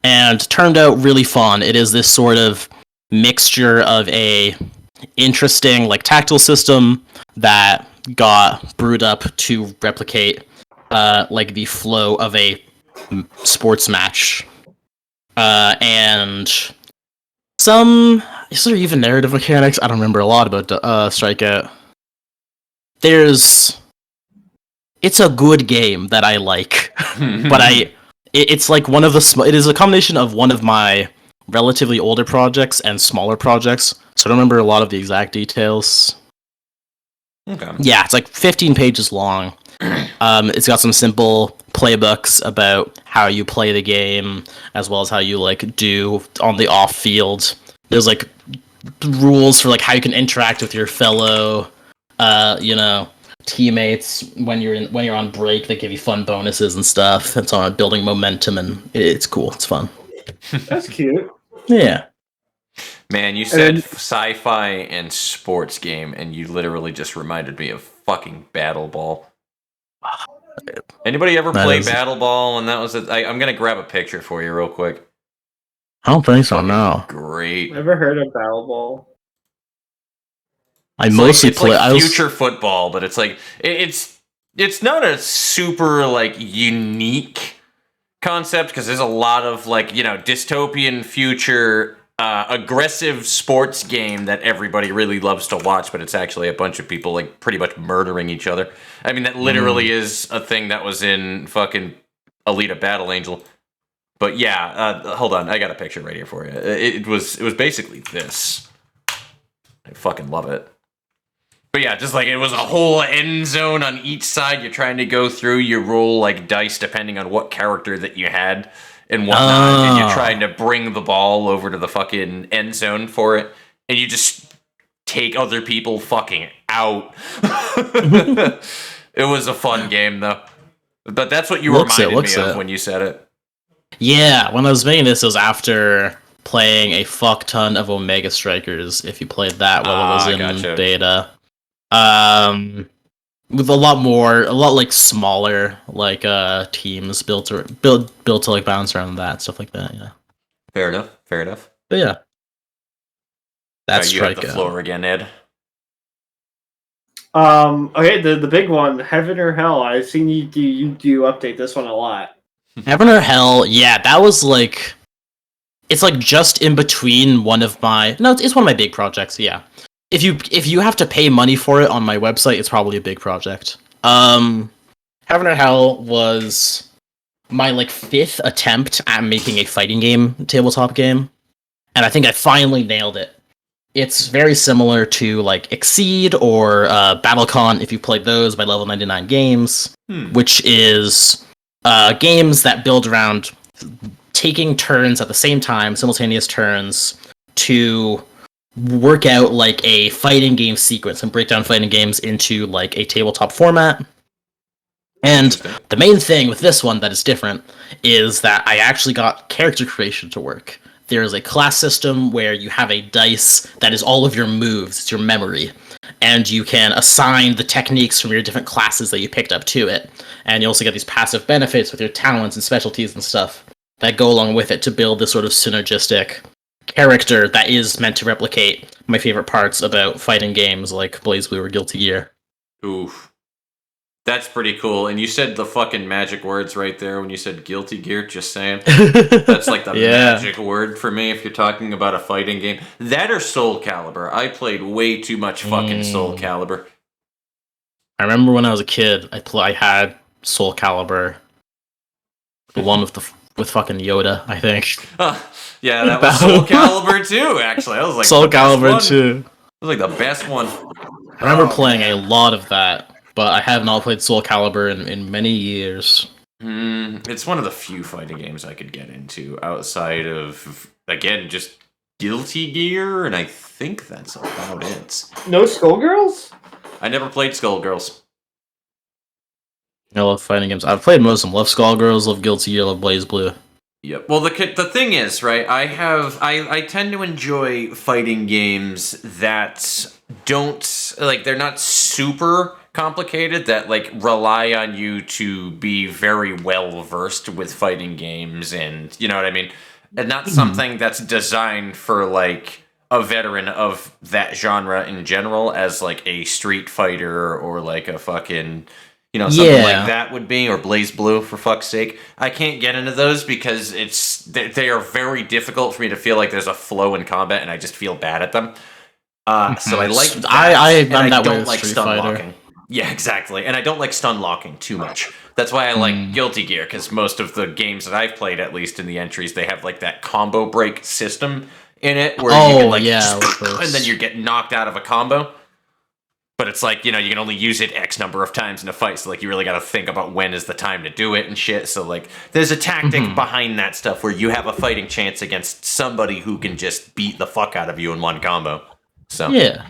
and turned out really fun. It is this sort of mixture of a interesting like tactile system that got brewed up to replicate like the flow of a sports match, and some is there even narrative mechanics? I don't remember a lot about Strikeout. It's a good game that I like, but it's like one of the it is a combination of one of my relatively older projects and smaller projects, so I don't remember a lot of the exact details. Okay. Yeah, it's like 15 pages long. It's got some simple playbooks about how you play the game, as well as how you like do on the off field. There's like rules for like how you can interact with your fellow, teammates when you're on break. They give you fun bonuses and stuff. It's on building momentum, and it's cool. It's fun. That's cute. Yeah. Man, you said sci-fi and sports game, and you literally just reminded me of fucking Battle Ball. Anybody ever play Battle Ball? And that was I'm gonna grab a picture for you real quick. I don't think so. No. Great. Never heard of Battle Ball. I mostly play future football, but it's like it's not a super like unique concept because there's a lot of like dystopian future aggressive sports game that everybody really loves to watch, but it's actually a bunch of people like pretty much murdering each other. I mean, that literally is a thing that was in fucking Alita Battle Angel. But yeah, hold on, I got a picture right here for you. It was basically this. I fucking love it. But yeah, just like it was a whole end zone on each side you're trying to go through. You roll like dice depending on what character that you had and whatnot, and you're trying to bring the ball over to the fucking end zone for it, and you just take other people fucking out. It was a fun game though. But that's what you reminded me of when you said it. Yeah, when I was making this, it was after playing a fuck ton of Omega Strikers. If you played that while it was in beta. With a lot like smaller like teams built to like bounce around that, stuff like that. Yeah. Fair enough. But yeah, that's you have the floor again, Ed. Okay, the big one, Heaven or Hell. I've seen you update this one a lot. Heaven or Hell, yeah, that was like it's like just in between one of my it's one of my big projects. Yeah. If you have to pay money for it on my website, it's probably a big project. Heaven or Hell was my like 5th attempt at making a fighting game, tabletop game, and I think I finally nailed it. It's very similar to like Exceed or BattleCon if you played those by Level 99 Games, which is games that build around taking turns at the same time, simultaneous turns, to work out like a fighting game sequence and break down fighting games into like a tabletop format. And the main thing with this one that is different is that I actually got character creation to work. There is a class system where you have a dice that is all of your moves, it's your memory, and you can assign the techniques from your different classes that you picked up to it. And you also get these passive benefits with your talents and specialties and stuff that go along with it to build this sort of synergistic character that is meant to replicate my favorite parts about fighting games like BlazBlue or Guilty Gear. Oof. That's pretty cool. And you said the fucking magic words right there when you said Guilty Gear, just saying. That's like the magic word for me if you're talking about a fighting game. That or Soul Calibur. I played way too much fucking Soul Calibur. I remember when I was a kid, I had Soul Calibur. The one with the with fucking Yoda, I think. Yeah, that was Soul Calibur 2, actually. That was like Soul Calibur 2. It was like the best one. I remember playing a lot of that, but I have not played Soul Calibur in many years. It's one of the few fighting games I could get into outside of, again, just Guilty Gear, and I think that's about it. No Skullgirls? I never played Skullgirls. I love fighting games. I've played most of them. Love Skullgirls, love Guilty Gear, love BlazBlue. Yep. Well, the thing is, right, I tend to enjoy fighting games that don't, like, they're not super complicated, that, like, rely on you to be very well versed with fighting games, and, you know what I mean? And not something that's designed for, like, a veteran of that genre in general, as, like, a Street Fighter or, like, a fucking... You know, something like that would be, or BlazBlue, for fuck's sake. I can't get into those because they are very difficult for me to feel like there's a flow in combat, and I just feel bad at them. So I like that, I'm that don't way like Street stun Fighter. locking. Yeah, exactly. And I don't like stun locking too much. That's why I like Guilty Gear, because most of the games that I've played, at least in the entries, they have like that combo break system in it, where you can like, and then you get knocked out of a combo. But it's like, you know, you can only use it X number of times in a fight, so like you really got to think about when is the time to do it and shit. So like there's a tactic behind that stuff where you have a fighting chance against somebody who can just beat the fuck out of you in one combo. So yeah.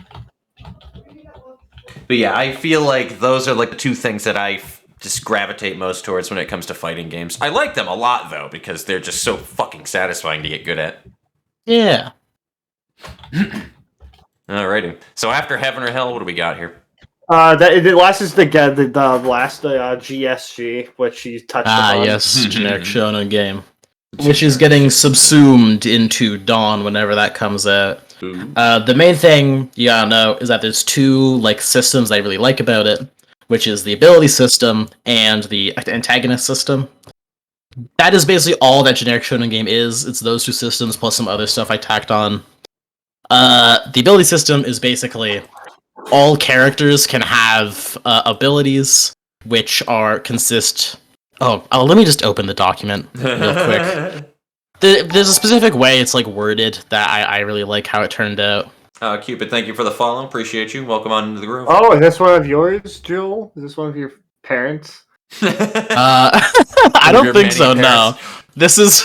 But yeah, I feel like those are like the two things that I just gravitate most towards when it comes to fighting games. I like them a lot though, because they're just so fucking satisfying to get good at. Yeah. Alrighty. So after Heaven or Hell, what do we got here? The last is the last GSG, which you touched upon. Yes, generic shonen game, which is getting subsumed into Dawn whenever that comes out. The main thing you gotta know is that there's two like systems I really like about it, which is the ability system and the antagonist system. That is basically all that generic shonen game is. It's those two systems plus some other stuff I tacked on. The ability system is basically all characters can have abilities which consist. Let me just open the document real quick. There's a specific way it's like worded that I really like how it turned out. Cupid, thank you for the follow. Appreciate you. Welcome on into the groove. Oh, is this one of yours, Joel? Is this one of your parents? I don't think so. Parents? No, this is.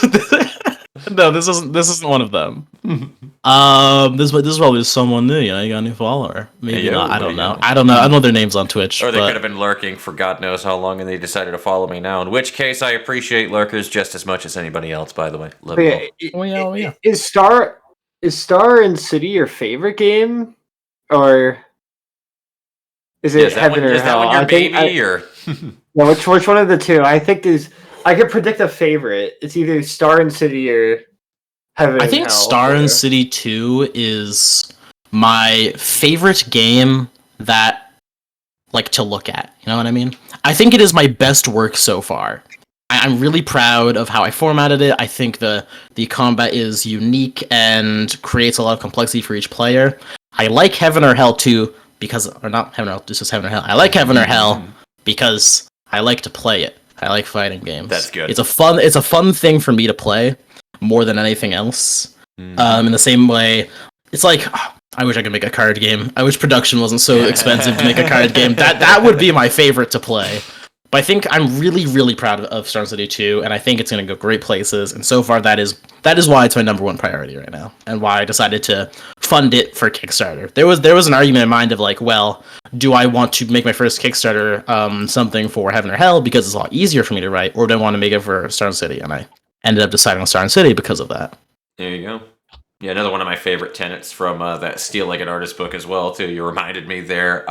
No, this isn't one of them. This is probably someone new. You know, you got a new follower. Maybe not. I don't know. I don't know their names on Twitch. Or they could have been lurking for God knows how long, and they decided to follow me now. In which case, I appreciate lurkers just as much as anybody else. By the way, love yeah. Is Star and City your favorite game, or is it Heaven or Hell? Is that one your baby, or no? Which one of the two? I think I could predict a favorite. It's either Star and City or Heaven. I think Star and City 2 is my favorite game that, like, to look at. You know what I mean? I think it is my best work so far. I'm really proud of how I formatted it. I think the combat is unique and creates a lot of complexity for each player. I like Heaven or Hell 2 or not Heaven or Hell, this is Heaven or Hell. I like Heaven or Hell because I like to play it. I like fighting games. That's good. It's a fun thing for me to play more than anything else. In the same way, it's like I wish I could make a card game. I wish production wasn't so expensive to make a card game. That would be my favorite to play. But I think I'm really, really proud of Star City 2, and I think it's going to go great places. And so far, that is why it's my number one priority right now, and why I decided to fund it for Kickstarter. There was an argument in mind of like, well, do I want to make my first Kickstarter something for Heaven or Hell because it's a lot easier for me to write, or do I want to make it for Star City? And I ended up deciding on Star City because of that. There you go. Yeah, another one of my favorite tenets from that Steal Like an Artist book as well, too. You reminded me there.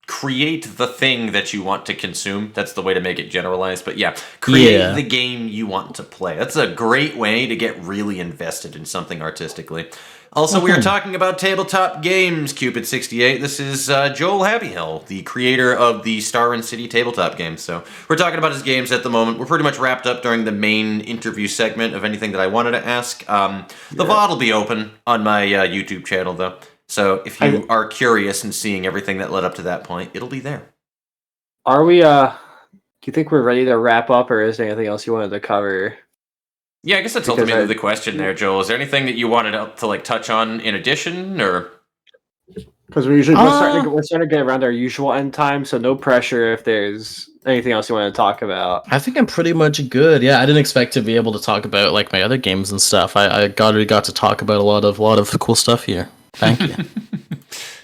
Create the thing that you want to consume. That's the way to make it generalized. But yeah, create the game you want to play. That's a great way to get really invested in something artistically. Also, we are talking about tabletop games, Cupid68. This is Joel Happyhil, the creator of the Star and City tabletop games. So we're talking about his games at the moment. We're pretty much wrapped up during the main interview segment of anything that I wanted to ask. The VOD will be open on my YouTube channel, though. So if you are curious and seeing everything that led up to that point, it'll be there. Are we, do you think we're ready to wrap up, or is there anything else you wanted to cover? Yeah, I guess that's ultimately the question there, Joel. Is there anything that you wanted to like touch on in addition, or? Because we're starting to get around our usual end time, so no pressure if there's anything else you want to talk about. I think I'm pretty much good. Yeah, I didn't expect to be able to talk about like my other games and stuff. I got to talk about a lot of cool stuff here. Thank you.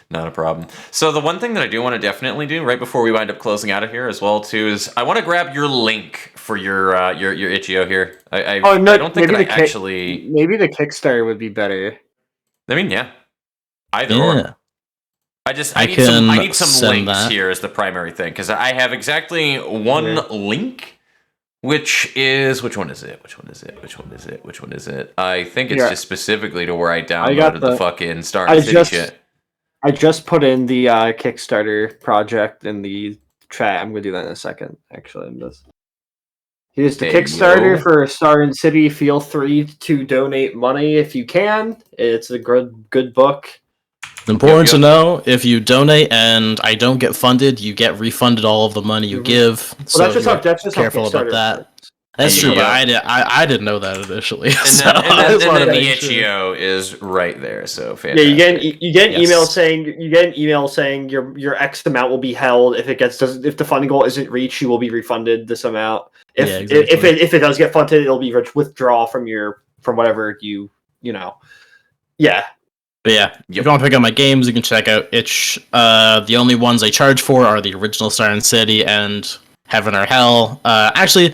Not a problem. So the one thing that I do want to definitely do right before we wind up closing out of here as well too is I want to grab your link for your itch.io here. I don't think that actually. Maybe the Kickstarter would be better. I mean, yeah, either or. I need some links here as the primary thing because I have exactly one link, which one is it? I think it's just specifically to where I downloaded the fucking Star and City shit. I just put in the Kickstarter project in the chat. I'm gonna do that in a second. Actually, here's the Kickstarter for Star and City. Feel free to donate money if you can. It's a good book. Important to know, if you donate and I don't get funded, you get refunded all of the money you give. Well, so that's just careful about that. That's true, but I didn't know that initially. And then the itch.io is right there. So fantastic. Yeah, you get an email saying your X amount will be held if the funding goal isn't reached, you will be refunded this amount. If it does get funded, it'll be withdraw from whatever you know. Yeah. But yeah, if you want to pick up my games, you can check out itch. The only ones I charge for are the original Star and City and Heaven or Hell. Actually,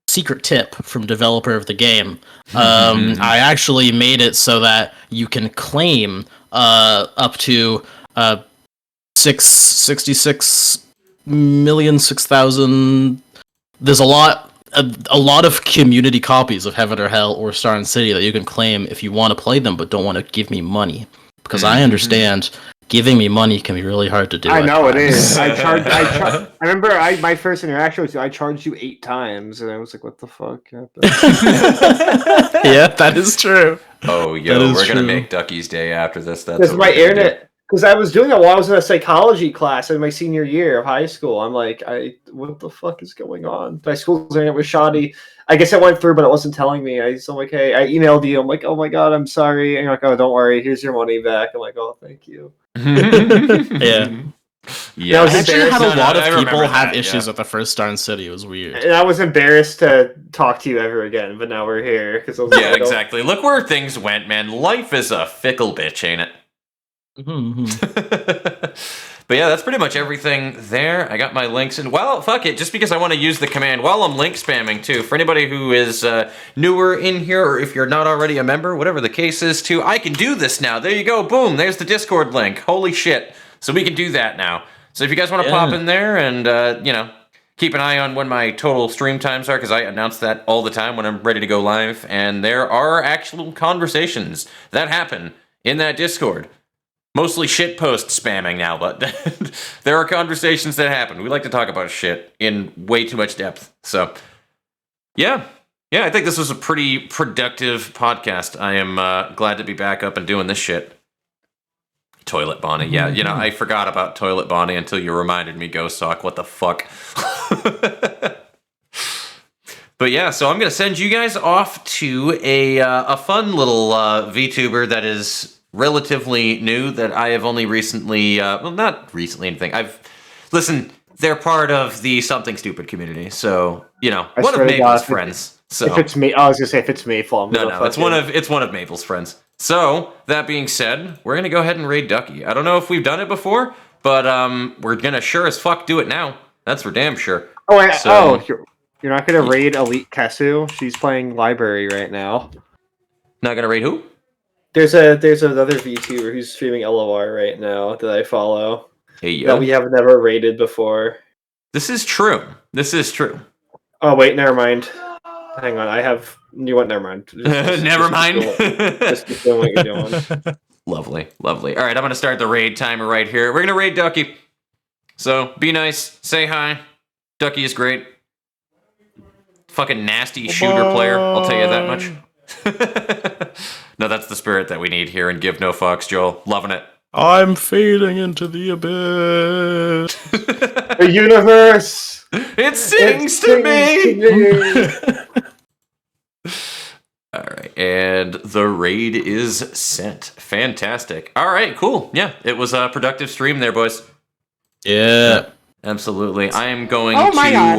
secret tip from developer of the game. I actually made it so that you can claim up to 6,000. There's a lot of community copies of Heaven or Hell or Star and City that you can claim if you want to play them but don't want to give me money. Because I understand giving me money can be really hard to do. I know it is. I remember my first interaction with you, I charged you 8 times, and I was like, what the fuck happened? Yeah, that is true. Oh, we're going to make Ducky's day after this. That's my internet... Because I was doing it while I was in a psychology class in my senior year of high school. I'm like, what the fuck is going on? My school's internet was shoddy. I guess I went through, but it wasn't telling me. I'm like, hey, I emailed you. I'm like, oh my god, I'm sorry. And you're like, oh, don't worry. Here's your money back. I'm like, oh, thank you. Yeah. Yeah, I actually had a lot of people have issues with the first Star and City. It was weird. And I was embarrassed to talk to you ever again, but now we're here. Exactly. Look where things went, man. Life is a fickle bitch, ain't it? But yeah, that's pretty much everything there. I got my links, and well, fuck it, just because I want to use the command while I'm link spamming too. For anybody who is newer in here, or if you're not already a member, whatever the case is too, I can do this now. There you go, boom, there's the Discord link. Holy shit. So we can do that now. So if you guys want to pop in there and, keep an eye on when my total stream times are, because I announce that all the time when I'm ready to go live, and there are actual conversations that happen in that Discord. Mostly shitpost spamming now, but there are conversations that happen. We like to talk about shit in way too much depth. So, yeah, I think this was a pretty productive podcast. I am glad to be back up and doing this shit. Toilet Bonnie, yeah, I forgot about Toilet Bonnie until you reminded me, Ghost Sock. What the fuck? But yeah, so I'm going to send you guys off to a fun little VTuber that is relatively new, that I have only recently, not recently anything. Listen, they're part of the Something Stupid community, so, one of Mabel's friends. So if it's me, I was going to say if it's Maple. No, it's one of Mabel's friends. So, that being said, we're going to go ahead and raid Ducky. I don't know if we've done it before, but we're going to sure as fuck do it now. That's for damn sure. You're not going to raid Elite Kesu? She's playing Library right now. Not going to raid who? There's another VTuber who's streaming LOR right now that I follow. Hey, yo. That we have never raided before. This is true. Oh, wait, never mind. Hang on, never mind. Never mind. Just keep doing what you're doing. Lovely. All right, I'm going to start the raid timer right here. We're going to raid Ducky. So, be nice. Say hi. Ducky is great. Fucking nasty shooter player, I'll tell you that much. No, that's the spirit that we need here and Give No Fucks, Joel. Loving it. I'm fading into the abyss. The universe! It sings to me! All right, and the raid is sent. Fantastic. All right, cool. Yeah, it was a productive stream there, boys. Yeah. Absolutely. I am going Oh my to God.